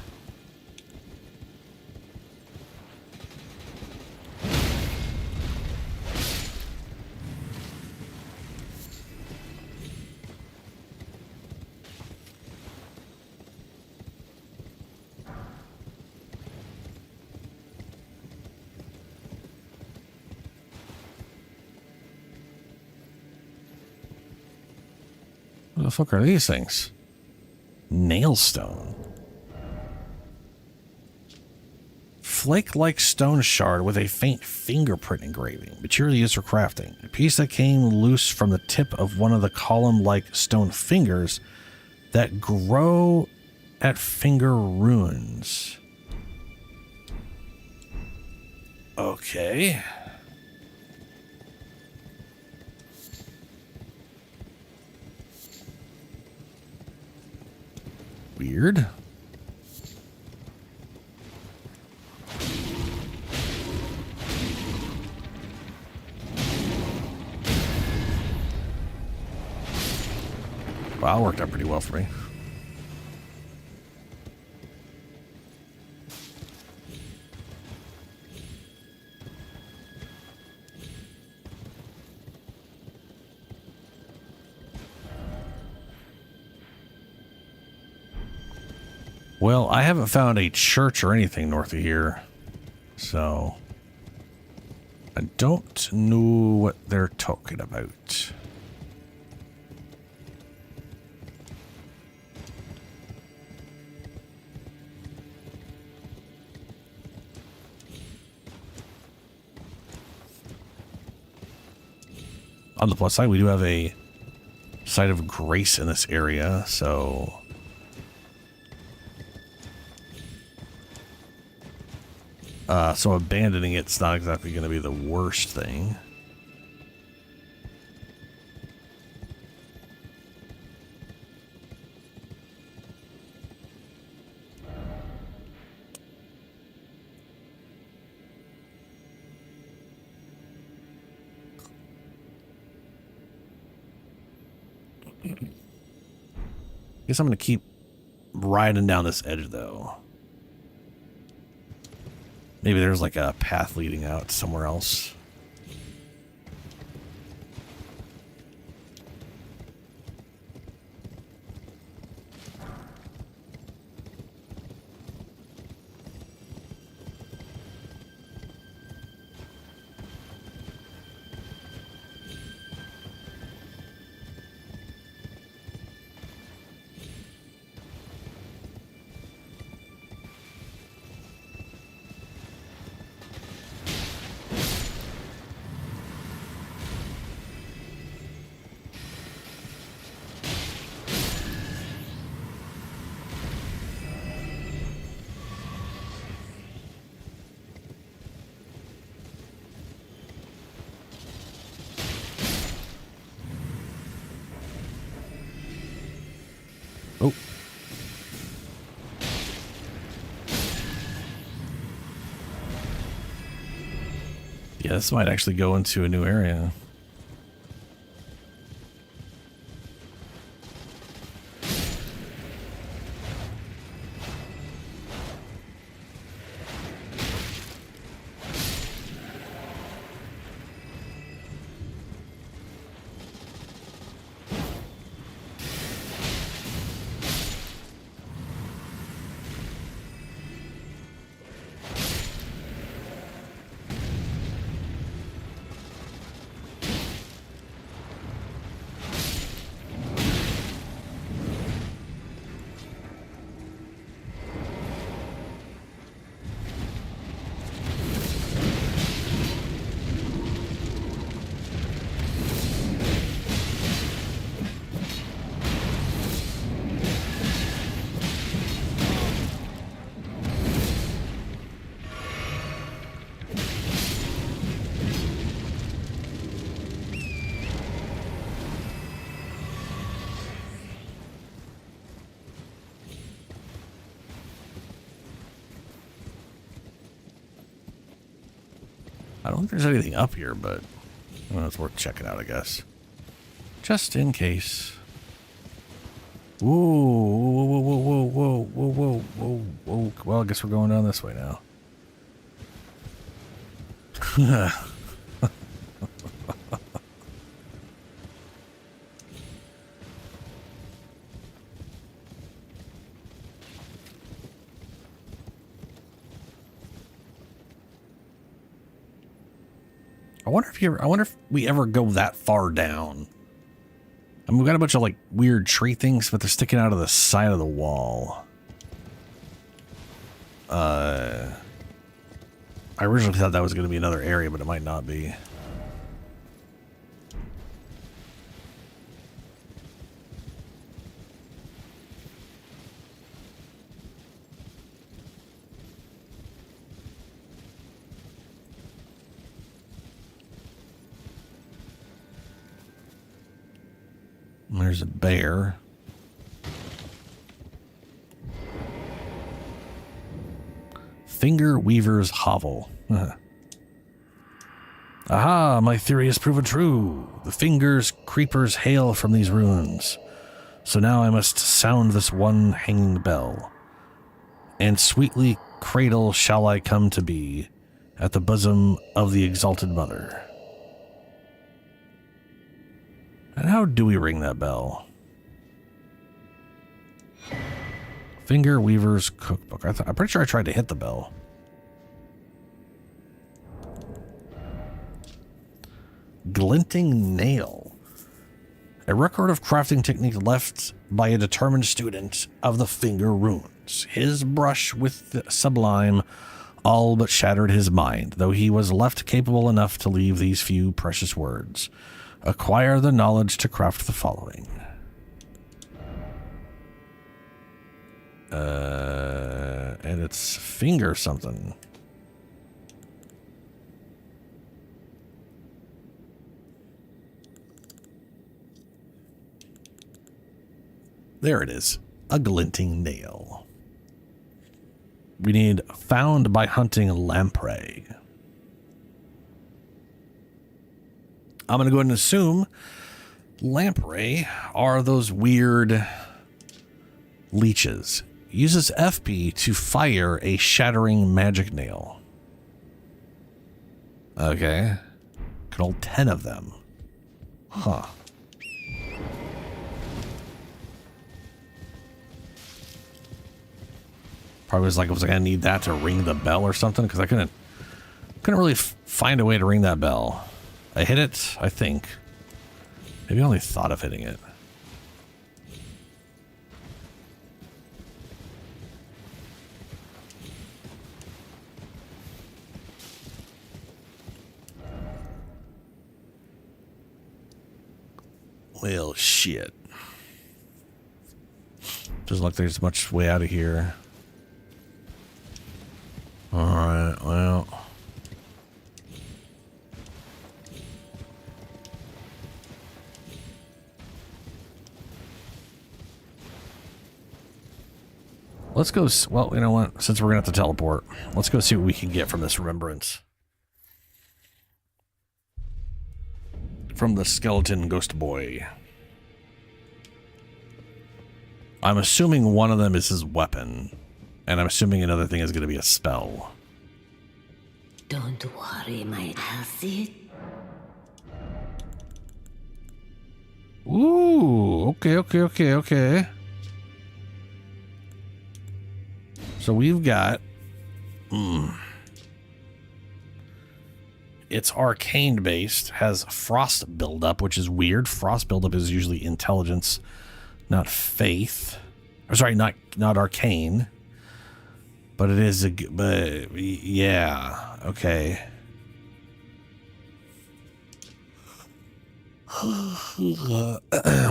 What the fuck are these things? Nailstone. Flake-like stone shard with a faint fingerprint engraving. Material used for crafting. A piece that came loose from the tip of one of the column-like stone fingers that grow at finger ruins. Okay. Weird. Wow, that worked out pretty well for me. Well, I haven't found a church or anything north of here, so I don't know what they're talking about. On the plus side, we do have a site of grace in this area, so abandoning it's not exactly going to be the worst thing. Guess I'm going to keep riding down this edge, though. Maybe there's like a path leading out somewhere else. Oh. Yeah, this might actually go into a new area. I don't think there's anything up here, but well, it's worth checking out, I guess. Just in case. Whoa, whoa, whoa, whoa, whoa, whoa, whoa, whoa, whoa. Well, I guess we're going down this way now. I wonder if we ever go that far down. I mean, we've got a bunch of like weird tree things, but they're sticking out of the side of the wall. I originally thought that was going to be another area, but it might not be. There's a bear. Finger Weaver's Hovel. Aha, my theory has proven true. The fingers creepers hail from these ruins. So now I must sound this one hanging bell. And sweetly cradle shall I come to be at the bosom of the exalted mother. And how do we ring that bell? Finger Weaver's Cookbook. I'm pretty sure I tried to hit the bell. Glinting Nail. A record of crafting technique left by a determined student of the Finger Runes. His brush with the sublime all but shattered his mind, though he was left capable enough to leave these few precious words. Acquire the knowledge to craft the following. And it's finger something. There it is. A glinting nail. We need found by hunting lamprey. I'm going to go ahead and assume lamprey are those weird leeches. Uses FP to fire a shattering magic nail. Okay. Could hold 10 of them. Huh. Probably was like, I need that to ring the bell or something, because I couldn't really find a way to ring that bell. I hit it, I think. Maybe I only thought of hitting it. Well, shit. Doesn't look like there's much way out of here. Alright, well. Let's go, well, you know what? Since we're gonna have to teleport, let's go see what we can get from this remembrance. From the skeleton ghost boy. I'm assuming one of them is his weapon. And I'm assuming another thing is going to be a spell. Don't worry, my acid. Ooh, okay. So we've got... It's arcane based, has frost buildup, which is weird. Frost buildup is usually intelligence, not faith. Or sorry, not arcane. But it is but yeah, okay.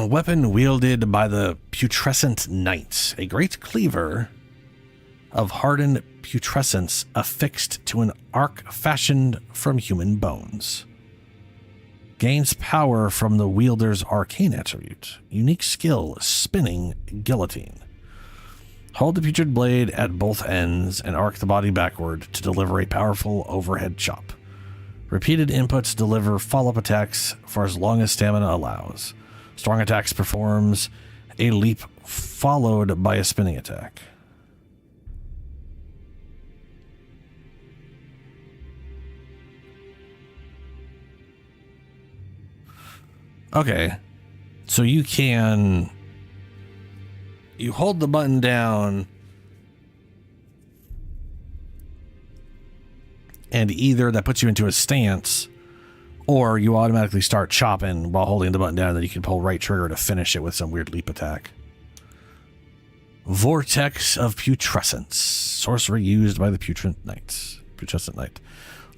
Weapon wielded by the Putrescent Knight, a great cleaver of hardened putrescence affixed to an arc fashioned from human bones. Gains power from the wielder's arcane attribute. Unique skill, spinning guillotine. Hold the putrid blade at both ends and arc the body backward to deliver a powerful overhead chop. Repeated inputs deliver follow-up attacks for as long as stamina allows. Strong attacks performs a leap followed by a spinning attack. Okay, so you hold the button down and either that puts you into a stance or you automatically start chopping while holding the button down, and then you can pull right trigger to finish it with some weird leap attack. Vortex of Putrescence, sorcery used by the Putrescent Knight.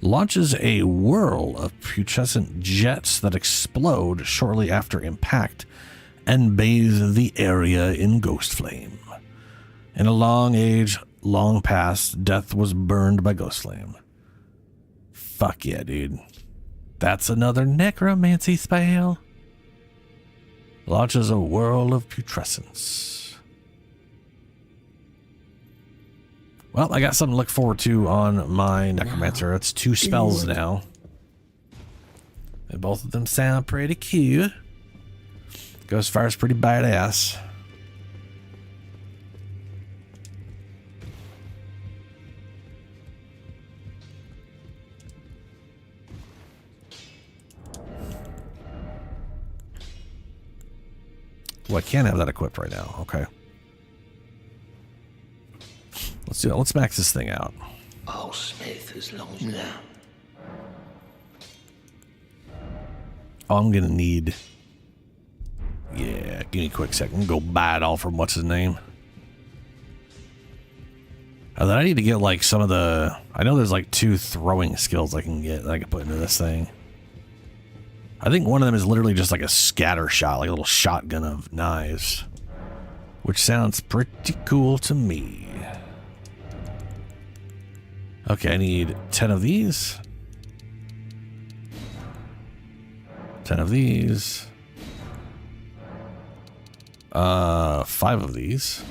Launches a whirl of putrescent jets that explode shortly after impact and bathe the area in ghost flame. In a long age, long past, death was burned by ghost flame. Fuck yeah, dude. That's another necromancy spell. Launches a whirl of putrescence. Well, I got something to look forward to on my necromancer. It's 2 spells now. And both of them sound pretty cute. Ghost Fire's pretty badass. Well, I can't have that equipped right now. Okay. Let's do it. Let's max this thing out. I'll smith as long as now. Oh, I'm gonna need. Yeah, give me a quick second. Go buy it all from what's his name. And then I need to get like some of the. I know there's like 2 throwing skills I can get that I can put into this thing. I think one of them is literally just like a scatter shot, like a little shotgun of knives, which sounds pretty cool to me. Okay, I need 10 of these. 10 of these. 5 of these.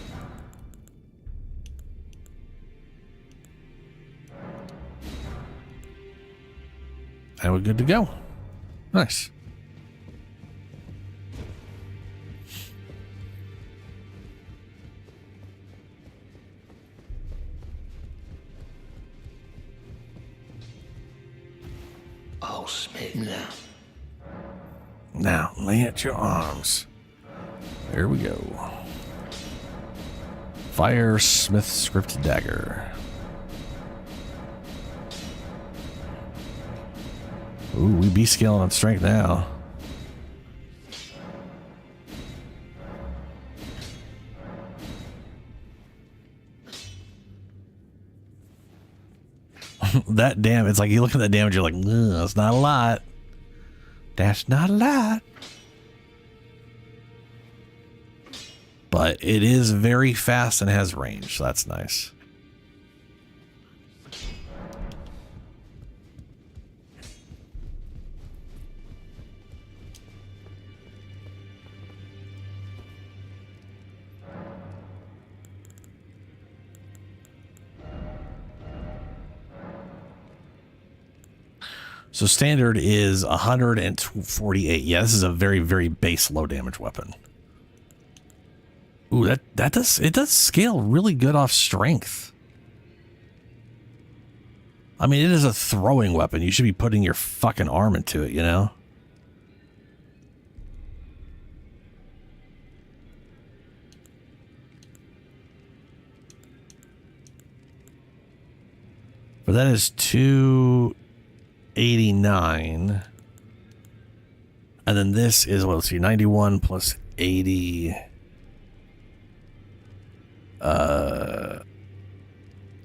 And we're good to go. Nice. I'll smith now. Now, lay at your arms. There we go. Fire Smith Script Dagger. Ooh, we be scaling on strength now. That damn, it's like you look at that damage, you're like, that's not a lot. That's not a lot. But it is very fast and has range, so that's nice. So standard is 148. Yeah, this is a very, very base low damage weapon. Ooh, that does scale really good off strength. I mean, it is a throwing weapon. You should be putting your fucking arm into it, you know? But that is 289. And then this is, well, let's see, 91 plus 80.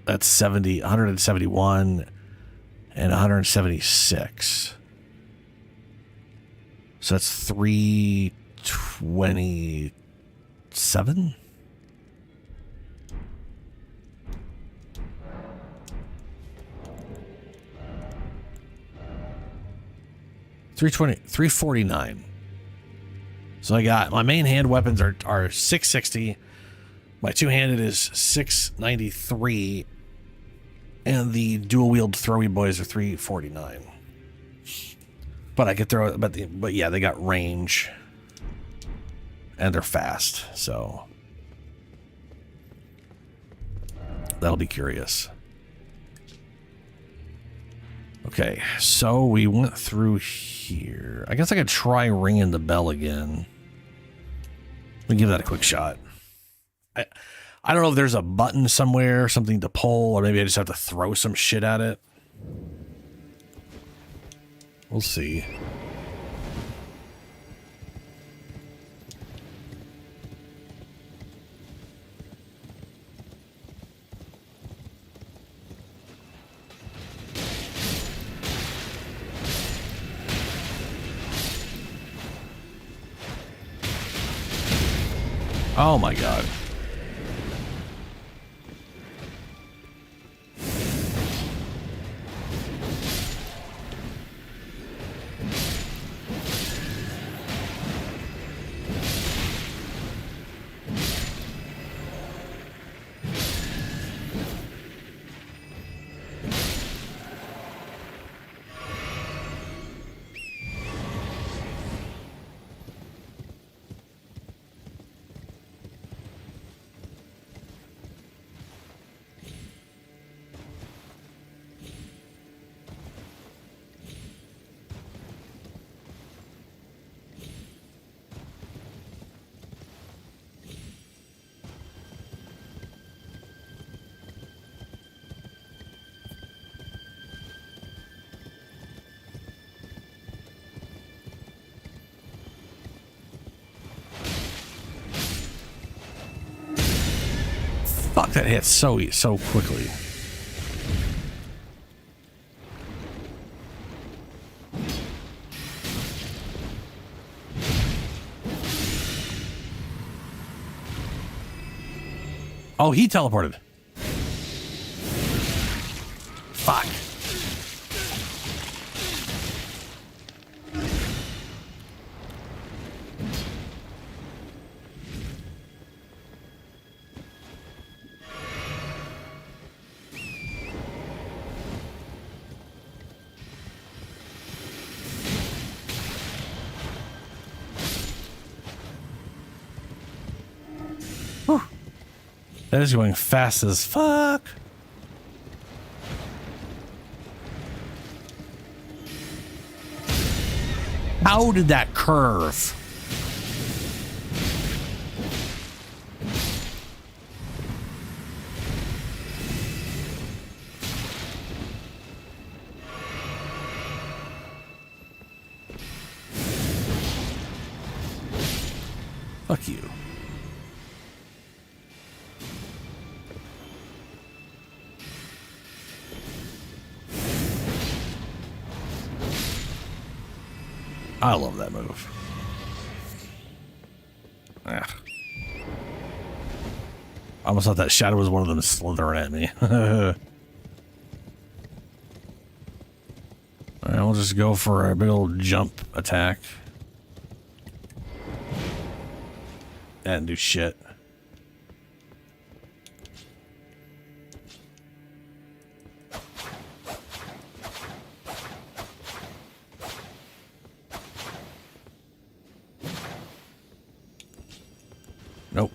That's 70, 171 and 176. So that's 327. $349. So I got my main hand weapons are 660. My two-handed is 693, and the dual-wield throwy boys are 349. But I could throw, but yeah, they got range, and they're fast, so that'll be curious. Okay, so we went through here. I guess I could try ringing the bell again. Let me give that a quick shot. I don't know if there's a button somewhere, something to pull, or maybe I just have to throw some shit at it. We'll see. Oh my god. that hit so quickly. Oh, he teleported. Fuck. Whew. That is going fast as fuck. How did that curve? Fuck you. I love that move. Ugh. I almost thought that shadow was one of them slithering at me. Alright, we'll just go for a big old jump attack. That didn't do shit. Nope.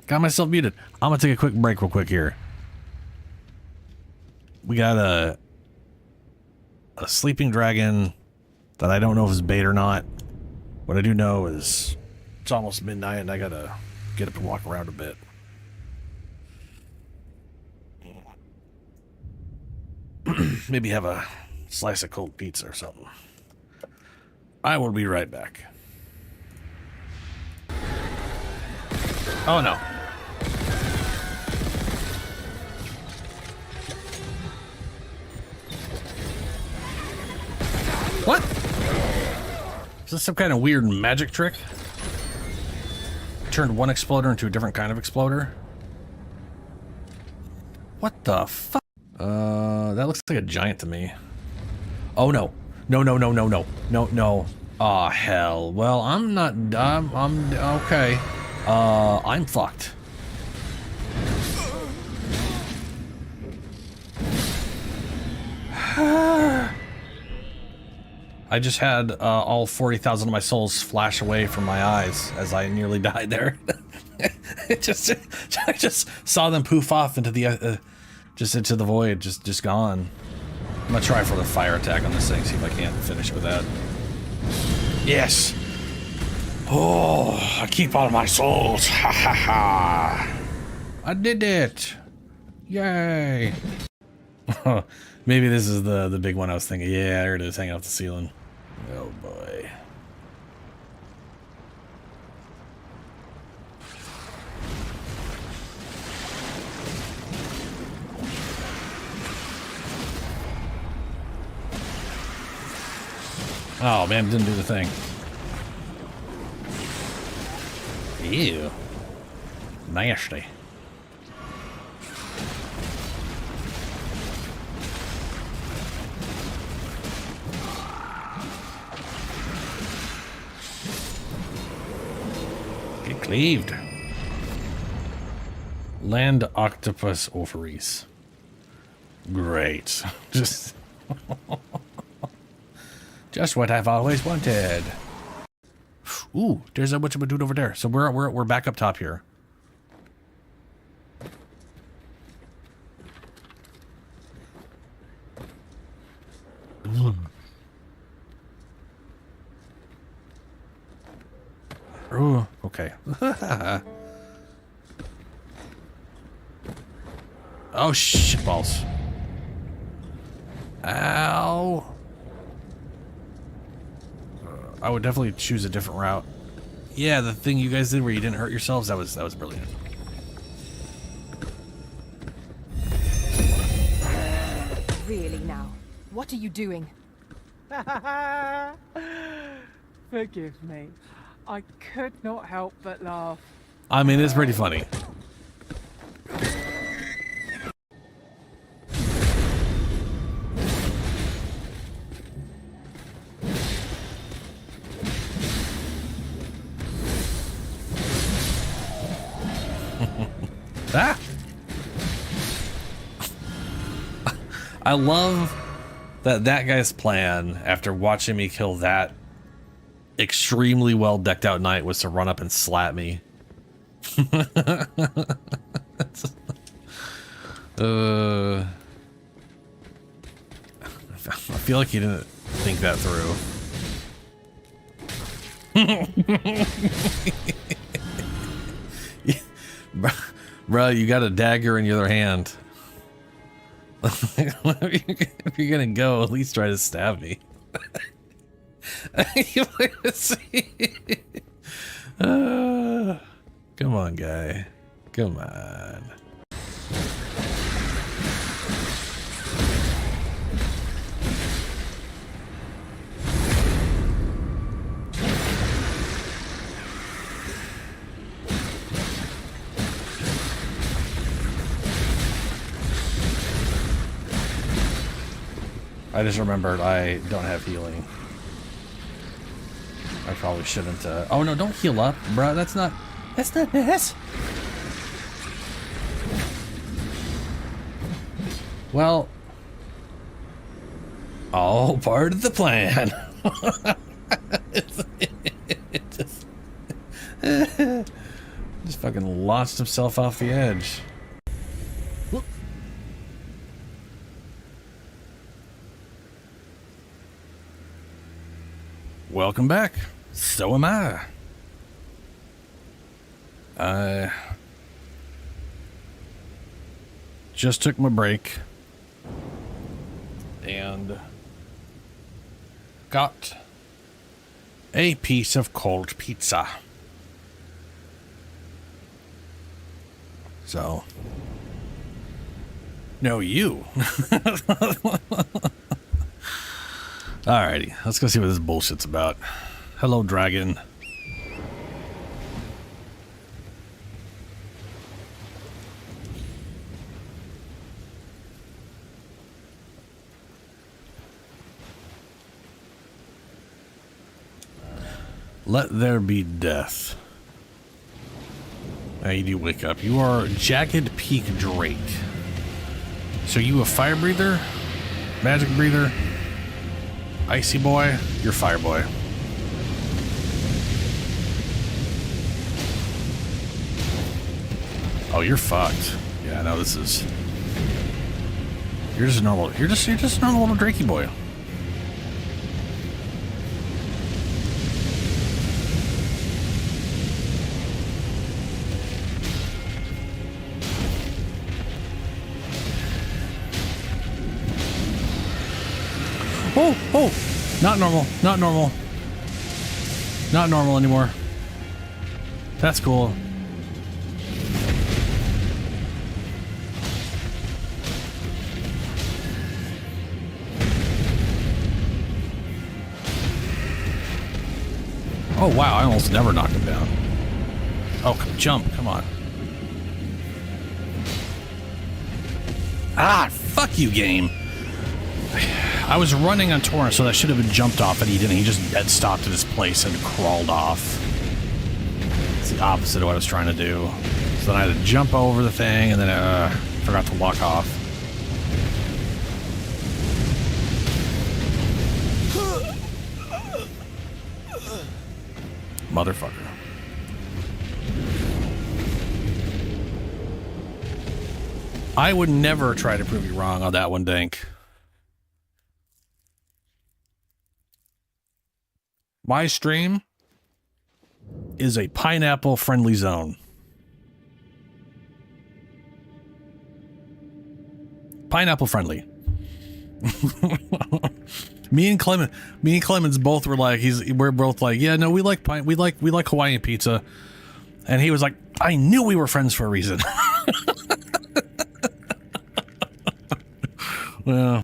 Got myself muted. I'm gonna take a quick break real quick here. We got a sleeping dragon that I don't know if it's bait or not. What I do know is it's almost midnight and I gotta get up and walk around a bit. Maybe have a slice of cold pizza or something. I will be right back. Oh no. What? Is this some kind of weird magic trick? Turned one exploder into a different kind of exploder? What the fuck? That looks like a giant to me. Oh no. No, no, no, no, no. No, no. Aw, hell. Well, I'm not, I'm okay. I'm fucked. I just had all 40,000 of my souls flash away from my eyes as I nearly died there. I just saw them poof off into the just into the void, just gone. I'm gonna try for the fire attack on this thing, see if I can't finish with that. Yes. Oh, I keep all my souls. Ha ha ha. I did it. Yay. Maybe this is the big one I was thinking. Yeah, there it is, hanging off the ceiling. Oh boy. Oh man, didn't do the thing. Ew. Nasty. Get cleaved. Land octopus ovaries. Great. Just what I've always wanted. Ooh, there's a bunch of a dude over there. So we're back up top here. Ooh, okay. Oh shit balls. Ow. I would definitely choose a different route. Yeah, the thing you guys did where you didn't hurt yourselves, that was brilliant. Really now? What are you doing? Forgive me. I could not help but laugh. I mean, it's pretty funny. Ah! I love that guy's plan after watching me kill that extremely well decked out knight was to run up and slap me. I feel like he didn't think that through. Bro, you got a dagger in your other hand. If you're gonna go, at least try to stab me. Come on, guy. Come on. I just remembered I don't have healing. I probably shouldn't. Oh no! Don't heal up, bro. That's not this. Well, all part of the plan. just fucking lost himself off the edge. Whoop. Welcome back. So am I. I just took my break and got a piece of cold pizza. So, no, you. Alrighty, let's go see what this bullshit's about. Hello, dragon. Let there be death. Now you do wake up. You are Jagged Peak Drake. So you a fire breather? Magic breather? Icy boy? You're fire boy. Oh, you're fucked. Yeah, no, this is... You're just a normal... You're just a normal little Drakey boy. Oh, oh, not normal, not normal. Not normal anymore. That's cool. Oh, wow, I almost never knocked him down. Oh, jump, come on. Ah, fuck you, game. I was running on Torrent, so that should have been jumped off, and he didn't. He just dead stopped at his place and crawled off. It's the opposite of what I was trying to do. So then I had to jump over the thing, and then forgot to walk off. Motherfucker. I would never try to prove you wrong on that one, Dank. My stream is a pineapple friendly zone. Pineapple friendly. Me and Clemens both were like, we're both like, yeah, no, we like Hawaiian pizza. And he was like, I knew we were friends for a reason. Well,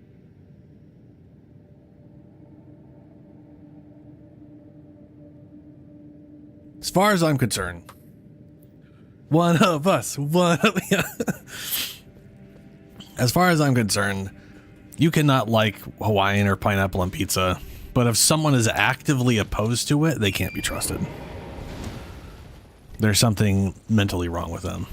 as far as I'm concerned, one of us, as far as I'm concerned, you cannot like Hawaiian or pineapple on pizza, but if someone is actively opposed to it, they can't be trusted. There's something mentally wrong with them.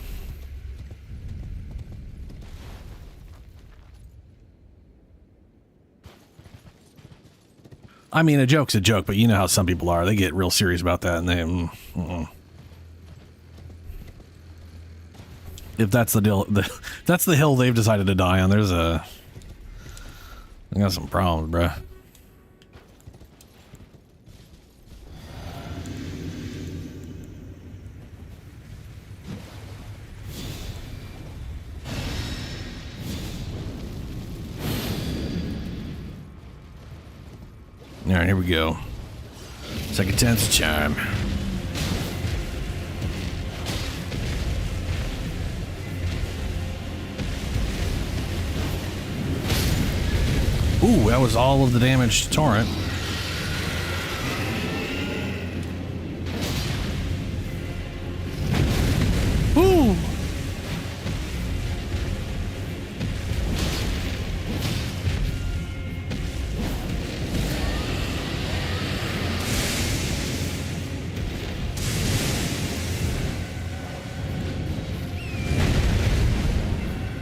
I mean, a joke's a joke, but you know how some people are. They get real serious about that, and they... If that's the deal, that's the hill they've decided to die on. I got some problems, bruh. All right, here we go. Second time's a charm. Ooh, that was all of the damage to Torrent. Ooh!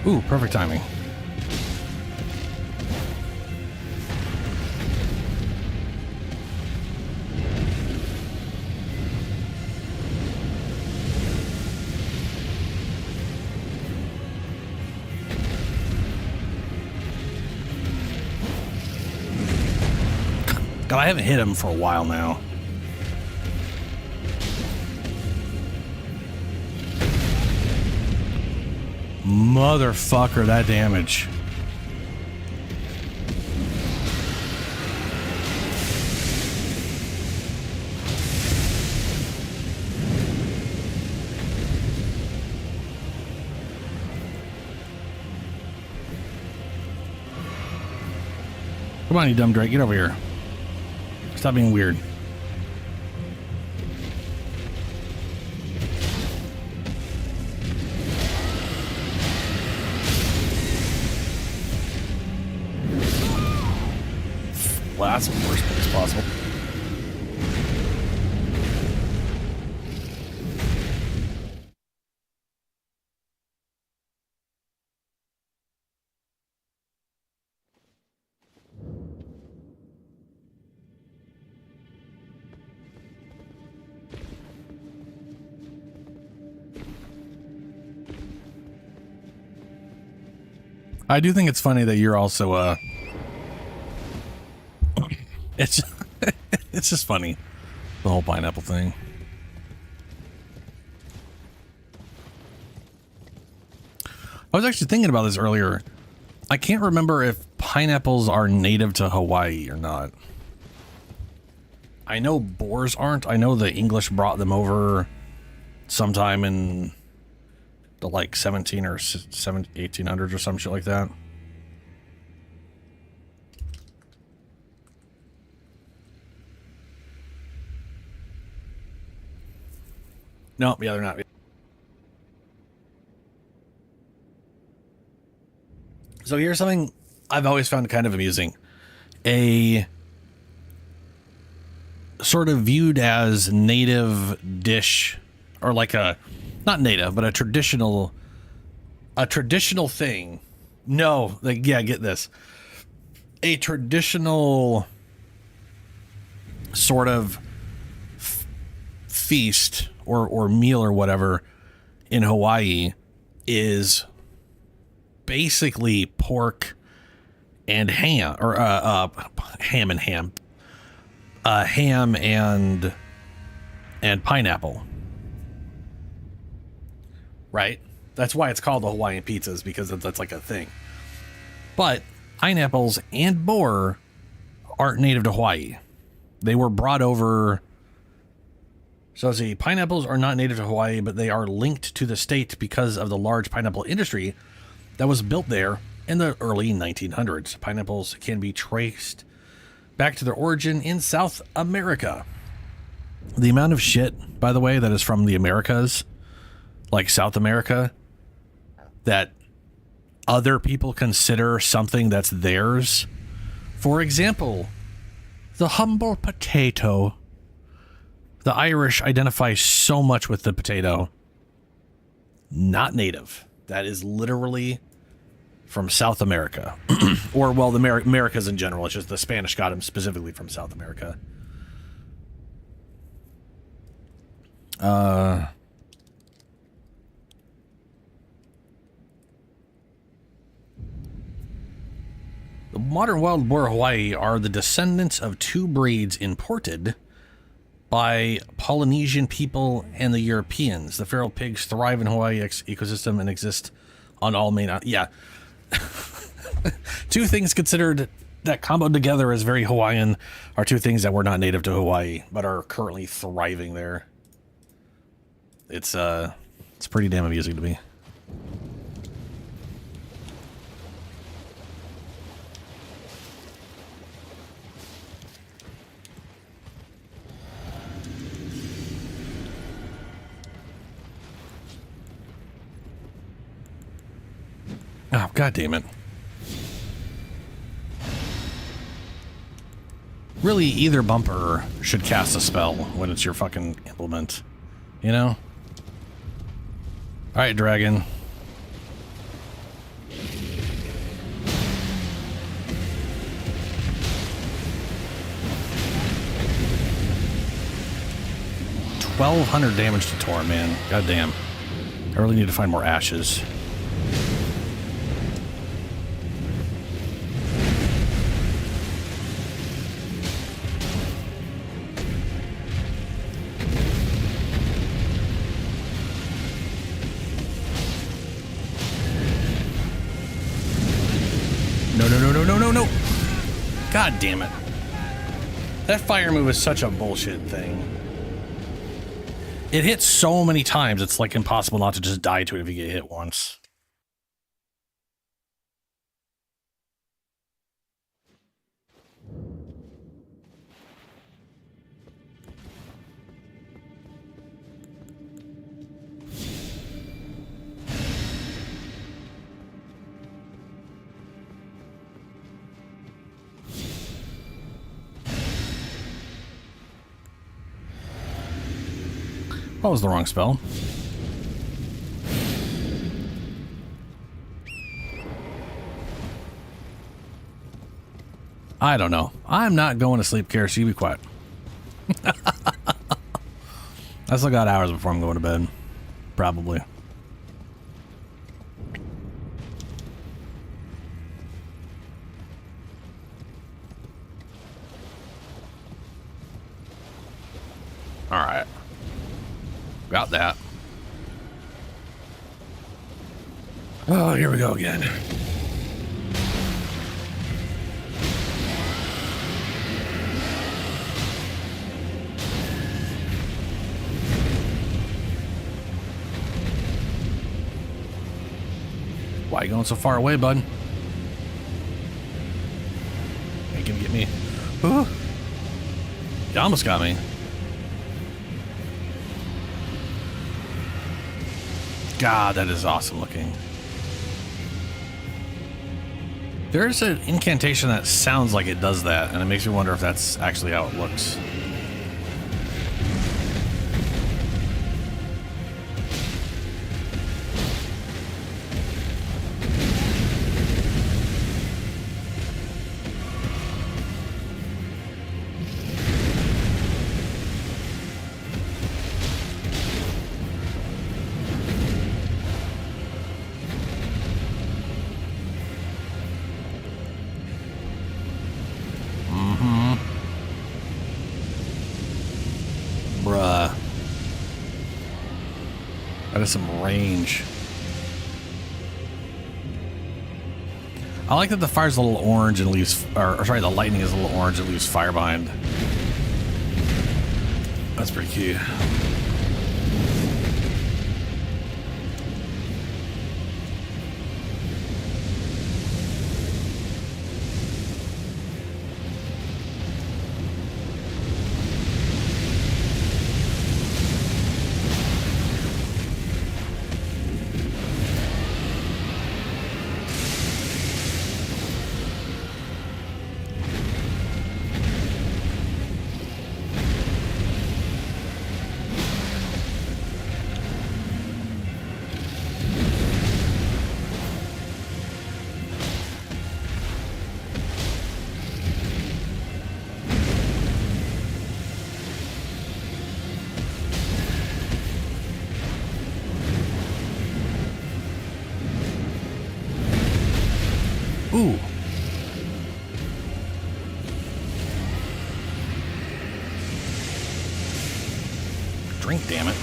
Ooh, perfect timing. God, I haven't hit him for a while now. Motherfucker, that damage. Come on, you dumb Drake, get over here. Stop being weird. Well, that's the worst place possible. I do think it's funny that you're also it's it's just funny, the whole pineapple thing. I was actually thinking about this earlier. I can't remember if pineapples are native to Hawaii or not. I know boars aren't. I know the English brought them over sometime in the like 1800s or some shit like that. No, yeah, they're not. So here's something I've always found kind of amusing. A sort of viewed as native dish, or like a, not native, but a traditional thing. No, like, yeah, get this. A traditional sort of feast or meal or whatever in Hawaii is basically pork and ham, or ham and pineapple. Right? That's why it's called the Hawaiian pizzas, because that's like a thing. But pineapples and boar aren't native to Hawaii. They were brought over. So see, pineapples are not native to Hawaii, but they are linked to the state because of the large pineapple industry that was built there in the early 1900s. Pineapples can be traced back to their origin in South America. The amount of shit, by the way, that is from the Americas, like South America, that other people consider something that's theirs. For example, the humble potato. The Irish identify so much with the potato. Not native. That is literally from South America. Or, well, the Americas in general. It's just the Spanish got them specifically from South America. The modern wild boar of Hawaii are the descendants of two breeds imported by Polynesian people and the Europeans. The feral pigs thrive in Hawaii ecosystem and exist on all main... Yeah. Two things considered that comboed together as very Hawaiian are two things that were not native to Hawaii, but are currently thriving there. It's pretty damn amusing to me. Oh, God damn it. Really, either bumper should cast a spell when it's your fucking implement. You know? Alright, dragon. $1,200 damage to Tor, man. God damn. I really need to find more ashes. No, no, no, no, no, no, no. God damn it. That fire move is such a bullshit thing. It hits so many times, it's like impossible not to just die to it if you get hit once. That was the wrong spell. I don't know. I'm not going to sleep, Kara, so you be quiet. I still got hours before I'm going to bed. Probably. Alright. Got that. Oh, here we go again. Why are you going so far away, bud? Ain't gonna get me. Ooh. You almost got me. God, that is awesome looking. There's an incantation that sounds like it does that, and it makes me wonder if that's actually how it looks. Bruh. That is some range. I like that the fire's a little orange and leaves, or sorry, the lightning is a little orange and leaves fire behind. That's pretty cute. Ooh. Drink, damn it.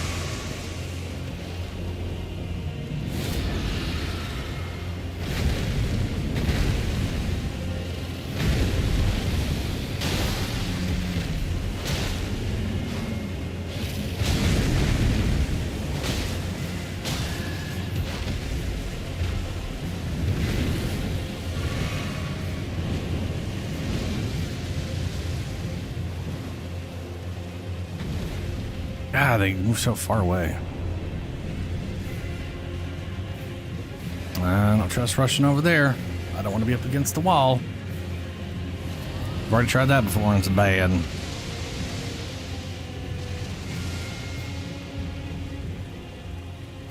God, they move so far away. I don't trust rushing over there. I don't want to be up against the wall. I've already tried that before and it's bad.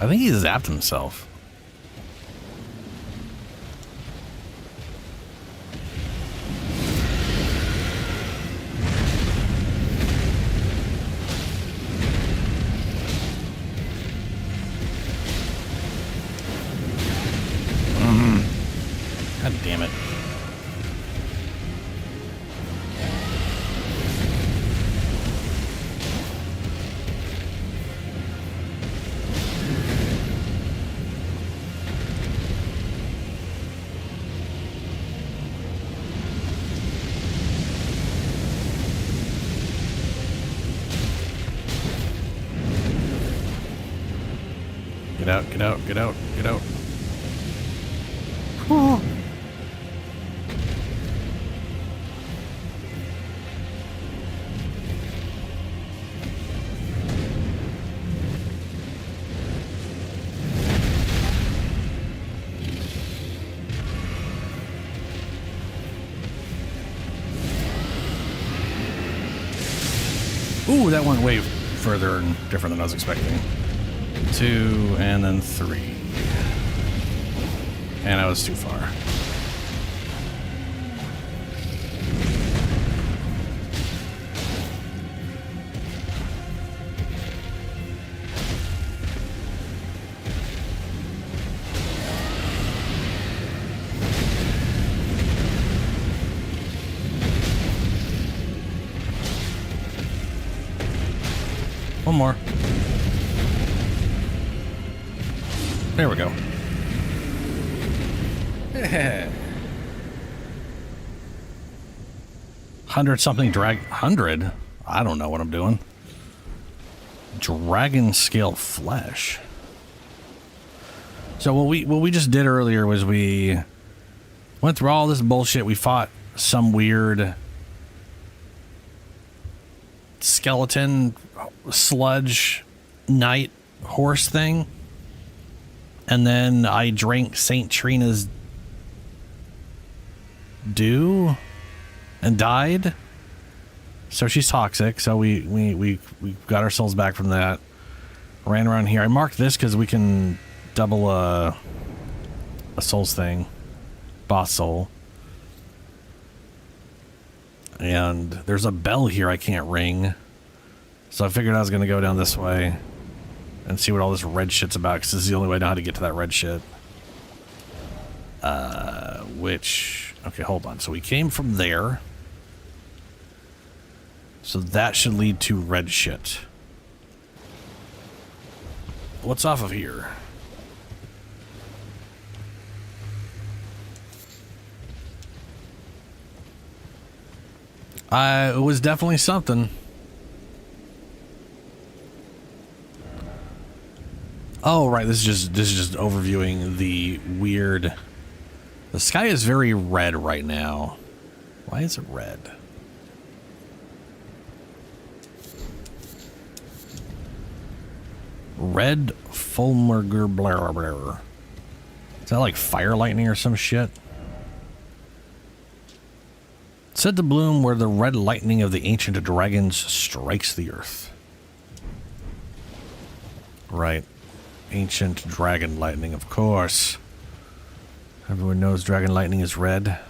I think he zapped himself. God damn it. Get out, get out, get out, get out. Ooh, that went way further and different than I was expecting. 2 and then 3. And I was too far. One more. There we go. 100 something drag 100? I don't know what I'm doing. Dragon scale flesh. So what we just did earlier was we went through all this bullshit. We fought some weird skeleton sludge knight horse thing, and then I drank Saint Trina's dew and died. So she's toxic. So we got our souls back from that. Ran around here. I marked this because we can double a souls thing, boss soul. And there's a bell here I can't ring. So I figured I was going to go down this way and see what all this red shit's about, because this is the only way I know how to get to that red shit. Okay, hold on. So we came from there. So that should lead to red shit. What's off of here? It was definitely something. Oh, right. This is just overviewing the weird. The sky is very red right now. Why is it red? Red Fulmerger blah blah. Is that like fire lightning or some shit? Said to bloom where the red lightning of the ancient dragons strikes the earth. Right. Ancient dragon lightning, of course. Everyone knows dragon lightning is red.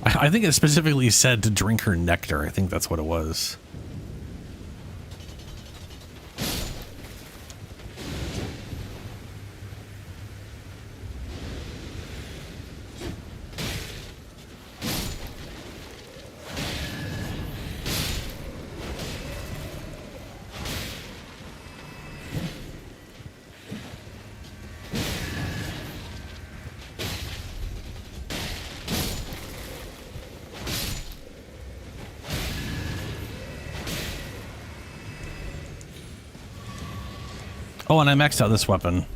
I think it specifically said to drink her nectar. I think that's what it was. Oh, and I maxed out this weapon.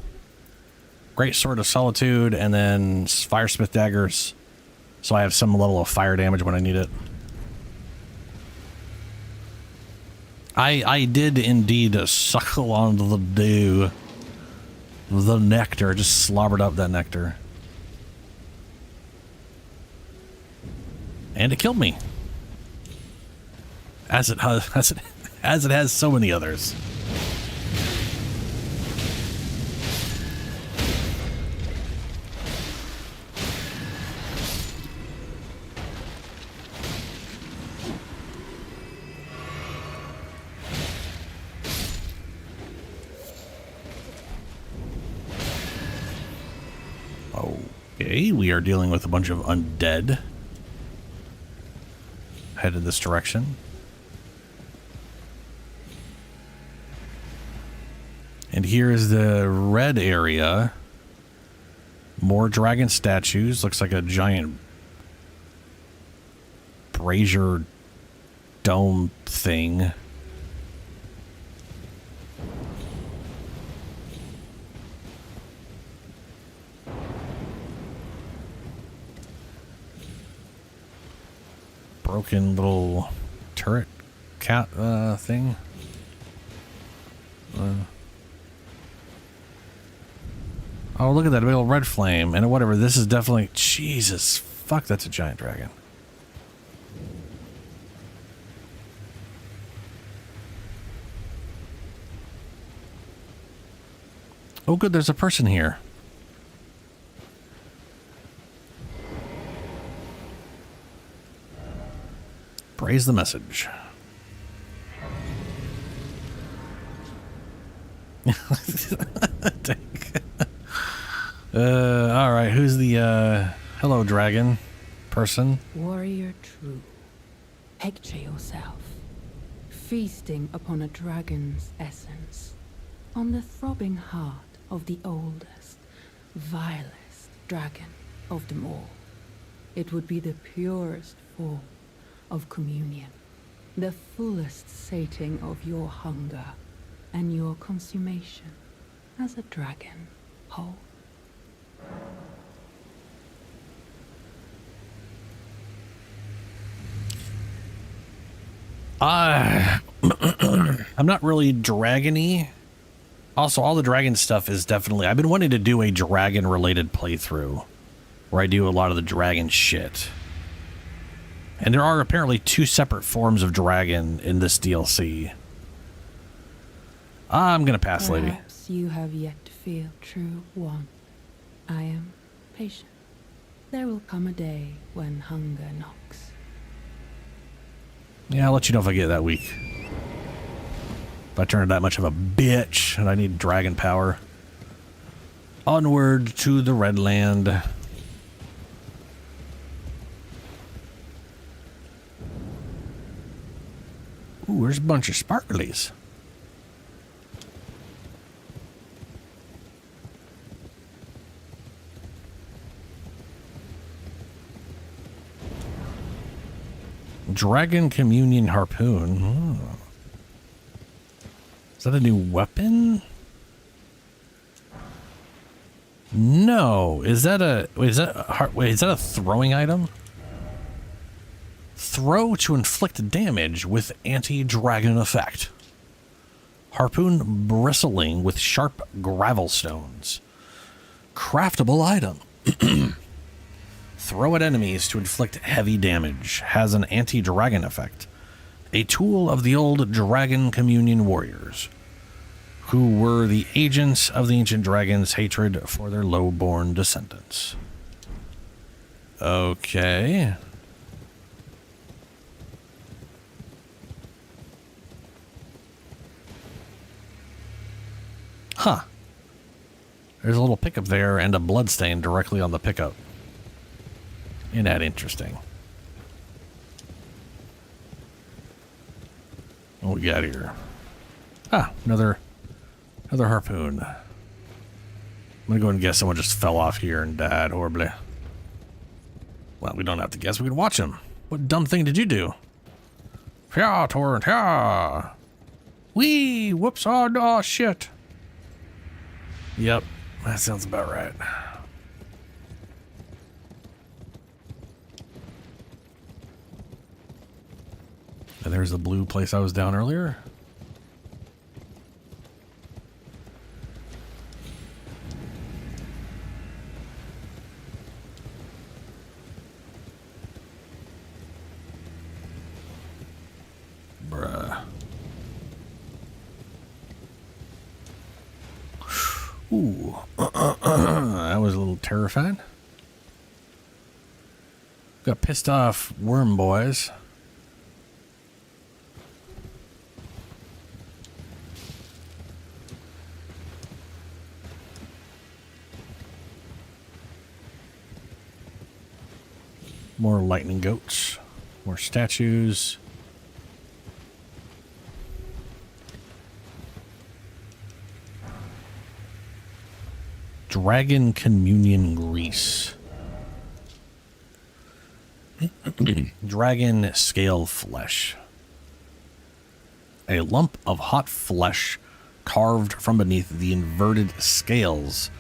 Great Sword of Solitude, and then Firesmith Daggers. So I have some level of fire damage when I need it. I did indeed suckle on the dew. The nectar. Just slobbered up that nectar. And it killed me. As it has so many others. Okay, we are dealing with a bunch of undead. Headed this direction. And here is the red area. More dragon statues. Looks like a giant brazier dome thing. Broken little turret cat thing. Oh, look at that big old red flame. And whatever, this is definitely... Jesus, fuck, that's a giant dragon. Oh, good, there's a person here. Praise the message. All right, who's the hello dragon person? Warrior true, picture yourself feasting upon a dragon's essence, on the throbbing heart of the oldest, vilest dragon of them all. It would be the purest form of communion, the fullest sating of your hunger and your consummation as a dragon whole. I'm not really dragon-y. Also, all the dragon stuff is definitely... I've been wanting to do a dragon-related playthrough where I do a lot of the dragon shit. And there are apparently 2 separate forms of dragon in this DLC. I'm gonna pass, lady. Perhaps you have yet to feel true one. I am patient. There will come a day when hunger knocks. Yeah, I'll let you know if I get that week. If I turn that much of a bitch and I need dragon power. Onward to the Red Land. Ooh, there's a bunch of sparklies. Dragon Communion Harpoon. Oh. Is that a new weapon? No. Is that a... Wait, is that a throwing item? Throw to inflict damage with anti-dragon effect. Harpoon bristling with sharp gravel stones. Craftable item. Throw at enemies to inflict heavy damage. Has an anti-dragon effect. A tool of the old Dragon Communion warriors, who were the agents of the ancient dragons' hatred for their low-born descendants. Okay. Huh. There's a little pickup there and a bloodstain directly on the pickup. Isn't that interesting? What we got here? Ah, another harpoon. I'm gonna go ahead and guess someone just fell off here and died horribly. Well, we don't have to guess. We can watch him. What dumb thing did you do? Yeah, torrent. Yeah. Wee. Whoops. Oh no. Shit. Yep. That sounds about right. And there's the blue place I was down earlier. Bruh. Ooh. That was a little terrifying. Got pissed off worm boys. More lightning goats. More statues. Dragon Communion Grease. Dragon Scale Flesh. A lump of hot flesh carved from beneath the inverted scales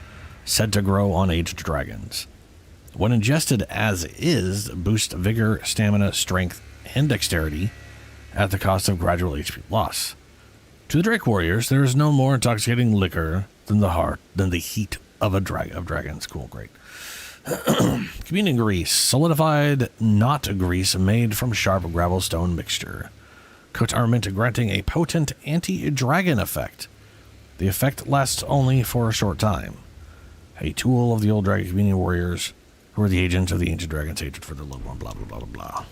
said to grow on aged dragons. When ingested as is, boost vigor, stamina, strength, and dexterity at the cost of gradual HP loss. To the Drake warriors, there is no more intoxicating liquor than the heat of dragons. Cool, great. Communion Grease, solidified knot grease made from sharp gravel stone mixture. Cooked armament granting a potent anti-dragon effect. The effect lasts only for a short time. A tool of the old dragon communion warriors who are the agents of the ancient dragon's hatred for their loved one, blah, blah, blah, blah, blah.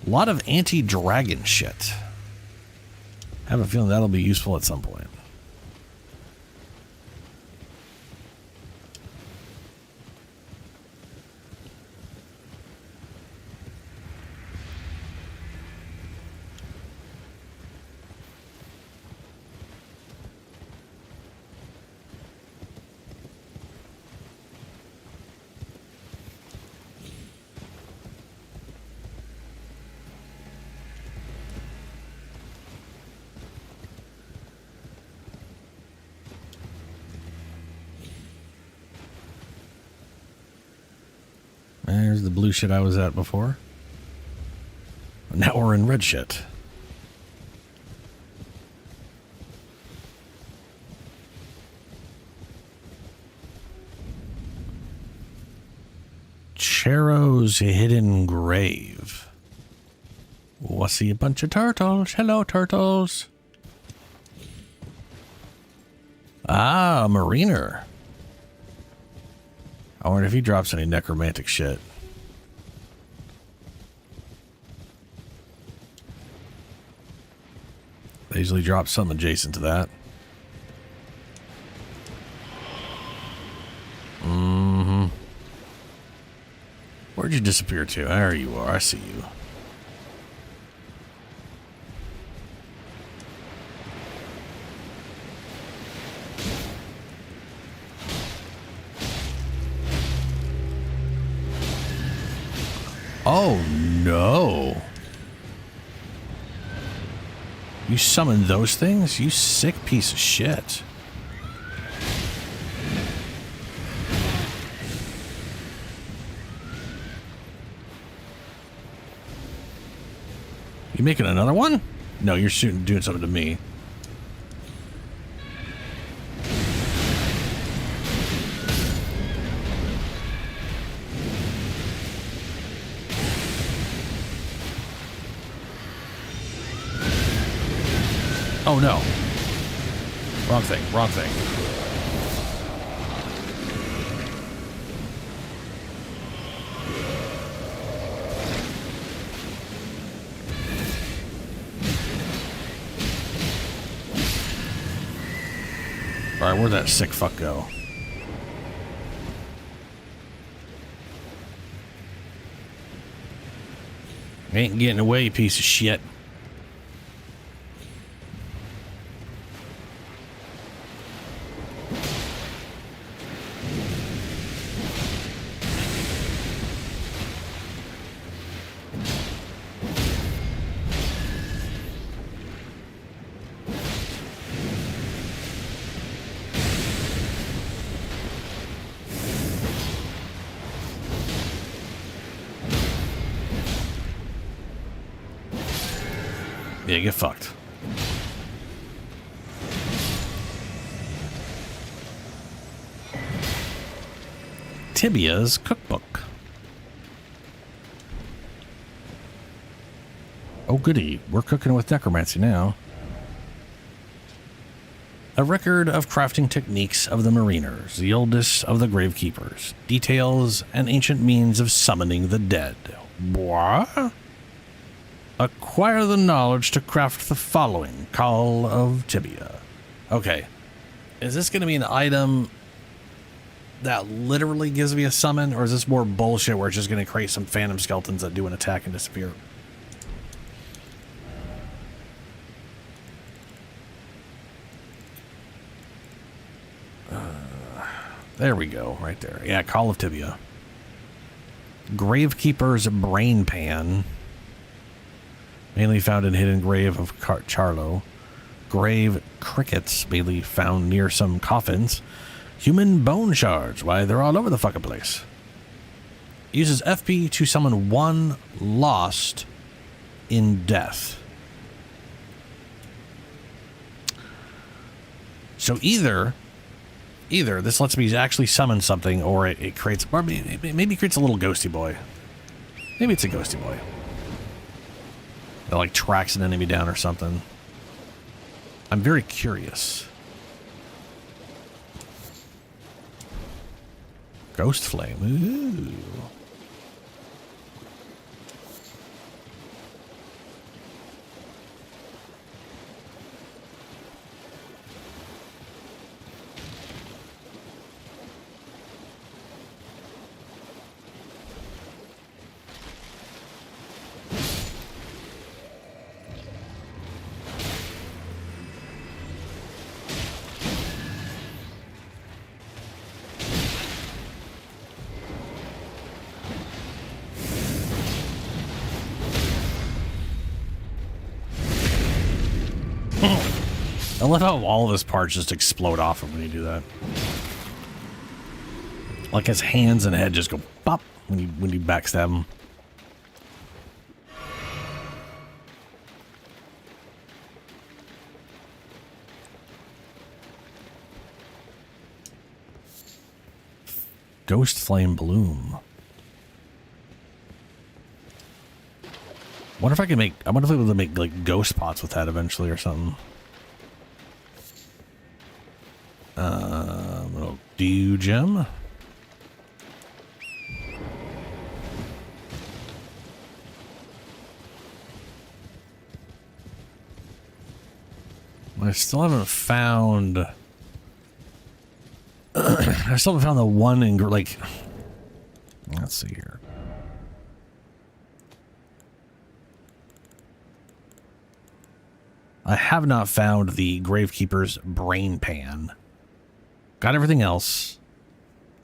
A lot of anti-dragon shit. I have a feeling that'll be useful at some point. There's the blue shit I was at before. Now we're in red shit. Chero's Hidden Grave. Oh, I see a bunch of turtles. Hello, turtles. Ah, a mariner. I wonder if he drops any necromantic shit. They usually drop something adjacent to that. Mm-hmm. Where'd you disappear to? There you are. I see you. Oh, no. You summoned those things? You sick piece of shit. You making another one? No, you're doing something to me. Oh no. Wrong thing, wrong thing. Alright, where'd that sick fuck go? Ain't getting away, you piece of shit. Yeah, get fucked. Tibia's cookbook. Oh goody, we're cooking with necromancy now. A record of crafting techniques of the mariners, the oldest of the gravekeepers, details and ancient means of summoning the dead. What? Acquire the knowledge to craft the following. Call of Tibia. Okay. Is this going to be an item that literally gives me a summon, or is this more bullshit where it's just going to create some phantom skeletons that do an attack and disappear? There we go, right there. Yeah, Call of Tibia. Gravekeeper's Brain Pan. Mainly found in hidden grave of Charlo. Grave crickets, mainly found near some coffins. Human bone shards. Why, they're all over the fucking place. Uses FP to summon one lost in death. So either this lets me actually summon something, or it creates, or maybe it creates a little ghosty boy. Maybe it's a ghosty boy that like tracks an enemy down or something. I'm very curious. Ghost flame. Ooh. I love how all of his parts just explode off him when you do that. Like his hands and head just go pop when you backstab him. Ghost Flame Bloom. Wonder if I can make. I wonder if I'm able to make like ghost pots with that eventually or something. Little dew gem. I still haven't found. I still haven't found the one in like. Let's see here. I have not found the Gravekeeper's Brain Pan. Got everything else.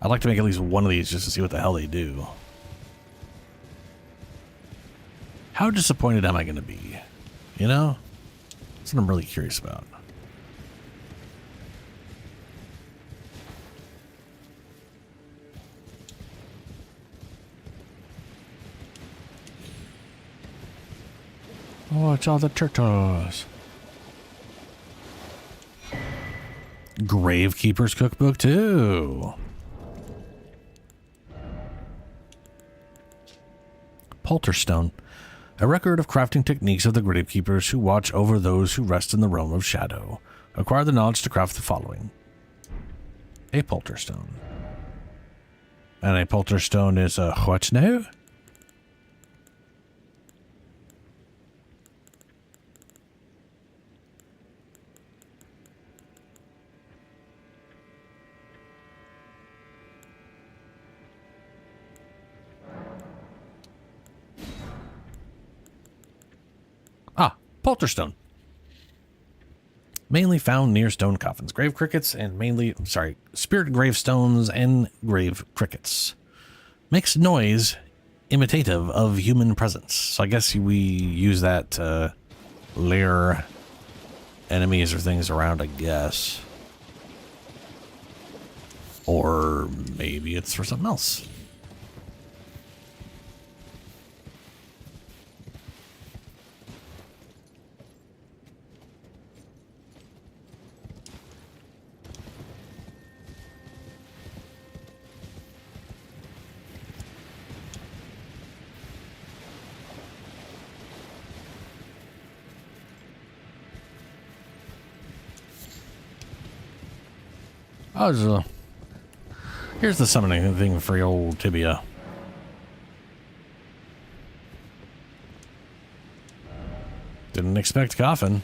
I'd like to make at least one of these just to see what the hell they do. How disappointed am I going to be? You know? That's what I'm really curious about. Oh, it's all the turtles. Gravekeeper's Cookbook, too. Polterstone. A record of crafting techniques of the Gravekeepers who watch over those who rest in the realm of shadow. Acquire the knowledge to craft the following. A Polterstone. And a Polterstone is a what now? Polterstone. Mainly found near stone coffins, grave crickets, and spirit gravestones and grave crickets. Makes noise imitative of human presence. So I guess we use that to lure enemies or things around, I guess. Or maybe it's for something else. Oh, here's the summoning thing for your old Tibia. Didn't expect coffin.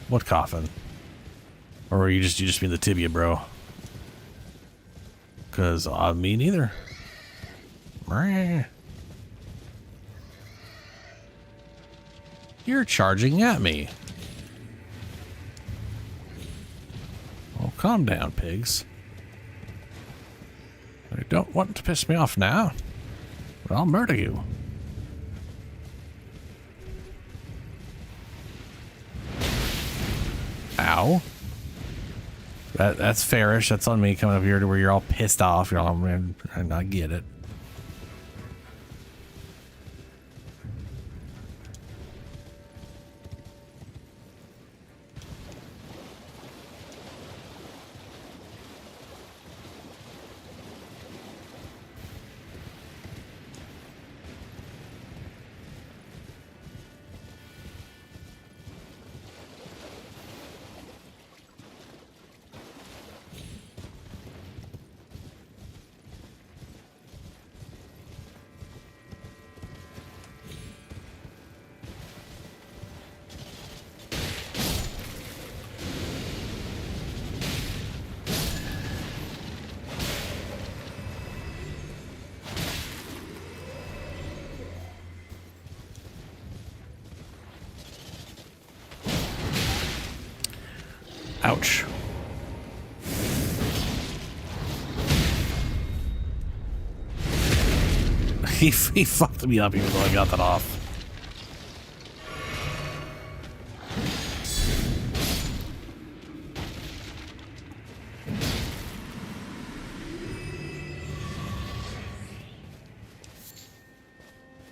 What coffin? Or you just mean the Tibia, bro? Cause me neither. You're charging at me. calm down, pigs. You don't want to piss me off now, but I'll murder you. Ow. That's fairish. That's on me coming up here to where you're all pissed off. You're all, and I get it. Ouch. He fucked me up even though I got that off.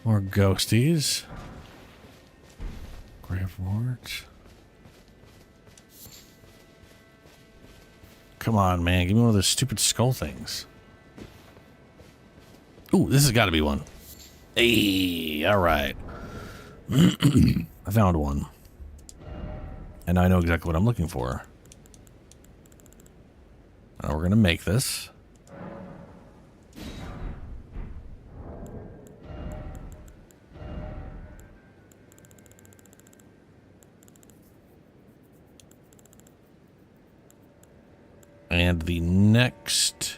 More ghosties. Gravewort. Come on, man. Give me one of those stupid skull things. Ooh, this has got to be one. Hey, all right. I found one. And I know exactly what I'm looking for. Now we're going to make this. And the next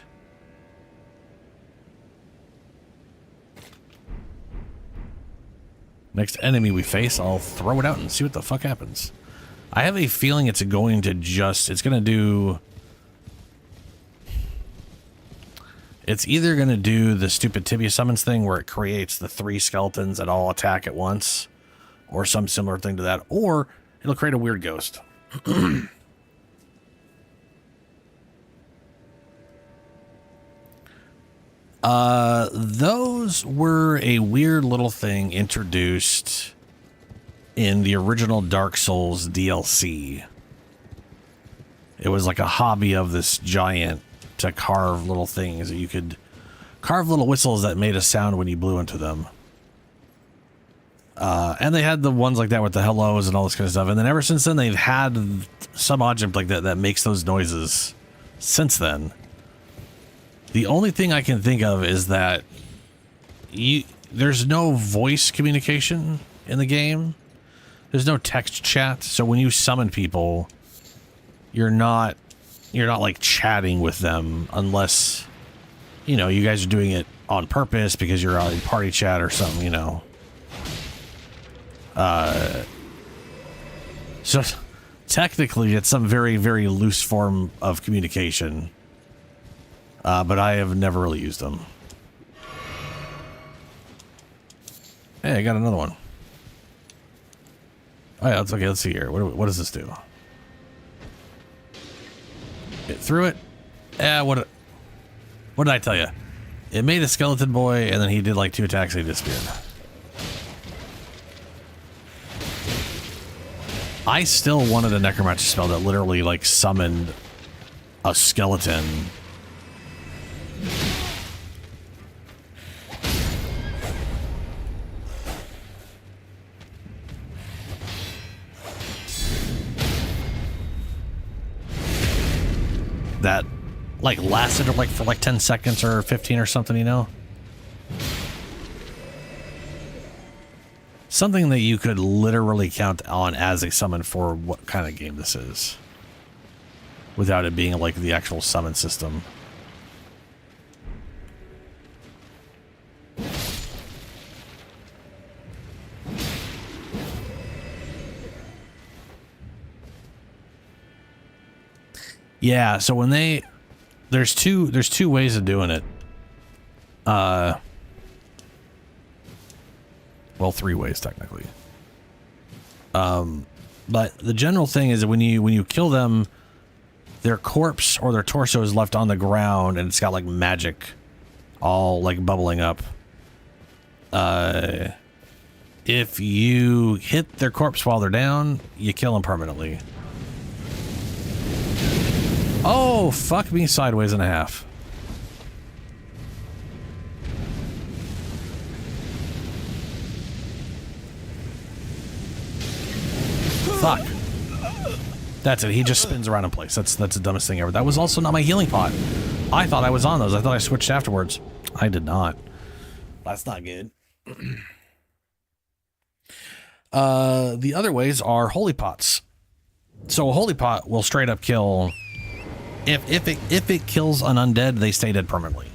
enemy we face, I'll throw it out and see what the fuck happens. I have a feeling it's going to do... It's either going to do the stupid tibia summons thing where it creates the 3 skeletons that all attack at once, or some similar thing to that, or it'll create a weird ghost. Those were a weird little thing introduced in the original Dark Souls DLC. It was like a hobby of this giant to carve little things. You could carve little whistles that made a sound when you blew into them. And they had the ones like that with the hellos and all this kind of stuff. And then ever since then, they've had some object like that that makes those noises since then. The only thing I can think of is that there's no voice communication in the game. There's no text chat. So when you summon people, you're not like chatting with them unless, you know, you guys are doing it on purpose because you're on party chat or something, you know. So technically it's some very, very loose form of communication. But I have never really used them. Hey, I got another one. Oh yeah, it's okay. Let's see here. What does this do? It threw it. Yeah, what did I tell you? It made a skeleton boy, and then he did like 2 attacks and he disappeared. I still wanted a necromancy spell that literally like summoned a skeleton. That like lasted like for like 10 seconds or 15 or something, you know? Something that you could literally count on as a summon for what kind of game this is. Without it being like the actual summon system. Yeah, so when there's two ways of doing it. Well, 3 ways technically. But the general thing is that when you kill them, their corpse or their torso is left on the ground and it's got like magic all like bubbling up. If you hit their corpse while they're down, you kill them permanently. Oh, fuck me sideways and a half. Fuck. That's it. He just spins around in place. That's the dumbest thing ever. That was also not my healing pot. I thought I was on those. I thought I switched afterwards. I did not. That's not good. The other ways are holy pots. So a holy pot will straight up kill. If it kills an undead, they stay dead permanently.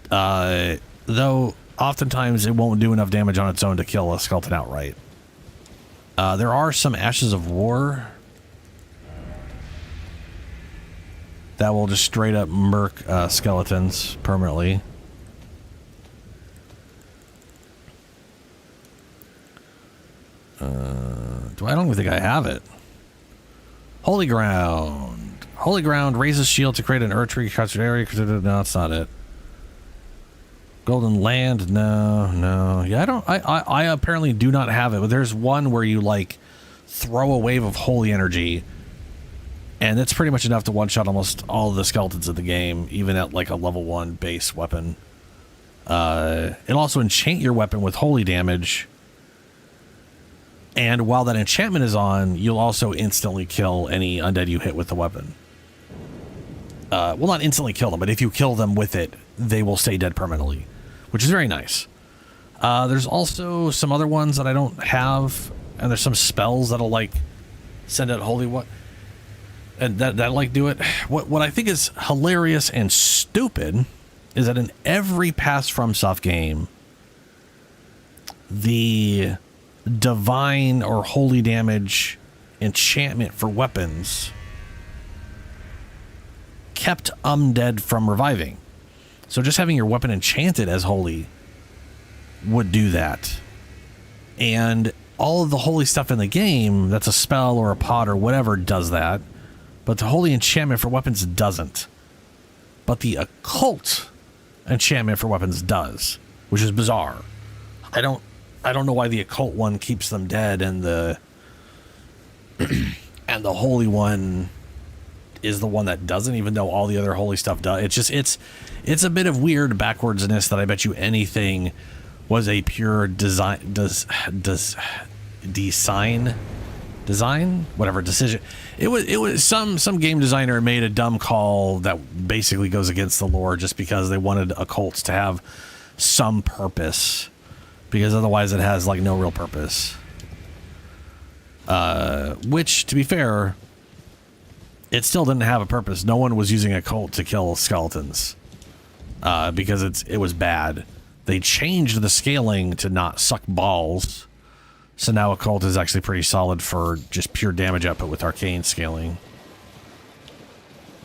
Though oftentimes it won't do enough damage on its own to kill a skeleton outright. There are some Ashes of War that will just straight up murk skeletons permanently. I don't even think I have it. Holy Ground. Holy Ground raises shield to create an earth tree concert area. No, that's not it. Golden Land, no. Yeah, I apparently do not have it, but there's one where you like throw a wave of holy energy and it's pretty much enough to one-shot almost all of the skeletons of the game, even at like a level 1 base weapon. It'll also enchant your weapon with holy damage. And while that enchantment is on, you'll also instantly kill any undead you hit with the weapon. Well, not instantly kill them, but if you kill them with it, they will stay dead permanently, which is very nice. There's also some other ones that I don't have, and there's some spells that'll like send out holy what, and that like do it. What I think is hilarious and stupid is that in every past FromSoft game, the divine or holy damage enchantment for weapons kept undead from reviving. So just having your weapon enchanted as holy would do that. And all of the holy stuff in the game, that's a spell or a pot or whatever, does that. But the holy enchantment for weapons doesn't. But the occult enchantment for weapons does, which is bizarre. I don't know why the occult one keeps them dead and the and the holy one is the one that doesn't, even though all the other holy stuff does. It's just it's a bit of weird backwardsness that I bet you anything was a pure design whatever decision. It was some game designer made a dumb call that basically goes against the lore just because they wanted occults to have some purpose, because otherwise it has like no real purpose. Which, to be fair, it still didn't have a purpose. No one was using occult to kill skeletons because it was bad. They changed the scaling to not suck balls, so now occult is actually pretty solid for just pure damage output with arcane scaling.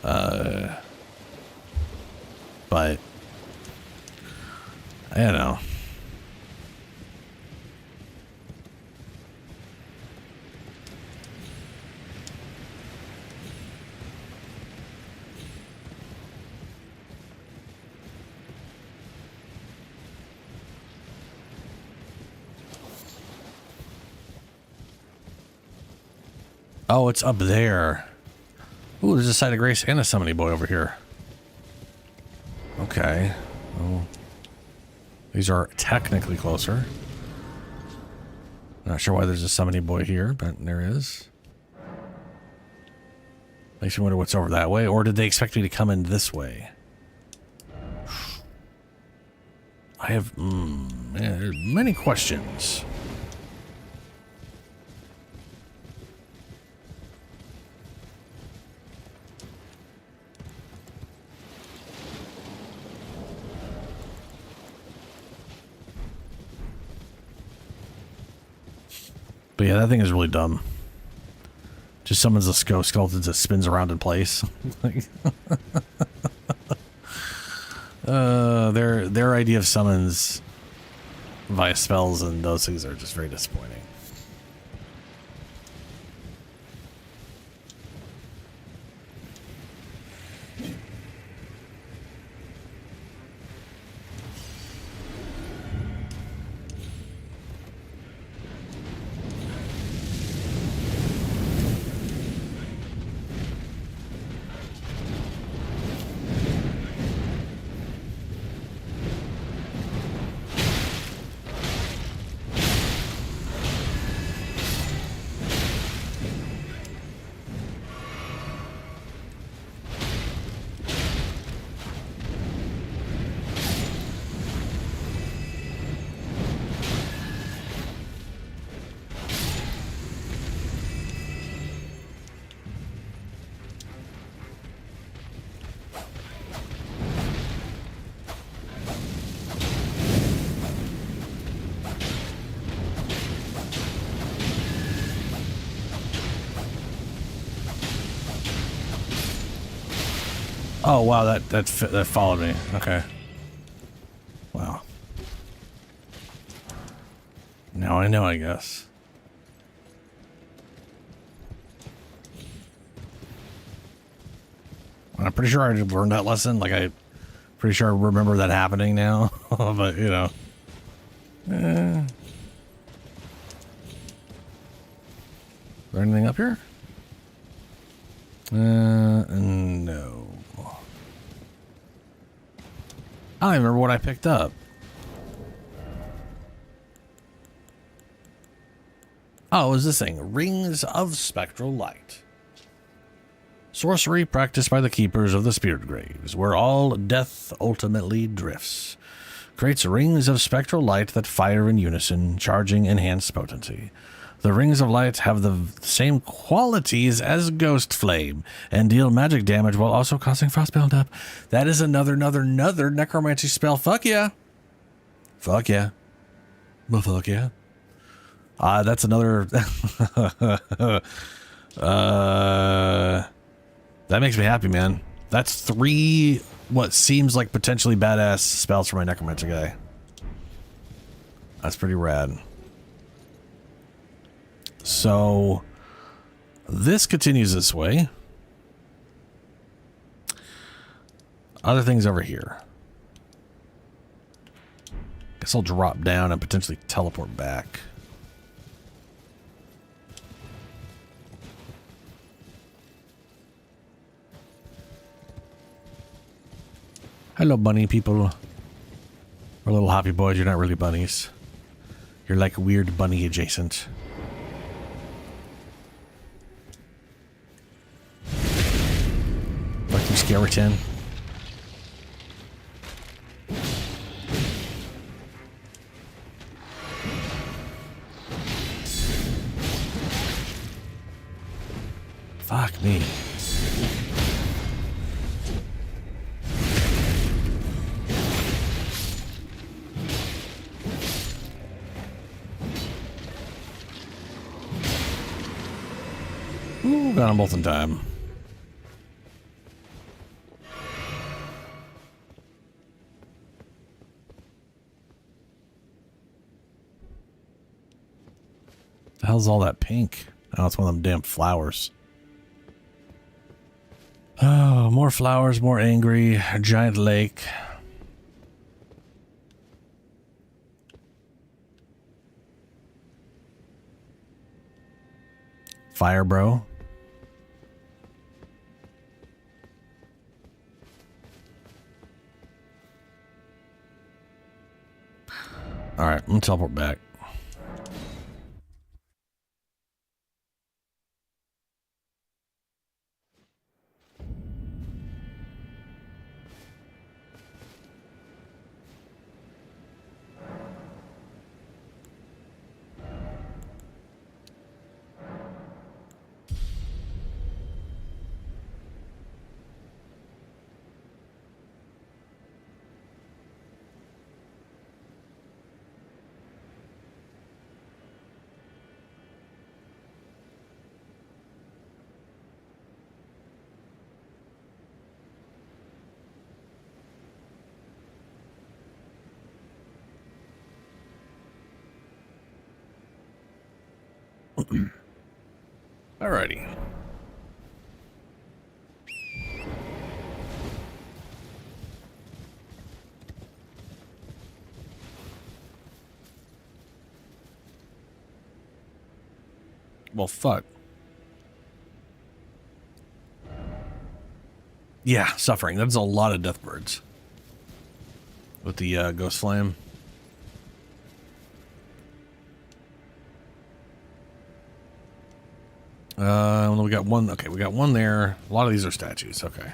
But I don't know. Oh, it's up there. Ooh, there's a Site of Grace and a Summoning Boy over here. Okay. Oh. These are technically closer. Not sure why there's a Summoning Boy here, but there is. Makes me wonder what's over that way, or did they expect me to come in this way? I have many questions. But yeah, that thing is really dumb. Just summons a skeleton that spins around in place. Like, their idea of summons via spells and those things are just very disappointing. Oh wow, that followed me. Okay. Wow. Now I know, I guess. I'm pretty sure I already learned that lesson. Like, I'm pretty sure I remember that happening now. But, you know. Is there anything up here? No. I don't even remember what I picked up. Oh, it was this thing. Rings of Spectral Light. Sorcery practiced by the keepers of the spirit graves, where all death ultimately drifts. Creates rings of spectral light that fire in unison, charging enhanced potency. The rings of light have the same qualities as Ghost Flame and deal magic damage while also causing frost buildup. That is another necromancy spell. Fuck yeah. Fuck yeah. Well, fuck yeah. That's another... that makes me happy, man. That's 3 what seems like potentially badass spells for my necromancer guy. That's pretty rad. So, this continues this way. Other things over here. Guess I'll drop down and potentially teleport back. Hello, bunny people. Or little hoppy boys, you're not really bunnies. You're like weird bunny adjacent. Like you skeleton. Fuck me. Ooh, got them both in time. The hell's all that pink? Oh, it's one of them damn flowers. Oh, more flowers, more angry, a giant lake. Fire, bro. All right, I'm gonna teleport back. Alrighty. Well, fuck. Yeah, suffering. That's a lot of death birds. With the ghost flame. We got one. Okay, we got one there. A lot of these are statues. Okay.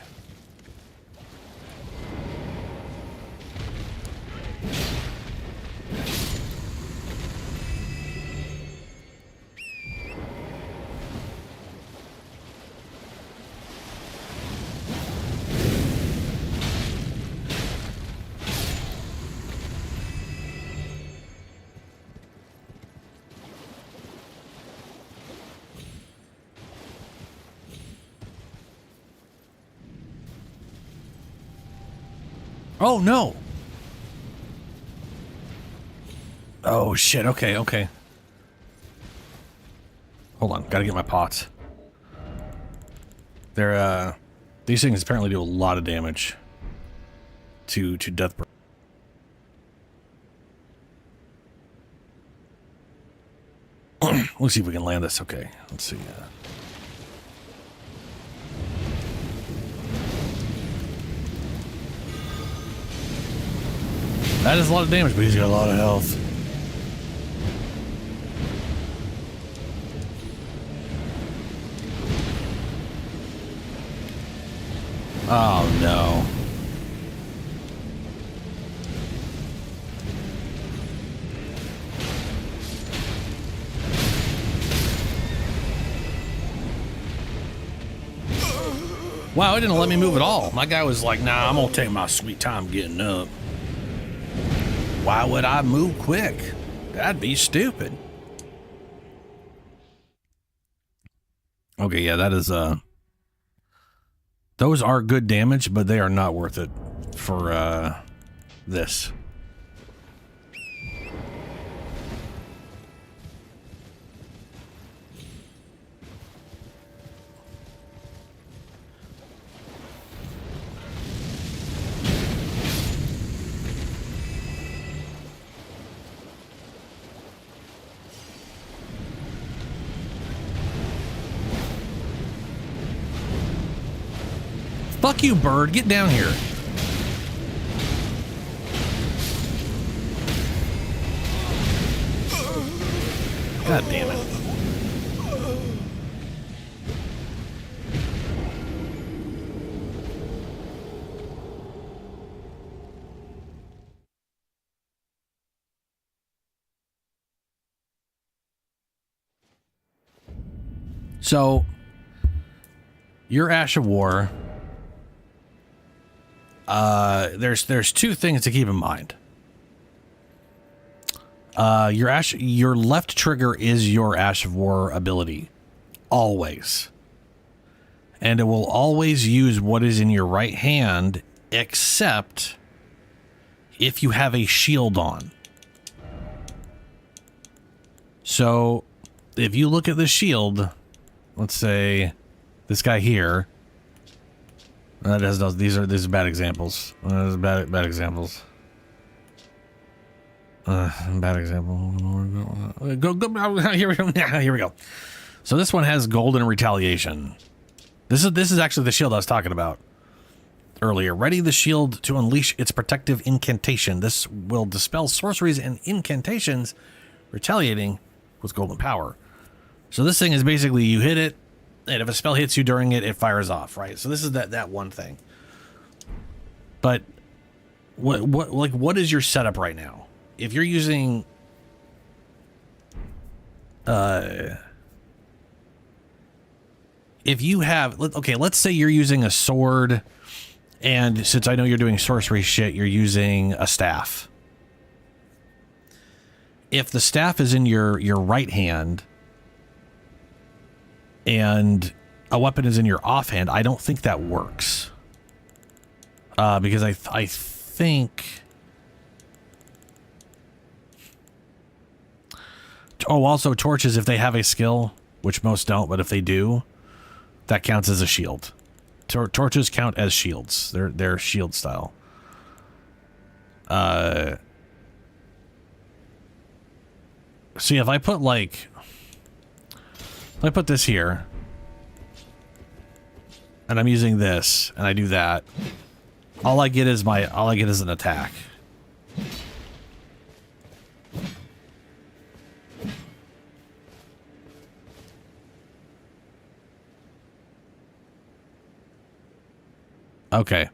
Oh, no. Oh, shit. Okay, okay. Hold on. Gotta get my pots. They're, these things apparently do a lot of damage to death bird. Let's see if we can land this. Okay, let's see. That is a lot of damage, but he's got a lot of health. Oh, no. Wow, it didn't let me move at all. My guy was like, nah, I'm gonna take my sweet time getting up. Why would I move quick? That'd be stupid. Okay, yeah, that is, those are good damage, but they are not worth it for, this. Fuck you, bird. Get down here. God damn it. So, your Ash of War... there's two things to keep in mind. Your left trigger is your Ash of War ability. Always. And it will always use what is in your right hand, except if you have a shield on. So, if you look at the shield, let's say this guy here, that has those. These are bad examples. Bad examples. Bad example. Go. Here we go. Here we go. So this one has golden retaliation. This is actually the shield I was talking about earlier. Ready the shield to unleash its protective incantation. This will dispel sorceries and incantations, retaliating with golden power. So this thing is basically you hit it, and if a spell hits you during it, it fires off, right? So this is that one thing. But what is your setup right now? If you're using if you have, okay, let's say you're using a sword, and since I know you're doing sorcery shit, you're using a staff. If the staff is in your right hand and a weapon is in your offhand, I don't think that works. Because I think Oh, also torches, if they have a skill, which most don't, but if they do, that counts as a shield. Torches count as shields. They're shield style. See, if I put like, if I put this here, and I'm using this, and I do that, all I get is an attack. Okay.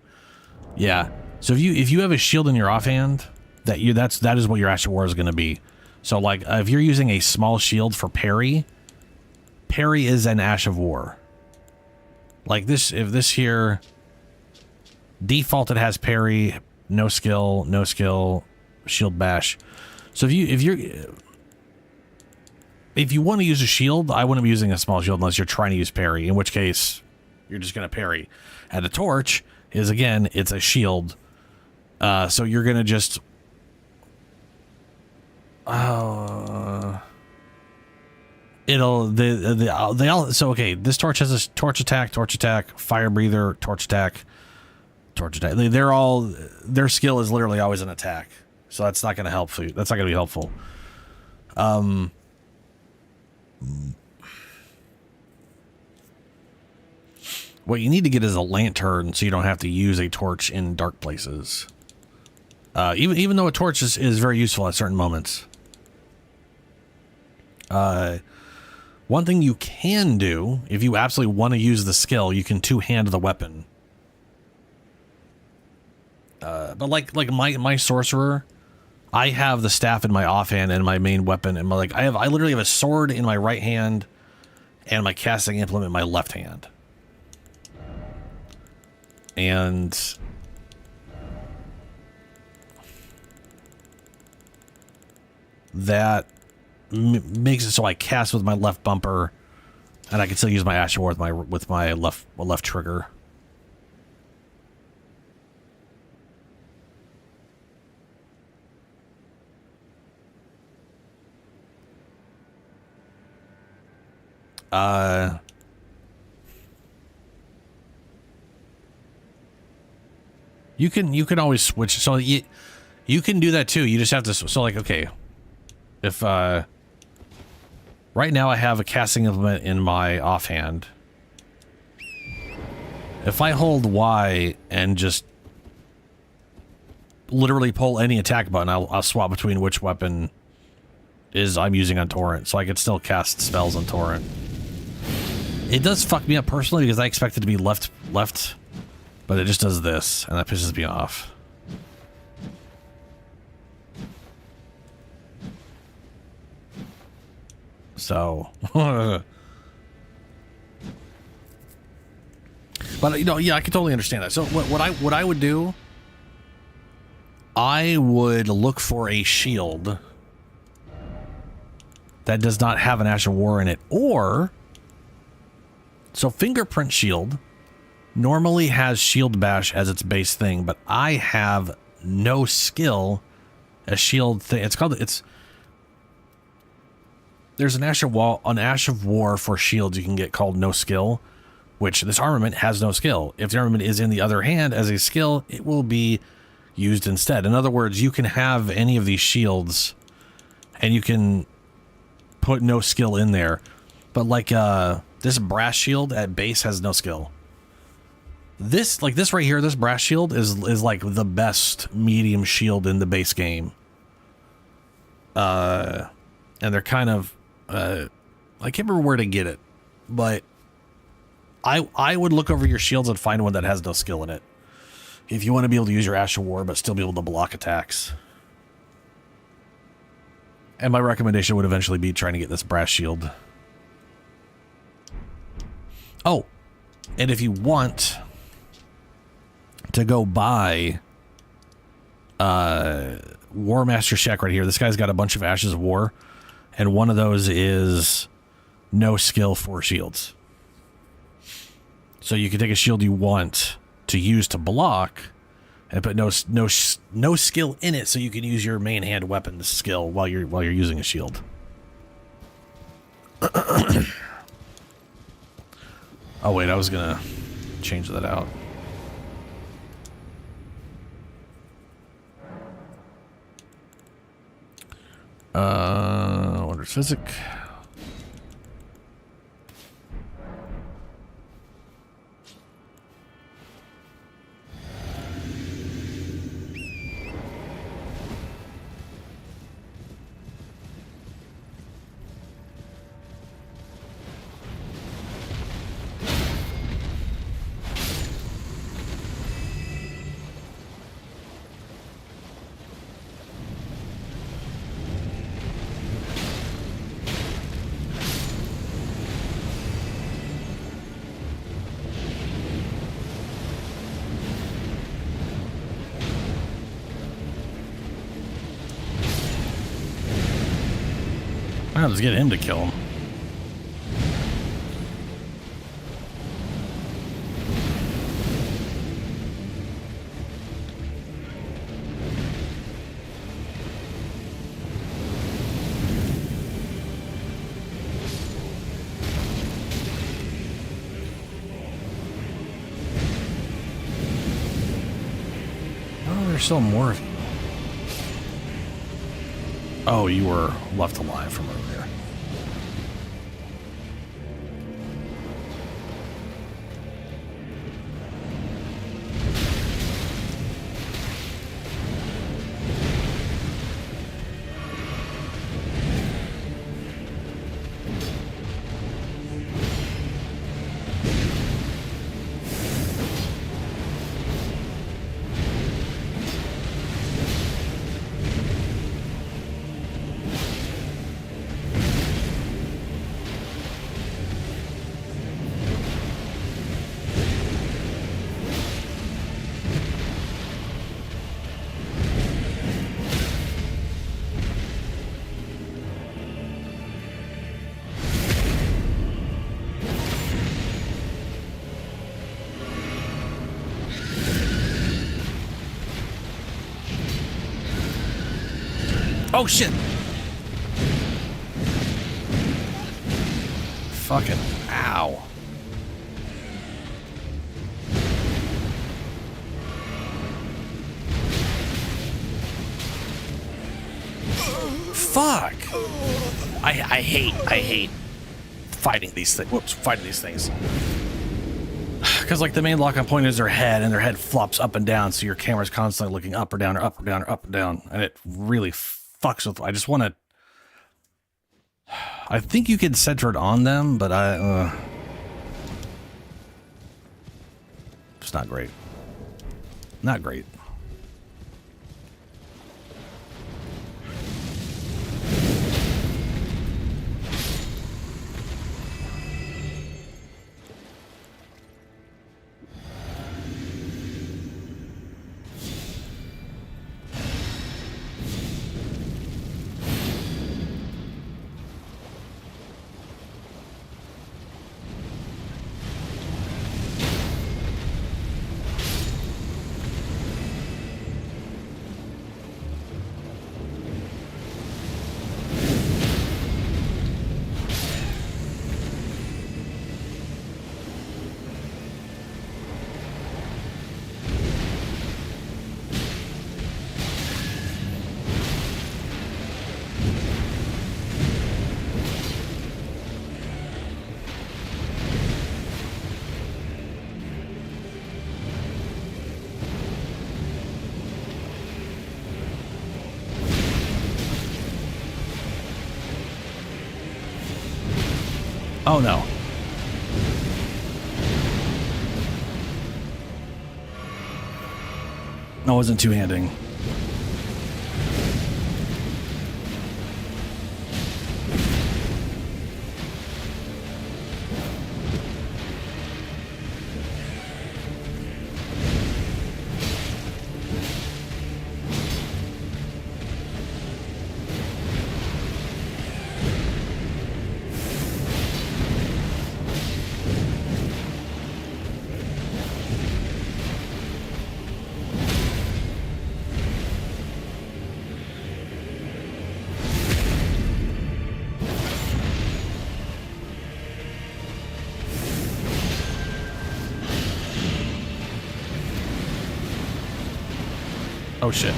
Yeah. So if you have a shield in your offhand, that is what your Ash of War is going to be. So like if you're using a small shield for parry is an Ash of War. Like this, if this here default, it has parry, no skill, shield bash. So if you want to use a shield, I wouldn't be using a small shield unless you're trying to use parry, in which case you're just going to parry. And a torch is, again, it's a shield. So you're going to just... So, okay, this torch has a torch attack, fire breather, torch attack. They're all... Their skill is literally always an attack. So that's not going to help you. That's not going to be helpful. What you need to get is a lantern so you don't have to use a torch in dark places. Even though a torch is very useful at certain moments. One thing you can do, if you absolutely want to use the skill, you can two-hand the weapon. But like my sorcerer, I have the staff in my offhand and my main weapon, and I literally have a sword in my right hand and my casting implement in my left hand. And that makes it so I cast with my left bumper, and I can still use my Ash of War with my left trigger. You can always switch, so you can do that too. You just have to, so like, okay, if right now I have a casting implement in my offhand. If I hold Y and just literally pull any attack button, I'll swap between which weapon I'm using on Torrent, so I can still cast spells on Torrent. It does fuck me up personally because I expect it to be left, but it just does this, and that pisses me off. So, but yeah, I can totally understand that. So what I would do, I would look for a shield that does not have an Ash of War in it, or so Fingerprint Shield normally has Shield Bash as its base thing, but I have no skill as shield thing. There's an Ash of War for shields you can get called No Skill, which this armament has no skill. If the armament is in the other hand as a skill, it will be used instead. In other words, you can have any of these shields and you can put no skill in there. But like this brass shield at base has no skill. This right here, this brass shield is like the best medium shield in the base game. And they're kind of I can't remember where to get it, but I would look over your shields and find one that has no skill in it. If you want to be able to use your Ash of War, but still be able to block attacks. And my recommendation would eventually be trying to get this brass shield. Oh, and if you want to go buy War Master Shack right here, this guy's got a bunch of Ashes of War, and one of those is no skill for shields. So you can take a shield you want to use to block and put no skill in it, so you can use your main hand weapon skill while you're using a shield. Oh wait, I was gonna change that out. Wonders physic. Wow, let's get him to kill him. Oh, there's still more of you. Oh, you were left alive from earlier. Oh shit! Fucking ow. Fuck! I hate fighting these things. Whoops, fighting these things. Because like the main lock-on point is their head, and their head flops up and down, so your camera's constantly looking up or down or up or down or up and down, and it really fucks with. I just want to. I think you can center it on them, but it's not great. Not great. Oh no. I wasn't two-handing. Oh shit.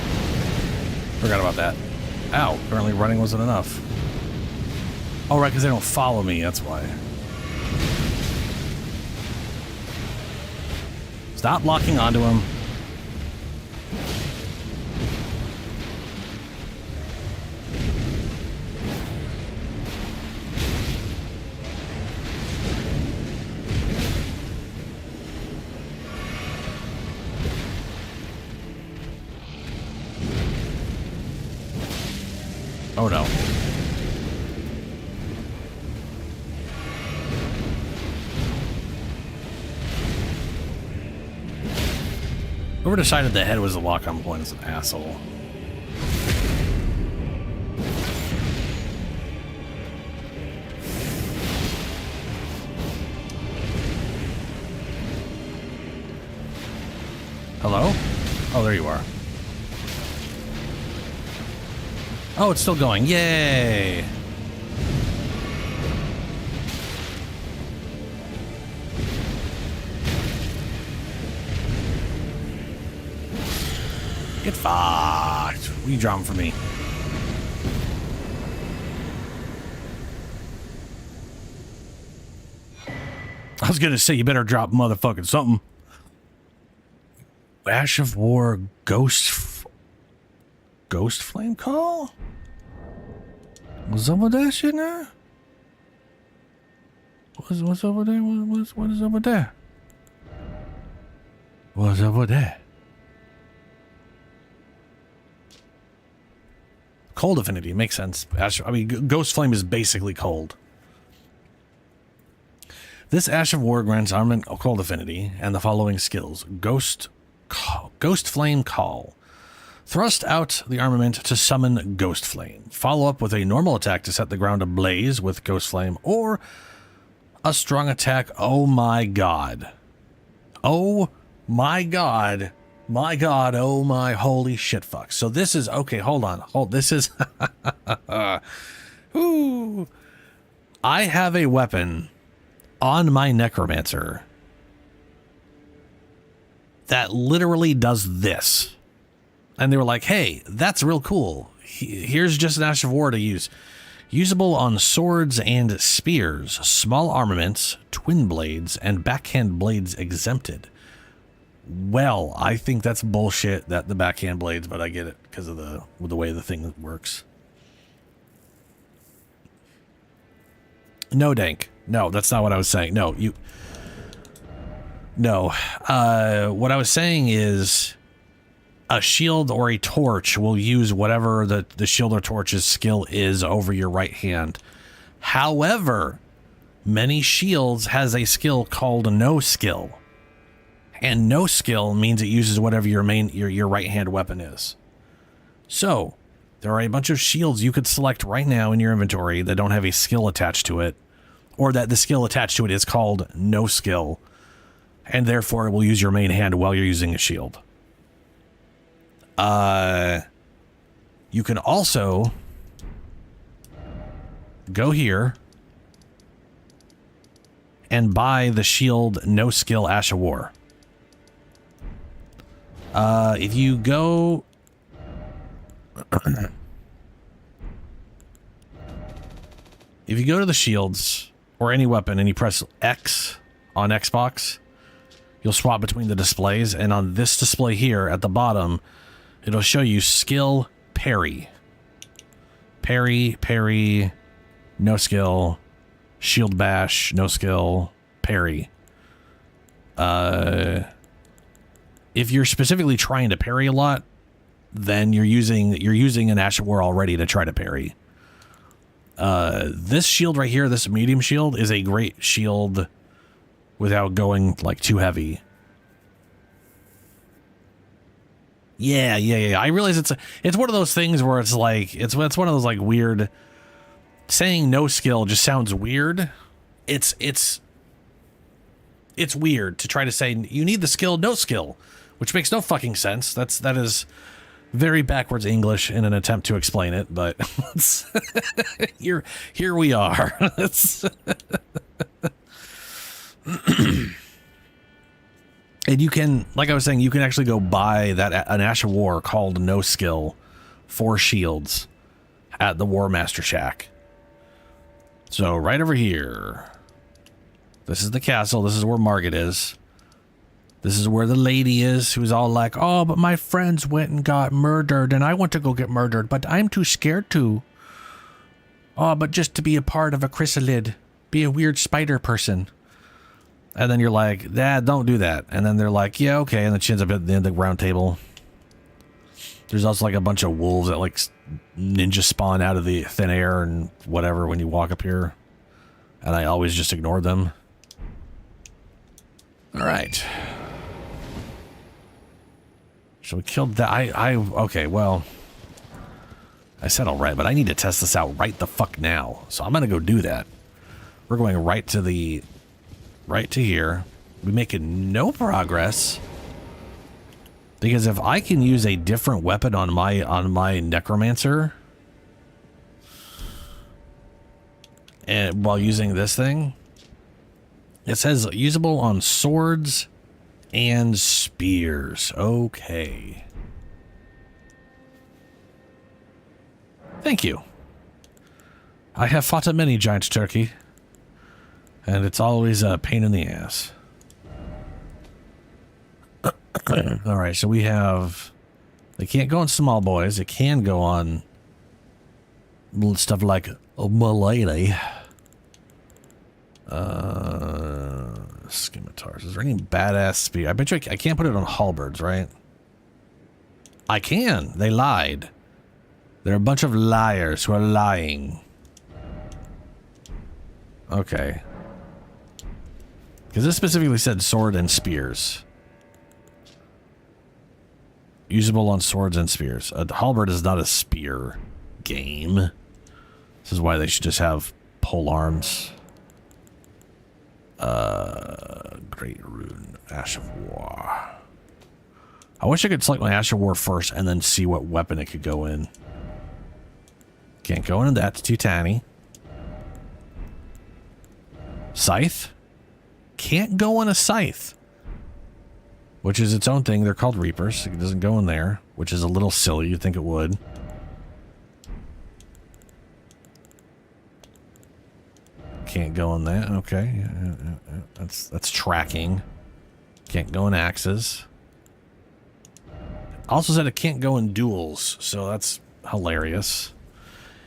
Forgot about that. Ow, apparently running wasn't enough. Oh right, because they don't follow me, that's why. Stop locking onto him. Oh no. Whoever decided the head was the lock-on point is an asshole. Hello? Oh, there you are. Oh, it's still going. Yay! Get fucked. What are you drawing for me? I was gonna say you better drop motherfucking something. Ash of War Ghost Flame Call? Was over that shit now? What's over there? What is over there? What's over there? Cold affinity makes sense. I mean, Ghost Flame is basically cold. This Ash of War grants armament cold affinity and the following skills: Ghost Flame Call. Thrust out the armament to summon Ghost Flame. Follow up with a normal attack to set the ground ablaze with Ghost Flame, or a strong attack. Oh my god. Oh my god. My god, oh my holy shit fuck. So this is, okay, hold on. This is, ooh. I have a weapon on my Necromancer that literally does this. And they were like, hey, that's real cool. Here's just an Ash of War to use. Usable on swords and spears, small armaments, twin blades, and backhand blades exempted. Well, I think that's bullshit, that the backhand blades, but I get it because of the way the thing works. No, Dank. No, that's not what I was saying. No, you... No. What I was saying is a shield or a torch will use whatever the shield or torch's skill is over your right hand. However, many shields has a skill called no skill. And no skill means it uses whatever your right hand weapon is. So, there are a bunch of shields you could select right now in your inventory that don't have a skill attached to it, or that the skill attached to it is called no skill, and therefore it will use your main hand while you're using a shield. You can also go here and buy the shield no skill Ash of War. If you go... if you go to the shields, or any weapon, and you press X on Xbox, you'll swap between the displays, and on this display here at the bottom, it'll show you skill parry. Parry, no skill, shield bash, no skill, parry. If you're specifically trying to parry a lot, then you're using an Ash of War already to try to parry. This shield right here, this medium shield, is a great shield without going like too heavy. Yeah. I realize it's one of those things where it's like it's one of those like weird. Saying no skill just sounds weird. It's weird to try to say you need the skill no skill, which makes no fucking sense. That is very backwards English in an attempt to explain it, but here we are. It's And you can, like I was saying, you can actually go buy that an Ash of War called No Skill 4 shields at the War Master Shack. So right over here, this is the castle. This is where Margit is. This is where the lady is, who's all like, oh, but my friends went and got murdered, and I want to go get murdered, but I'm too scared to. Oh, but just to be a part of a chrysalid, be a weird spider person. And then you're like, don't do that. And then they're like, yeah, okay. And then she ends up at the end of the round table. There's also like a bunch of wolves that like ninja spawn out of the thin air and whatever when you walk up here. And I always just ignore them. All right. So we killed that. Okay, well, I said all right, but I need to test this out right the fuck now. So I'm going to go do that. We're going right to here. We're making no progress. Because if I can use a different weapon on my necromancer and while using this thing, it says usable on swords and spears. Okay. Thank you. I have fought a many giant turkey, and it's always a pain in the ass. All right, so we have... They can't go on small boys. They can go on stuff like Milady. Scimitars. Is there any badass spear? I bet you I can't put it on halberds, right? I can. They lied. They're a bunch of liars who are lying. Okay. Because this specifically said sword and spears. Usable on swords and spears. A halberd is not a spear game. This is why they should just have pole arms. Great Rune, Ash of War. I wish I could select my Ash of War first and then see what weapon it could go in. Can't go into that, it's too tiny. Scythe? Can't go on a scythe. Which is its own thing. They're called Reapers. It doesn't go in there, which is a little silly. You'd think it would. Can't go in that. Okay. That's tracking. Can't go in axes. Also said it can't go in duels, so that's hilarious.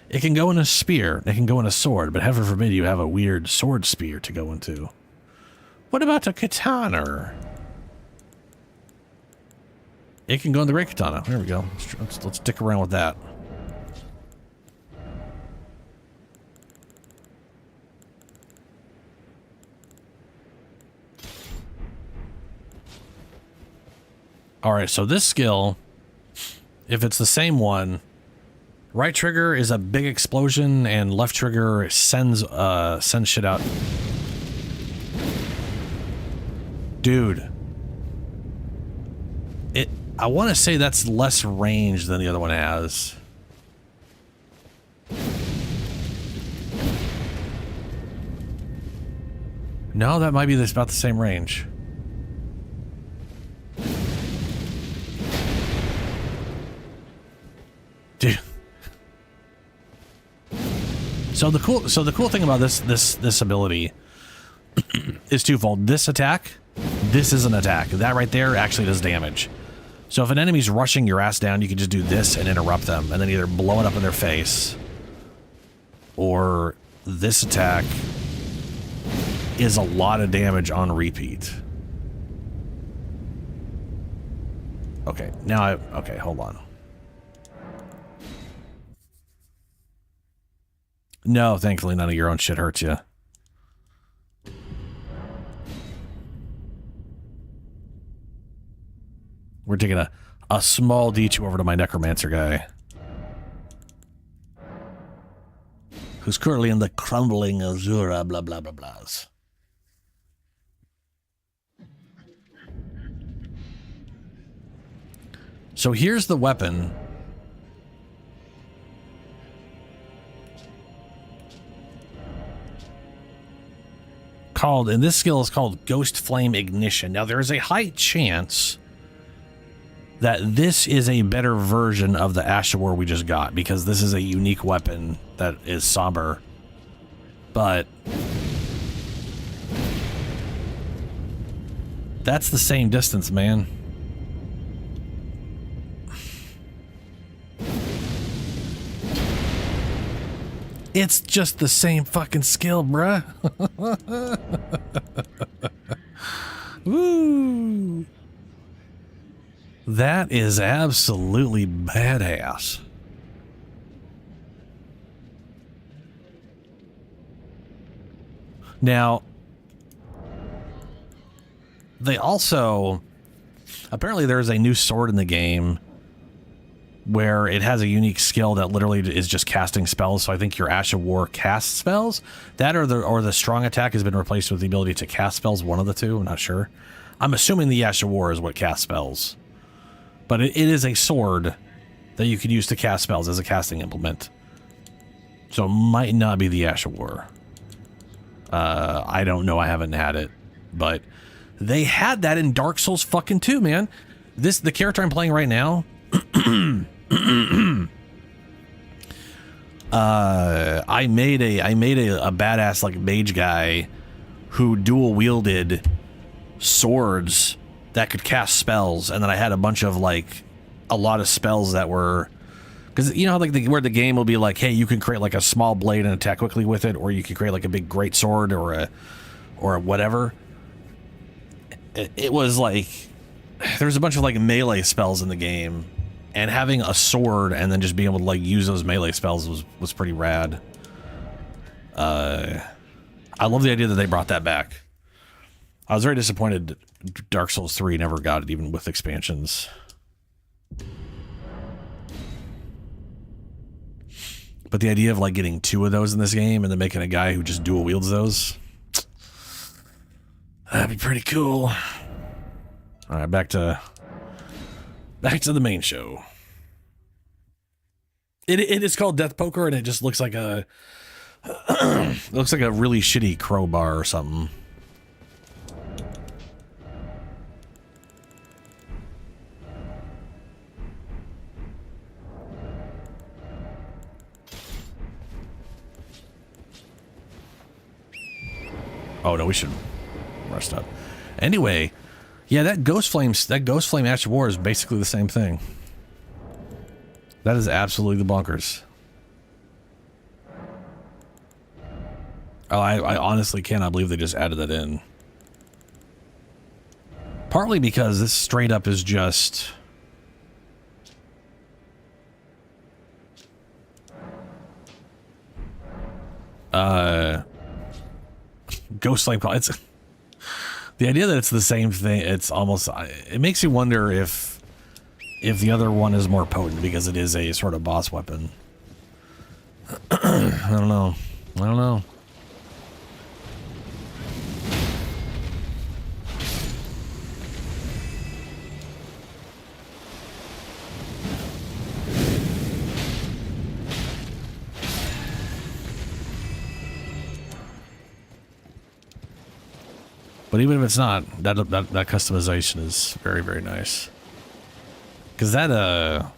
It can go in a spear. It can go in a sword, but heaven forbid you have a weird sword spear to go into. What about a katana? It can go in the great katana. There we go. Let's stick around with that. Alright, so this skill, if it's the same one, right trigger is a big explosion and left trigger sends shit out. Dude. I want to say that's less range than the other one has. No, that might be about the same range. Dude. So the cool thing about this ability is twofold. This attack, this is an attack. That right there actually does damage. So if an enemy's rushing your ass down, you can just do this and interrupt them, and then either blow it up in their face, or this attack is a lot of damage on repeat. Okay, now okay, hold on. No, thankfully none of your own shit hurts you. We're taking a small detour over to my necromancer guy, who's currently in the crumbling Azura blah blah blah blahs. So here's the weapon. called, and this skill is called Ghost Flame Ignition. Now, there is a high chance that this is a better version of the Ash of War we just got, because this is a unique weapon that is somber. But that's the same distance, man. It's just the same fucking skill, bruh. Woo! That is absolutely badass. Now, they also... Apparently there's a new sword in the game where it has a unique skill that literally is just casting spells. So I think your Ash of War casts spells. That or the strong attack has been replaced with the ability to cast spells. One of the two, I'm not sure. I'm assuming the Ash of War is what casts spells. But it is a sword that you could use to cast spells as a casting implement. So it might not be the Ash of War. I don't know. I haven't had it. But they had that in Dark Souls fucking 2, man. The character I'm playing right now... I made a badass like mage guy who dual wielded swords that could cast spells, and then I had a bunch of a lot of spells that were, because you know where the game will be like, hey, you can create like a small blade and attack quickly with it, or you can create like a big great sword or a whatever. It was like there's a bunch of like melee spells in the game. And having a sword and then just being able to like use those melee spells was pretty rad. I love the idea that they brought that back. I was very disappointed Dark Souls 3 never got it, even with expansions. But the idea of like getting 2 of those in this game and then making a guy who just dual wields those, that'd be pretty cool. All right, back to the main show. It is called Death Poker, and it just looks like a it looks like a really shitty crowbar or something. Oh no, we should rest up. Anyway. Yeah, that Ghost Flame Ash of War is basically the same thing. That is absolutely the bonkers. Oh, I honestly cannot believe they just added that in. Partly because this straight up is just... Ghost Flame... It's... The idea that it's the same thing, it's almost, it makes you wonder if the other one is more potent because it is a sort of boss weapon. I don't know. But even if it's not, that customization is very, very nice. Because that,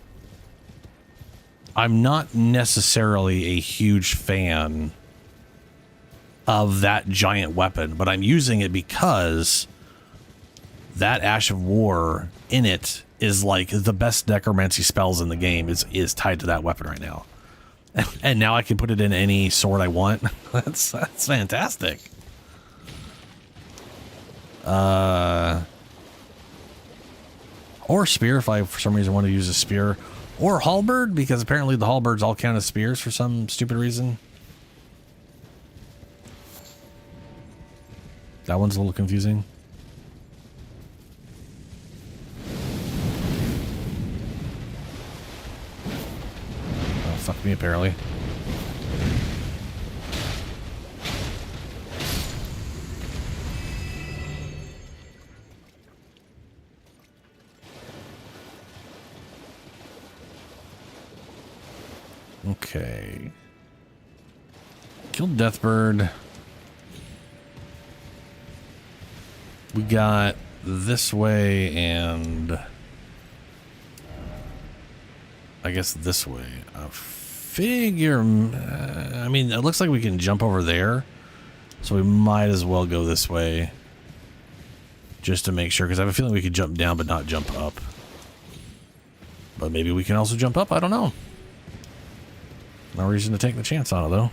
I'm not necessarily a huge fan of that giant weapon, but I'm using it because that Ash of War in it is like the best necromancy spells in the game is tied to that weapon right now. And now I can put it in any sword I want. That's fantastic. Or spear if I for some reason want to use a spear, or halberd because apparently the halberds all count as spears for some stupid reason. That one's a little confusing. Oh, fuck me apparently. Okay. Killed Deathbird. We got this way and I guess this way. I figure, I mean, it looks like we can jump over there, so we might as well go this way just to make sure, because I have a feeling we could jump down but not jump up. But maybe we can also jump up, I don't know. No reason to take the chance on it though.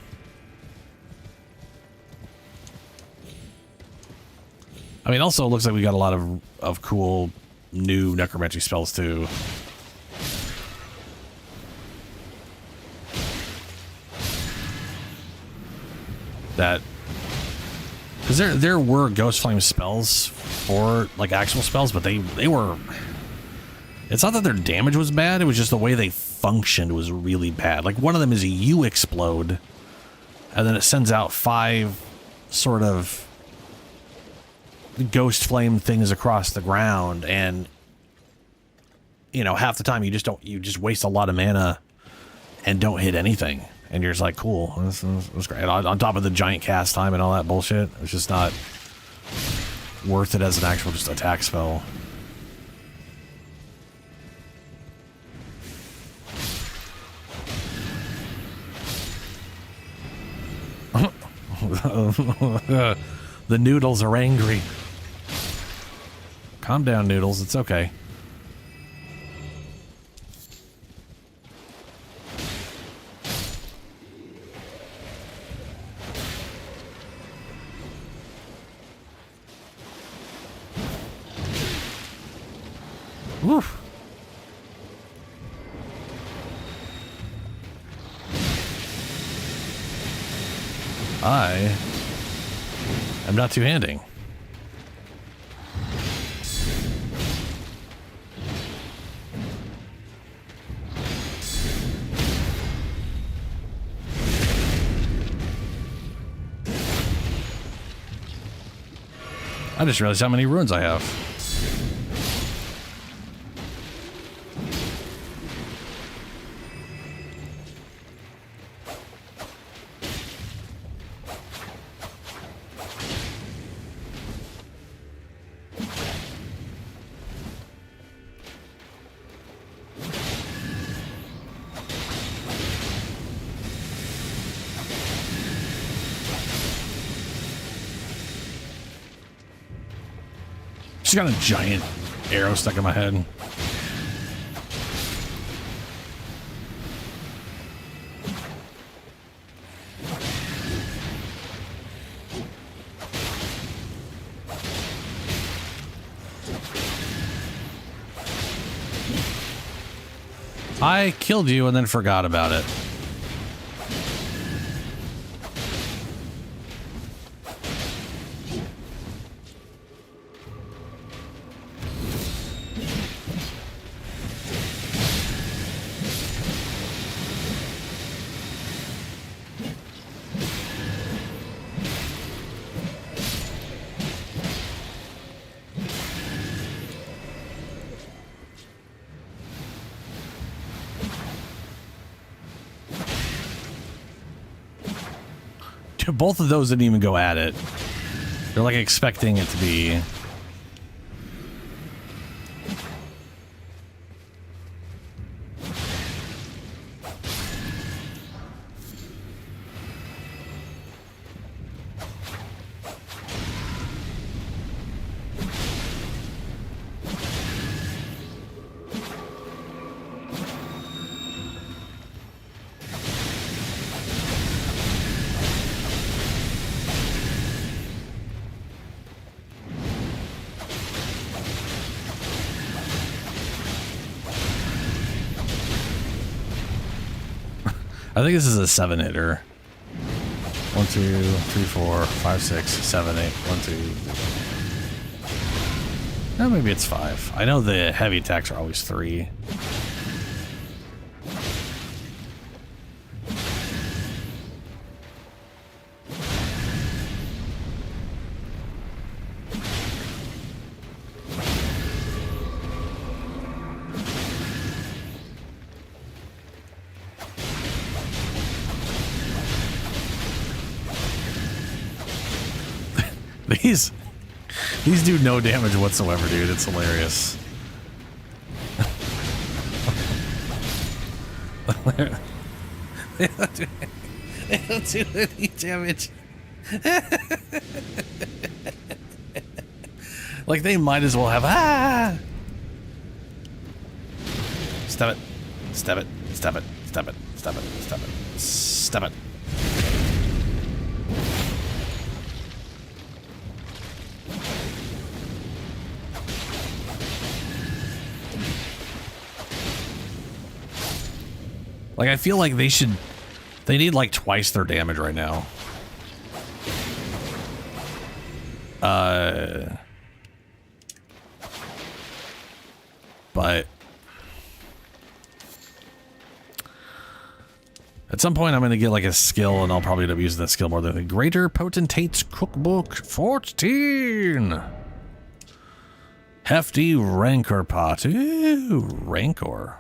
I mean, also it looks like we got a lot of cool new necromancy spells too. That, because there were Ghost Flame spells for like actual spells, but they were. It's not that their damage was bad; it was just the way they functioned was really bad. Like one of them is you explode, and then it sends out 5 sort of ghost flame things across the ground, and you know, half the time you just waste a lot of mana and don't hit anything, and you're just like, cool, this was great. On top of the giant cast time and all that bullshit, it's just not worth it as an actual just attack spell. The noodles are angry. Calm down, Noodles. It's okay. Woof. I am not two-handing. I just realized how many runes I have. Just got a giant arrow stuck in my head. I killed you and then forgot about it. Both of those didn't even go at it. They're like expecting it to be. I think this is a 7-hitter. 1, 2, 3, 4, 5, 6, 7, 8. 1, 2. No, maybe it's 5. I know the heavy attacks are always 3. These do no damage whatsoever, dude. It's hilarious. They don't do any damage. Like they might as well have Stab it. Stab it. Stab it. Stab it. Stab it. Stab it. Stab it. Like, I feel like they need like twice their damage right now. But at some point I'm going to get like a skill and I'll probably end up using that skill more than the Greater Potentate's Cookbook 14. Hefty Rancor Pot. Ooh, Rancor.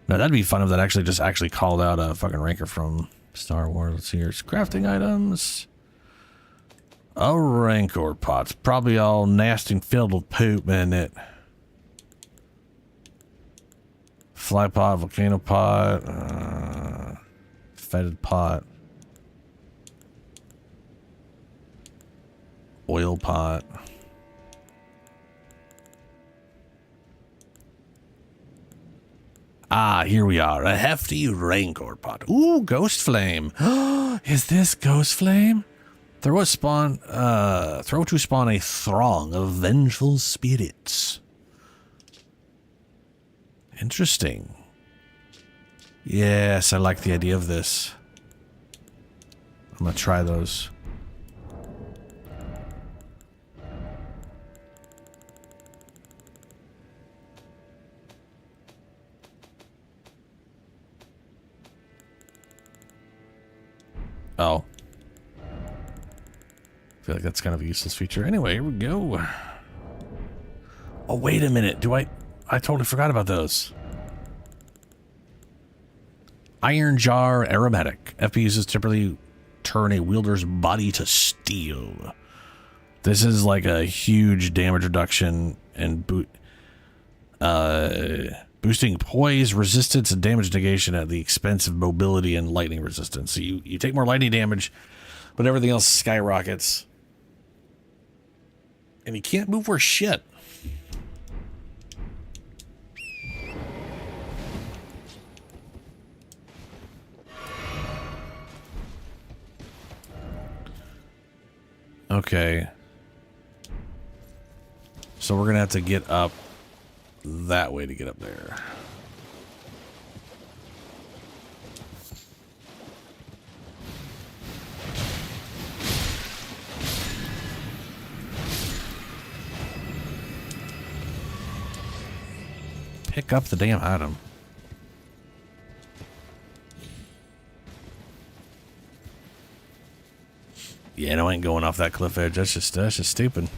Now that'd be fun if that actually called out a fucking Rancor from Star Wars. Let's see here. It's crafting items. A Rancor pot's probably all nasty and filled with poop, isn't it? Fly pot, volcano pot, fetid pot, oil pot. Ah, here we are. A hefty Rancor pot. Ooh, Ghost Flame. Is this Ghost Flame? Throw to spawn a throng of vengeful spirits. Interesting. Yes, I like the idea of this. I'm gonna try those. Oh. I feel like that's kind of a useless feature. Anyway, here we go. Oh, wait a minute. I totally forgot about those. Iron Jar Aromatic. FP uses typically turn a wielder's body to steel. This is like a huge damage reduction and boosting poise, resistance, and damage negation at the expense of mobility and lightning resistance. So you take more lightning damage, but everything else skyrockets. And you can't move worth shit. Okay. So we're gonna have to get up that way to get up there. Pick up the damn item. Yeah, no, I ain't going off that cliff edge. That's just stupid.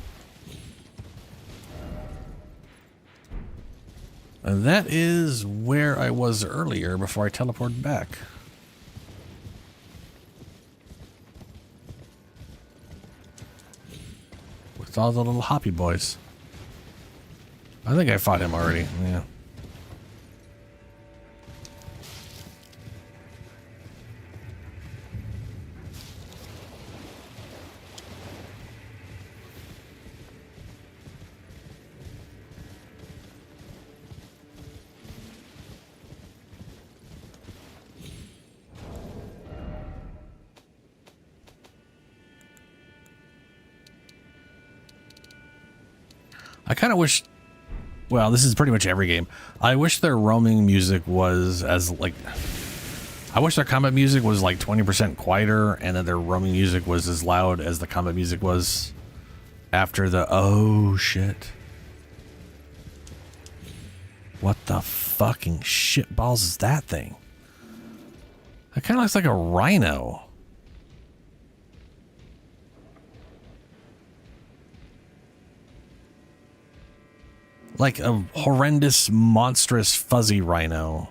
And that is where I was earlier before I teleported back. With all the little hoppy boys. I think I fought him already, yeah. I kind of wish, well, this is pretty much every game. I wish their roaming music was as like, I wish their combat music was like 20% quieter and that their roaming music was as loud as the combat music was after the, oh shit. What the fucking shit balls is that thing? It kind of looks like a rhino. Like a horrendous, monstrous, fuzzy rhino.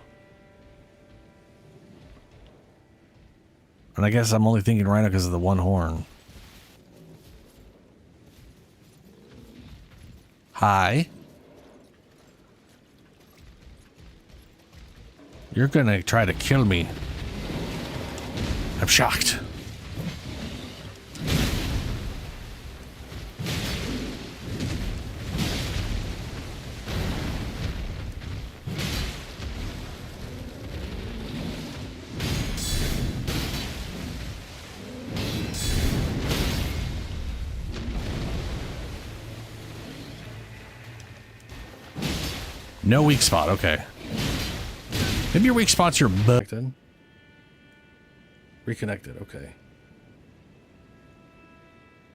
And I guess I'm only thinking rhino because of the one horn. Hi. You're gonna try to kill me. I'm shocked. No weak spot, okay. Maybe your weak spot's your butt. Reconnected, okay.